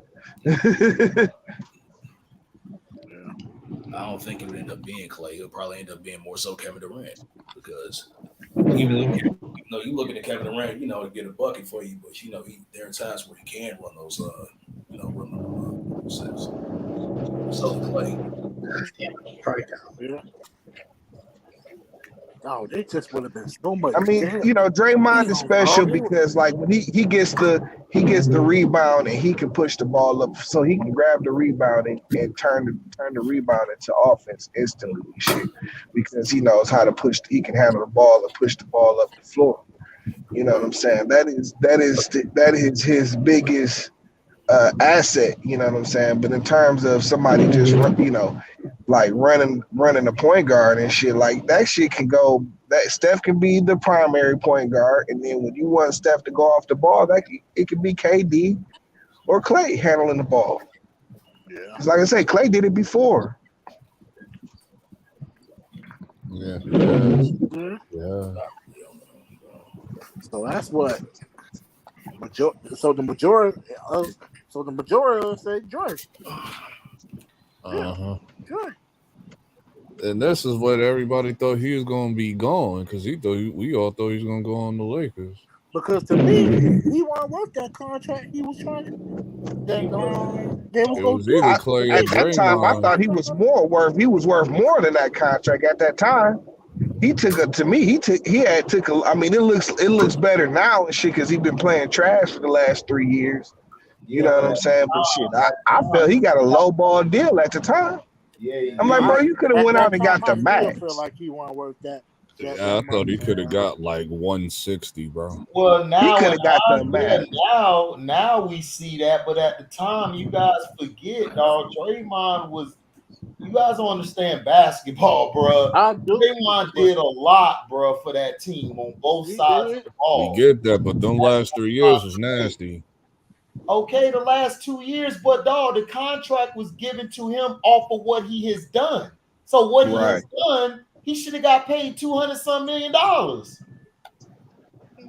I don't think it would end up being Clay. It'll probably end up being more so Kevin Durant because even though you looking at Kevin Durant, to get a bucket for you, but there are times where he can run those sets. So Clay. Yeah. Oh, they just would have been so much. I mean, Draymond is special because like when he gets the rebound and he can push the ball up, so he can grab the rebound and turn the rebound into offense instantly and shit, because he knows how to push. He can handle the ball and push the ball up the floor. You know what I'm saying? That is his biggest asset. You know what I'm saying? But in terms of somebody just like running a point guard and shit, like that shit can go. That Steph can be the primary point guard, and then when you want Steph to go off the ball, it could be KD or Clay handling the ball. Yeah. It's like I say, Clay did it before. Yeah. So that's what. So the majority say Drake. Drake. And this is what everybody thought he was going to be going, because we all thought he was going to go on the Lakers. Because to me, he won't work that contract. He was trying to. At that time, I thought he was worth more than that contract at that time. It looks better now and shit because he's been playing trash for the last 3 years. You know what I'm saying? But shit, I felt he got a low ball deal at the time. Yeah, I'm like, bro, you could have went out and got the max. Feel like he won't work that. Yeah, I thought he could have got like 160, bro. Well, now he could have got the max. Now we see that, but at the time, you guys forget, dog. Draymond was. You guys don't understand basketball, bro. Draymond did a lot, bro, for that team on both sides of the ball. We get that, but them last 3 years was nasty. Okay, the last 2 years, but dog, the contract was given to him off of what he has done. So what he has done, he should have got paid $200-some million.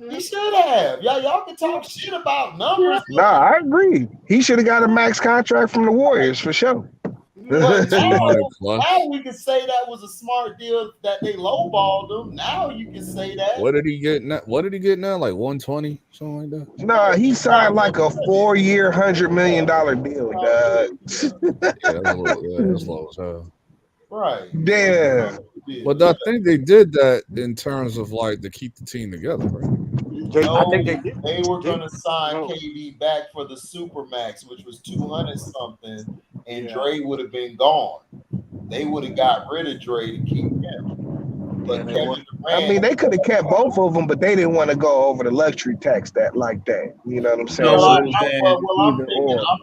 He should have. Y'all can talk shit about numbers. Nah, I agree. He should have got a max contract from the Warriors for sure. But now we can say that was a smart deal that they lowballed him. Now you can say that. What did he get now? Like 120, something like that? Nah, he signed like a 4-year, $100 million deal, dog. That's low as hell. Right. Yeah. But I think they did that in terms of like to keep the team together, right? I think they were going to sign KD back for the Supermax, which was 200-something, and Dre would have been gone. They would have got rid of Dre to keep him. But they could have kept both of them, but they didn't want to go over the luxury tax like that. You know what I'm saying? I'm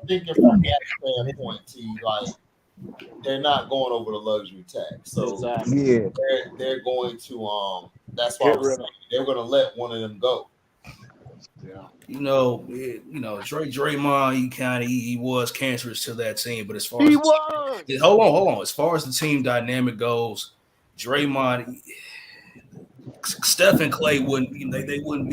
thinking from that standpoint, T, like they're not going over the luxury tax. So they're going to that's why they're going to let one of them go. Yeah. Draymond, he was cancerous to that team, but as far as hold on. As far as the team dynamic goes, Draymond, Steph and Clay wouldn't be, they wouldn't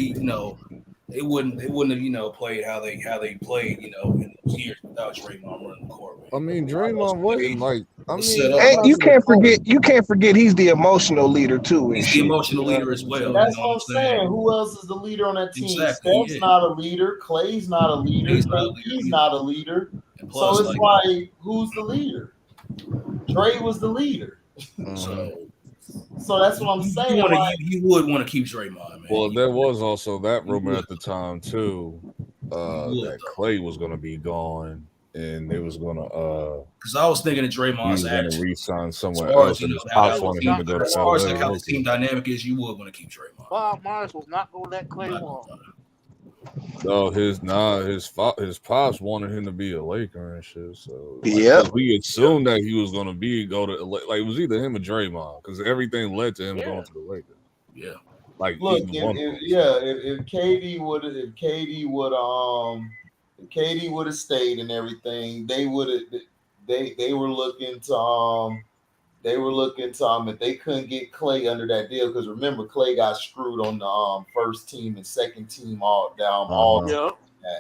have played how they played, in those years without Draymond running the court. I mean, Draymond wasn't like. And you can't forget he's the emotional leader too. He's the emotional leader as well. That's what I'm saying. Who else is the leader on that team? Exactly, Steph's not a leader. Clay's not a leader. He's not a leader. So it's like, who's the leader? Dre was the leader. So that's what I'm saying. You would want to keep Draymond, man. Well, there was also that rumor at the time too, that Clay was going to be gone, and they was going to. Because I was thinking of Draymond's going to re-sign somewhere as far else, as, and his pops wanted him to go to as far as like how the team dynamic is, you would want to keep Draymond. Bob Myers was not going to let Clay walk. No, his pops wanted him to be a Laker and shit. So we assumed that he was going to go to like it was either him or Draymond because everything led to him going to the Lakers. Yeah, like look, if KD would have stayed and everything, they were looking to if they couldn't get Clay under that deal, because remember Clay got screwed on the first team and second team all.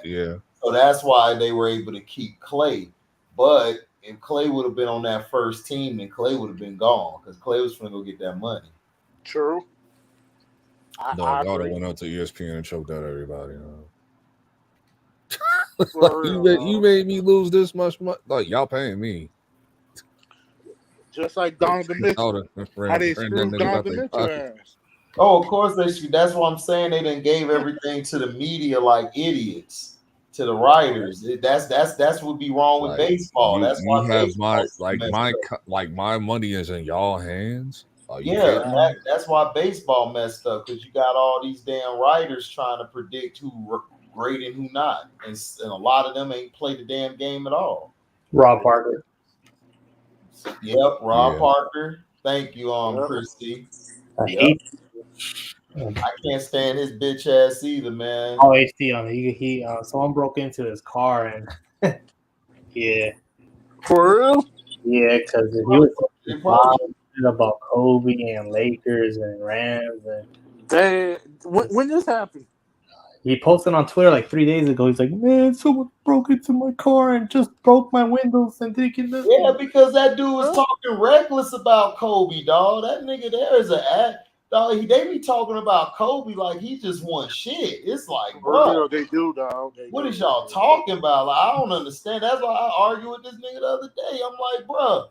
Yeah. So that's why they were able to keep Clay. But if Clay would have been on that first team, then Clay would have been gone because Clay was going to go get that money. True. I would have went out to ESPN and choked out everybody. You made me lose this much money. Like y'all paying me. Just like Donovan Mitchell. How they screwed Donovan Mitchell ass. Oh, of course they should. That's what I'm saying. They done gave everything to the media like idiots, to the writers. That's what be wrong with baseball. That's why my money is in y'all hands. That's why baseball messed up, because you got all these damn writers trying to predict who great and who not, and a lot of them ain't played the damn game at all. Rob Parker. Yep, Rob Parker. Thank you, Christy. I can't stand his bitch ass either, man. Oh, HD on he someone broke into his car and yeah. For real? Yeah, because he was talking about Kobe and Lakers and Rams and when this happened? He posted on Twitter like 3 days ago. He's like, man, someone broke into my car and just broke my windows and thinking this. Yeah, because that dude was talking reckless about Kobe, dog. That nigga there is dog. They be talking about Kobe like he just won shit. It's like, bro, they do, dog. What is y'all talking about? Like, I don't understand. That's why I argued with this nigga the other day. I'm like, bro,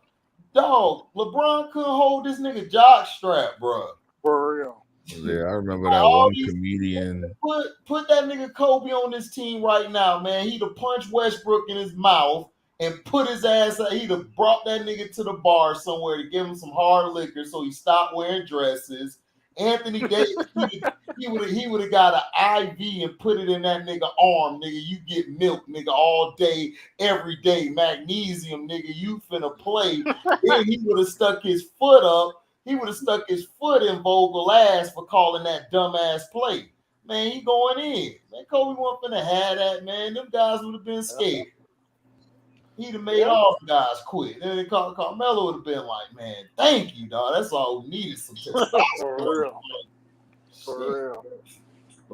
dog, LeBron couldn't hold this nigga jock strap, bro. For real. Yeah, I remember that one comedian. Put that nigga Kobe on this team right now, man. He'd have punched Westbrook in his mouth and put his ass out. He'd have brought that nigga to the bar somewhere to give him some hard liquor so he stopped wearing dresses. Anthony Davis, he would have got an IV and put it in that nigga arm, nigga. You get milk, nigga, all day, every day. Magnesium, nigga. You finna play. Then he would have stuck his foot up. He would have stuck his foot in Vogel ass for calling that dumbass play. Man, he going in. Man, Kobe wasn't finna have that, man. Them guys would have been scared. He'd have made all the guys quit. Then Carmelo would have been like, man, thank you, dog. That's all we needed. Some For real.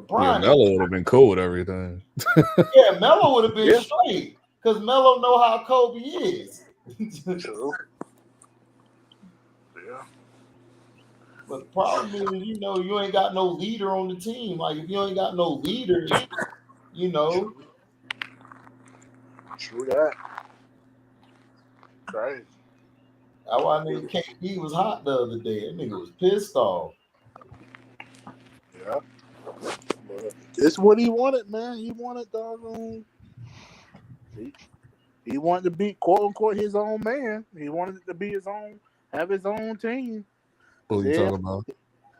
Yeah, Melo would have been cool with everything. Yeah, Melo would have been straight. Because Melo know how Kobe is. True. But the problem is, you ain't got no leader on the team. Like, if you ain't got no leader, True that. Crazy. That's why nigga KD was hot the other day. That nigga was pissed off. Yeah. But this is what he wanted, man. He wanted doggone. He wanted to be, quote unquote, his own man. He wanted it to be have his own team. What are you talking about?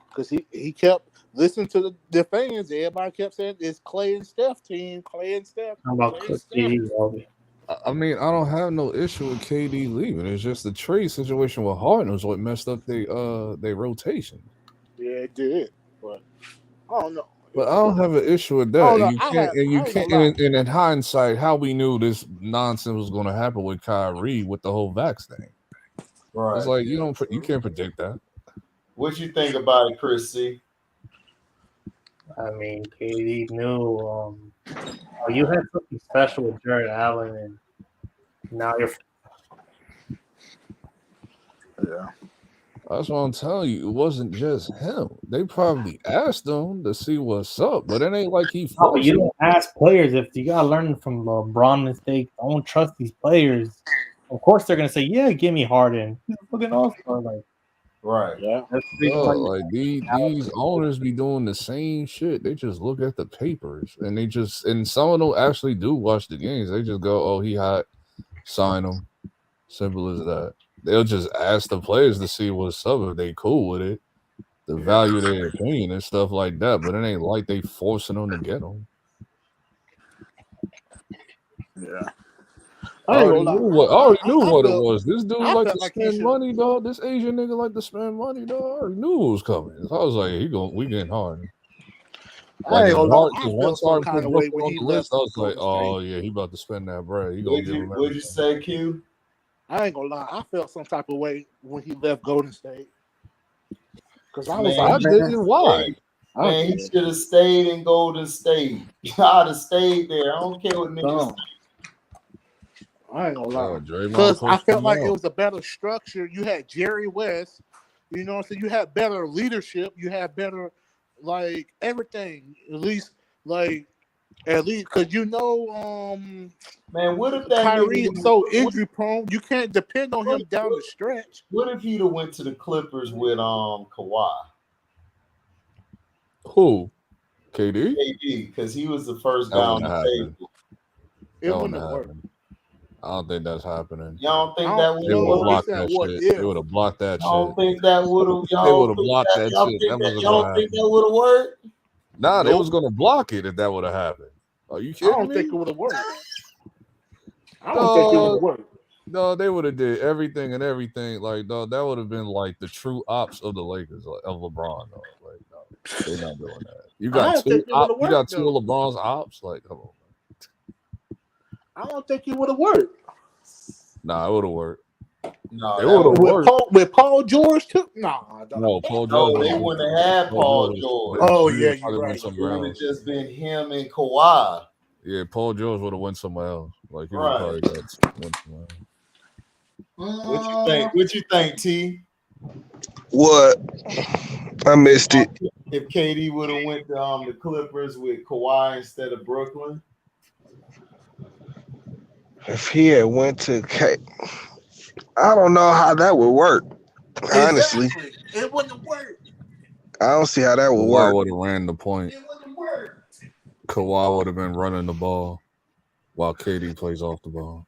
Because he kept listening to the fans. Everybody kept saying it's Clay and Steph team. Clay and Steph. How about KD? I mean, I don't have no issue with KD leaving. It's just the trade situation with Harden was what messed up their rotation. Yeah, it did. But I don't know. But I don't have an issue with that. You can't. And in hindsight, how we knew this nonsense was going to happen with Kyrie with the whole vax thing. Right. It's like you can't predict that. What you think about it, Chris C? I mean, KD knew you had something special with Jared Allen, and now you're. Yeah. That's what I'm telling you. It wasn't just him. They probably asked him to see what's up, but it ain't like he. No, you don't ask players. If you gotta learn from LeBron mistakes, don't trust these players. of course they're gonna say, "Yeah, give me Harden. He's a fucking all-star." Like, right? Yeah. that's the reason why Like these owners be doing the same shit. They just look at the papers and some of them actually do watch the games. They just go, "Oh, he hot, sign him." Simple as that. They'll just ask the players to see what's up if they cool with it, to value their opinion and stuff like that. But it ain't like they forcing them to get them. Yeah. I already knew what it felt- was. This dude I like felt to like he spend should- money, dog. This Asian nigga like to spend money, dog. I already knew it was coming. I was like, we getting hard. I ain't gonna lie. I Once felt some Harden kind put of way Brooklyn when on he the left. list, I was like, Golden oh State. yeah, he about to spend that bread. He gonna give him What'd you say, Q? I ain't gonna lie. I felt some type of way when he left Golden State. Because I was Man, like, I didn't. Why? Man, he should have stayed in Golden State. I'd have stayed there. I don't care what niggas. I ain't gonna lie. Draymond Because I pushed felt him like it out. was a better structure. You had Jerry West. You know what I'm saying? You had better leadership. You had better, like, everything. At least, because Man, what if that Kyrie's nigga- so injury prone, you can't depend on him down the stretch. What if he'd have went to the Clippers with Kawhi? Who? KD? KD, because he was the first That guy on wouldn't the happen. table. It That wouldn't wouldn't have worked. happen. I don't think that's happening. Y'all don't think I that don't would They would know. have blocked They said, that what shit. if? They would have blocked that Y'all shit. think that would have? They would have blocked that shit. That wasn't Y'all gonna think happen. that would have worked? Nah, they Nope. was gonna block it if that would have happened. Are you I kidding don't me? think it would have worked. I don't think it would have worked. No, they would have did everything and everything. Like, dog, that would have been like the true ops of the Lakers, like, of LeBron. Dog. Like, no, they're not doing that. You I got don't two think it ops. would've You got worked, two though. of LeBron's ops. Like, come on. I don't think it would have worked. Nah, it would have worked. No, It would have worked. With Paul George too. Nah, No, Paul No, George. they wouldn't have had Paul George. Oh, He yeah, would've you're probably went right. It somewhere would have else. just been him and Kawhi. Yeah, Paul George would have went somewhere else. Like, he would Right. have probably went somewhere else. What you think? What you think, T? What? I missed it. If KD would have went to the Clippers with Kawhi instead of Brooklyn? If he had went to I don't know how that would work. Honestly, Exactly. It wouldn't work. I don't see how that would Kawhi work. would have ran the point. It wouldn't work. Kawhi would have been running the ball while KD plays off the ball.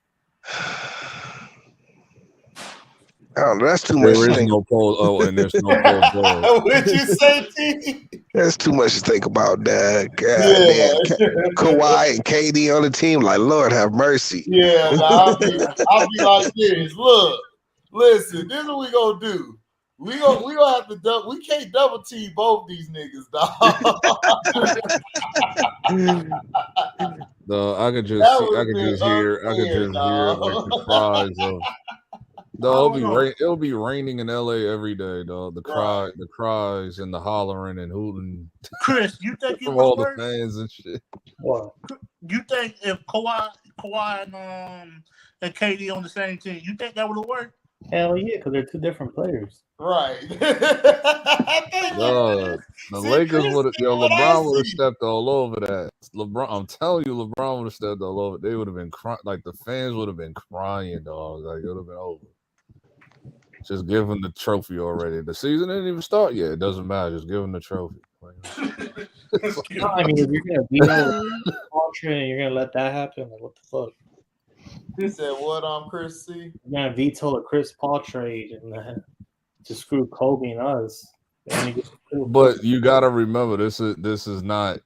I don't know. That's too much There to is think. no Paul. Oh, and there's no Paul George. What'd you say, T? That's too much to think about, Dad. God Yeah. damn. Kawhi and KD on the team, like, Lord have mercy. Yeah, I'll be like this. Look, listen, this is what we gonna do. We gonna have to we can't double team both these niggas, dog. No, I could just That see, I would've could been just hear, unfair, like the cries of. No, it'll be raining in LA every day, dog. The cries and the hollering and hooting Chris, you think it from would all the work? fans and shit. What? You think if Kawhi and KD on the same team, you think that would have worked? Hell yeah, because they're two different players. Right. The Lakers would have, LeBron would have stepped all over that. I'm telling you, LeBron would have stepped all over. They would have been crying, like the fans would have been crying, dog. Like it would have been over. Just give him the trophy already. The season didn't even start yet. It doesn't matter. Just give him the trophy. No, I mean, if you're gonna veto the contract and you're gonna let that happen, like what the fuck? He said what, Chris C? You're gonna veto the Chris Paul trade and to screw Kobe and us. But you gotta remember, this is not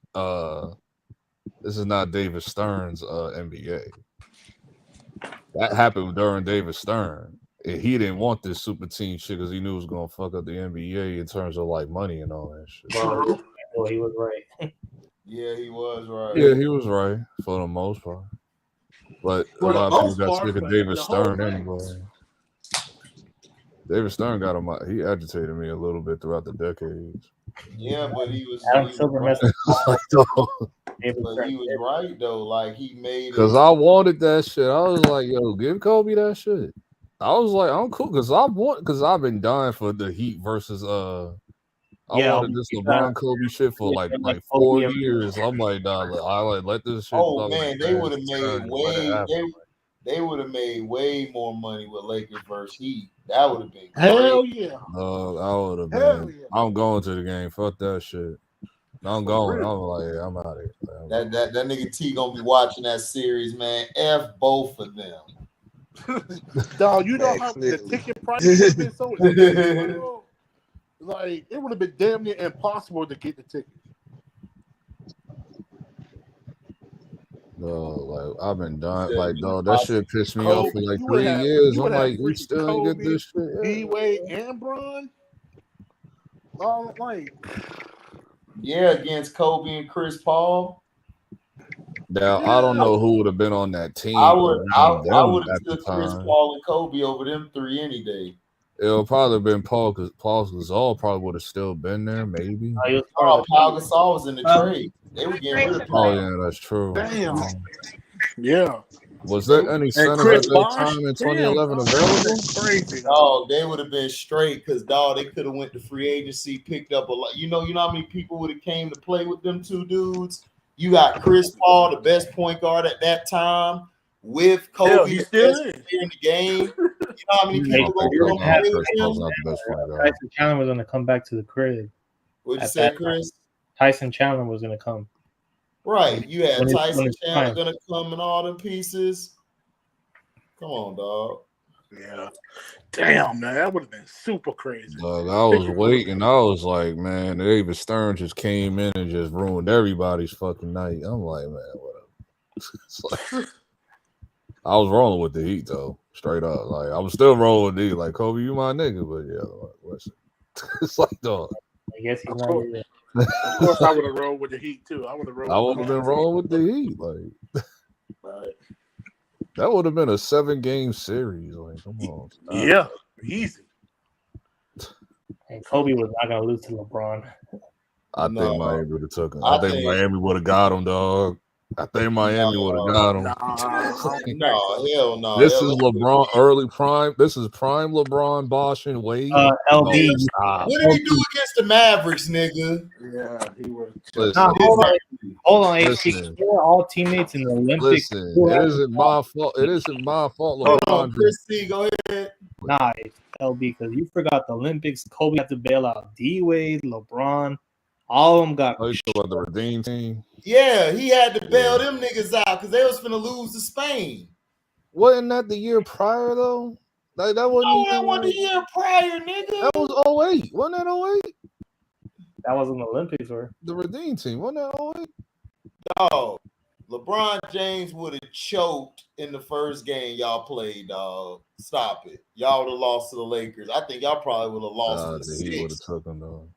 David Stern's NBA. That happened during David Stern. And he didn't want this super team shit because he knew it was gonna fuck up the NBA in terms of like money and all that shit. Well, he was right. Yeah, he was right. Yeah, he was right for the most part. But a lot of people got sick of David Stern anyway. David Stern got him out. He agitated me a little bit throughout the decades. Yeah, but he was Adam Silver right. But But he was right though. Like he made it. Because I wanted that shit. I was like, yo, give Kobe that shit. I was like, I'm cool because I've been dying for the Heat versus I wanted this LeBron Kobe shit for like 4 years. I'm like, nah, I let this shit. Oh man, they would have made way. they would have made way more money with Lakers versus Heat. That would have been Hell great. yeah. I would have Hell been. yeah. I'm going to the game. Fuck that shit. I'm For going. real. I'm like, yeah, I'm out of here. That nigga T gonna be watching that series, man. F both of them. Dog, you know Man, how the clearly. ticket price would have been so expensive? Like, it would have been damn near impossible to get the tickets. Like I've been done. Yeah, Like, you dog, that shit pissed me off for like You would 3 have years. you I'm would have like, we freaking still ain't get Kobe, this shit. D-Wade, and Bron. Like, yeah, against Kobe and Chris Paul. Now I don't know who would have been on that team. I would around them have at the took Chris time. Paul and Kobe over them three any day. It'll probably have been Paul because Paul Gasol probably would have still been there, maybe. Oh, Paul Gasol was in the trade. They were getting rid of Paul. Oh yeah, that's true. damn. Yeah. Was there any And centers Chris at that Bosh, time in damn, 2011 dog, available? crazy. Oh, they would have been straight because dog, they could have went to free agency, picked up a lot. You know how many people would have came to play with them two dudes. You got Chris Paul, the best point guard at that time, with Kobe, Hell, he the still best is. player in the game. You know how many I people don't think gonna Chris play with Paul's him? not the best point guard. Tyson Chandler was going to come back to the crib. What'd you At say, that Chris? Tyson Chandler was going to come. Right. You had When it's- Tyson when it's Chandler prime. gonna come in all them pieces. Come on, dog. Yeah. Damn, man. That would have been super crazy. Dog, I was waiting. I was like, man, David Stern just came in and just ruined everybody's fucking night. I'm like, man, whatever. It's like, I was rolling with the Heat though, straight up. Like I was still rolling with the Heat. Like Kobe, you my nigga, but yeah, like, listen. It's like, dog. I guess he's Of not course, here. of course I would have rolled with the Heat too. I would have rolled. I would have been rolling with the Heat. Like Right. that would have been a 7-game series. Like, come on. Stop. Yeah, easy. And Kobe was not going to lose to LeBron. I No. think Miami would have took him. I I think think- Miami would have got him, dog. I think Miami would have got him. No, hell no. This is LeBron early prime. This is prime LeBron, Bosh, and Wade. LB. Stop. What did he do against the Mavericks, nigga? Yeah, he was. Listen, Nah, hold on, Listen. HC. We're all teammates in the Olympics. listen, it isn't my fault. It isn't my fault. Hold LeBron on, Chris C, go ahead. Nah, it's LB, because you forgot the Olympics. Kobe had to bail out D-Wade, LeBron. All of them got. Oh, you talking about the Redeem team? Yeah, he had to bail them niggas out because they was finna lose to Spain. Wasn't that the year prior though? Like that wasn't. No, even that wasn't the year prior, nigga. That was 08. Wasn't that 08? That wasn't the Olympics, or The Redeem team. Wasn't that 08? Dog, LeBron James would have choked in the first game y'all played, dog. Stop it. Y'all would have lost to the Lakers. I think y'all probably would have lost The to Heat would have 6. took him though.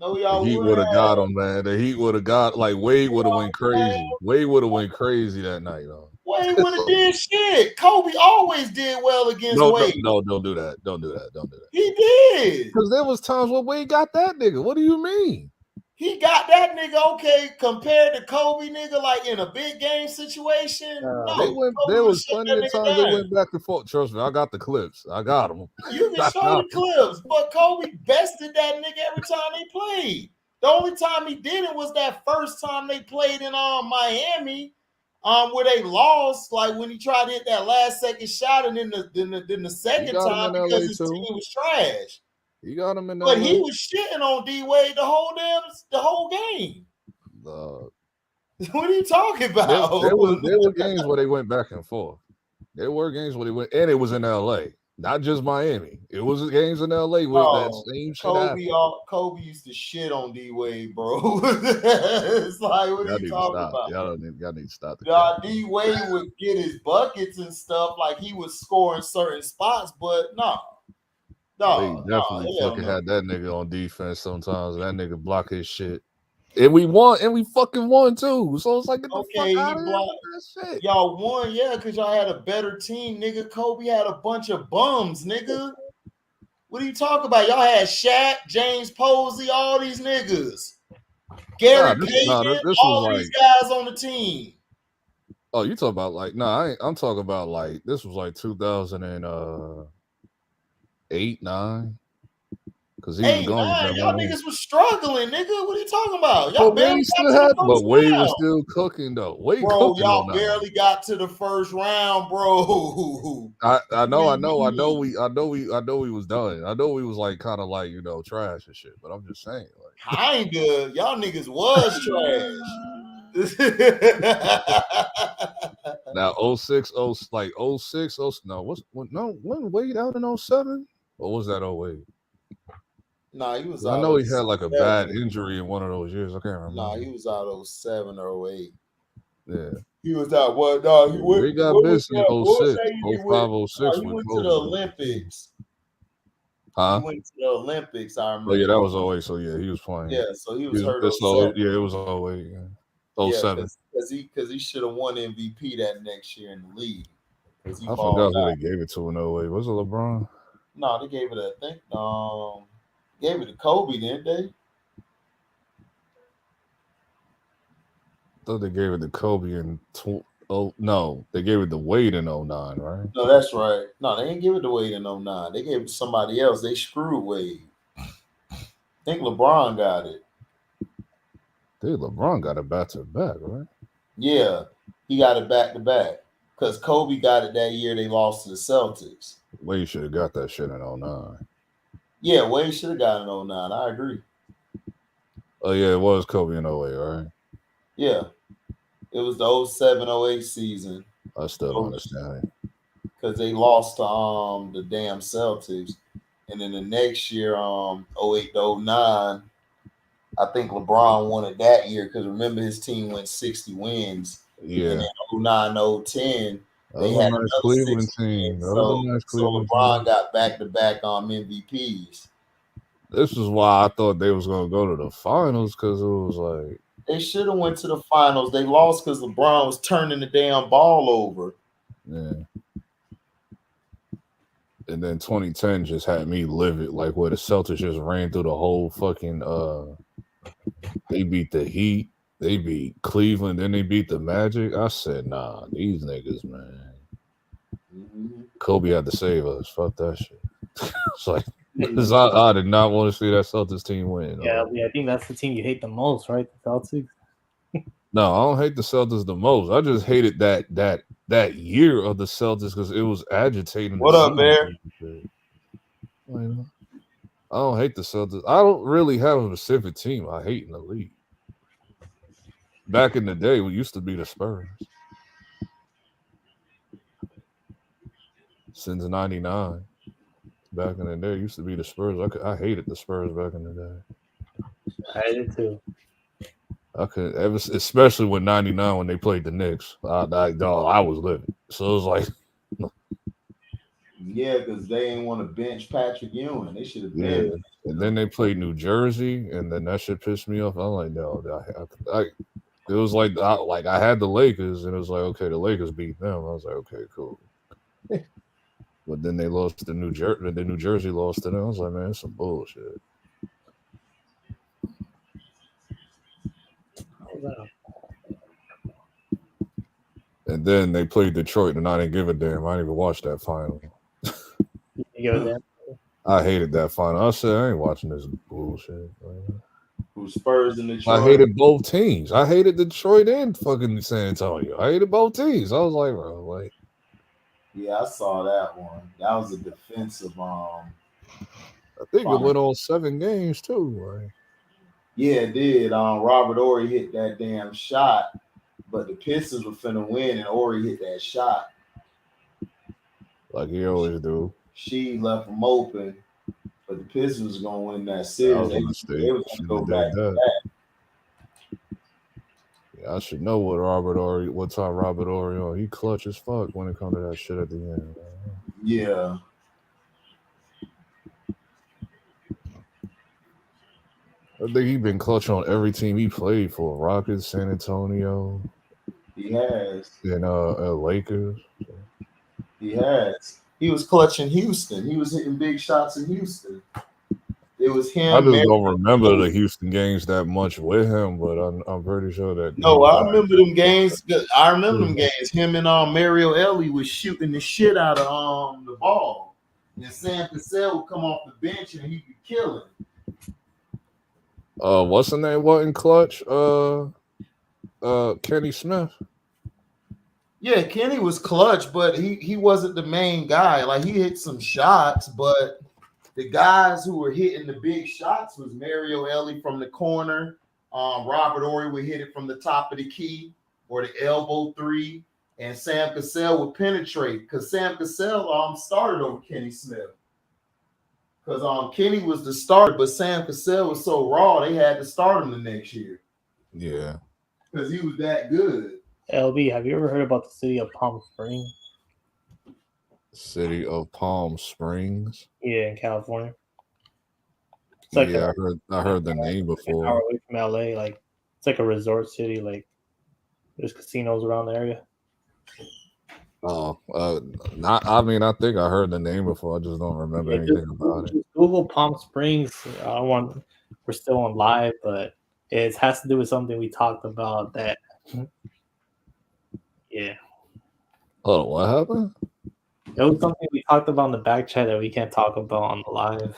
No, The y'all Heat would have got him, man. The Heat would have got like Wade would have went crazy. Wade would have went crazy that night, though. Wade would have did shit. Kobe always did well against Wade. No, don't do that. Don't do that. Don't do that. He did. Because there was times where Wade got that nigga. What do you mean? He got that nigga okay compared to Kobe, nigga, like in a big game situation. No, There Kobe was shut plenty that of nigga times they down. went back and forth. Trust me, I got the clips. I got them. You can show the clips, but Kobe bested that nigga every time they played. The only time he did it was that first time they played in Miami, where they lost, like when he tried to hit that last second shot, and then the second time because his team was trash. He got him in But he was shitting on D-Wade the whole game. What are you talking about? There were games where they went back and forth. There were games where they went, and it was in LA, not just Miami. It was games in LA where that same shit happened. Kobe used to shit on D-Wade, bro. It's like, what are you talking about? Y'all need to stop. D-Wade would get his buckets and stuff, like he was scoring certain spots, but no. They definitely fucking had that nigga on defense sometimes. That nigga block his shit. And we won, and we fucking won too. So it's like, get the fuck out of here with that shit. Y'all won, yeah, because y'all had a better team, nigga. Kobe had a bunch of bums, nigga. What are you talking about? Y'all had Shaq, James Posey, all these niggas. Gary Payton, all these guys on the team. Oh, you talking about like, I'm talking about like, this was like 2008, 9. Because he was going with that y'all one. niggas was struggling, nigga. What are you talking about? Y'all But barely Wade got still to the had, first but Wade round. was still cooking though. Wade Bro, cooking y'all on barely got to the first round, bro. I know we was done. I know we was like kind of like, you know, trash and shit. But I'm just saying, like, Kinda. Y'all niggas was trash. now 06, like 06, no, when Wade out in 07? Or was that 08? Nah, he was I out. know he had like a 07. bad injury in one of those years. I can't remember. Nah, he was out 07 or 08. Yeah. He was out what? Nah, he went. We got What was busy in that? What was 06, that? He 05, went. 06 He with went to the COVID. Olympics. Huh? He went to the Olympics. I remember. Oh yeah, that was 08. So yeah, he was playing. Yeah, so he was hurt. Yeah, it was 08. Yeah. 07. Because he should have won MVP that next year in the league. I forgot who they gave it to in 08. Was it LeBron? No, they gave it. I think gave it to Kobe, didn't they? I thought they gave it to Kobe in no, they gave it to Wade in 09, right? No, that's right. No, they didn't give it to Wade in 09. They gave it to somebody else. They screwed Wade. I think LeBron got it. Dude, LeBron got it back to back, right? Yeah, he got it back to back. Because Kobe got it that year they lost to the Celtics. Wade should have got that shit in 09. Yeah, Wade should have got it in 09. I agree. Oh, yeah, it was Kobe in 08, right? Yeah. It was the 07-08 season. I still don't understand it. Because they lost to the damn Celtics. And then the next year, 08-09, I think LeBron won it that year because remember his team went 60 wins. Yeah. And then 09-010, they had had a nice another Cleveland 60 team. wins. That was a nice Cleveland LeBron team. got back-to-back MVPs. This is why I thought they was gonna go to the finals because it was like they should have went to the finals. They lost because LeBron was turning the damn ball over. Yeah. And then 2010 just had me livid, like where the Celtics just ran through the whole fucking they beat the Heat, they beat Cleveland, then they beat the Magic. I said, nah, these niggas, man. Mm-hmm. Kobe had to save us. Fuck that shit. It's like I did not want to see that Celtics team win. Yeah, I think that's the team you hate the most, right? The Celtics. No, I don't hate the Celtics the most. I just hated that year of the Celtics because it was agitating. What up, Bear? I don't hate the Celtics. I don't really have a specific team I hate in the league. Back in the day, we used to be the Spurs. Since '99. Back in the day, it used to be the Spurs. I hated the Spurs back in the day. I did too. I could, especially with '99 when they played the Knicks. I was living. So it was like, yeah, because they didn't want to bench Patrick Ewing. They should have been. Yeah. And then they played New Jersey, and then that shit pissed me off. I'm like, no, it was like I had the Lakers, and it was like, okay, the Lakers beat them. I was like, okay, cool. But then they lost to New Jersey. The New Jersey lost to them. I was like, man, it's some bullshit. And then they played Detroit, and I didn't give a damn. I didn't even watch that final. I hated that final. I said, I ain't watching this bullshit. Who Spurs in Detroit? I hated both teams. I hated Detroit and fucking San Antonio. I hated both teams. I was like, bro, like. Yeah, I saw that one. That was a defensive. I think it went on 7 games too, right? Yeah, it did. Robert Horry hit that damn shot, but the Pistons were finna win, and Horry hit that shot. Like he always do. She left him open, but the Pistons was gonna win that series. They was gonna go back to back. I should know what time Robert Horry on. He clutch as fuck when it comes to that shit at the end. Yeah. I think he been clutch on every team he played for. Rockets, San Antonio. He has. And Lakers. He has. He was clutching Houston. He was hitting big shots in Houston. It was him. I just don't remember the Houston games that much with him, but I'm pretty sure that. No, I remember them games. I remember them games. Him and Mario Ellie was shooting the shit out of the ball. and Sam Cassell would come off the bench and he'd be killing. What's the name? What in clutch? Kenny Smith. Yeah, Kenny was clutch, but he wasn't the main guy. Like, he hit some shots, but the guys who were hitting the big shots was Mario Elie from the corner. Robert Horry would hit it from the top of the key or the elbow three, and Sam Cassell would penetrate because Sam Cassell started over Kenny Smith. Because Kenny was the starter, but Sam Cassell was so raw, they had to start him the next year. Yeah. Because he was that good. LB, have you ever heard about the city of Palm Springs? City of Palm Springs? Yeah, in California. It's like I heard the name before. An hour away from LA, like it's like a resort city. Like there's casinos around the area. Oh, I think I heard the name before. I just don't remember anything about it. Google Palm Springs. We're still on live, but it has to do with something we talked about. That. Yeah. Oh, what happened? It was something we talked about in the back chat that we can't talk about on the live.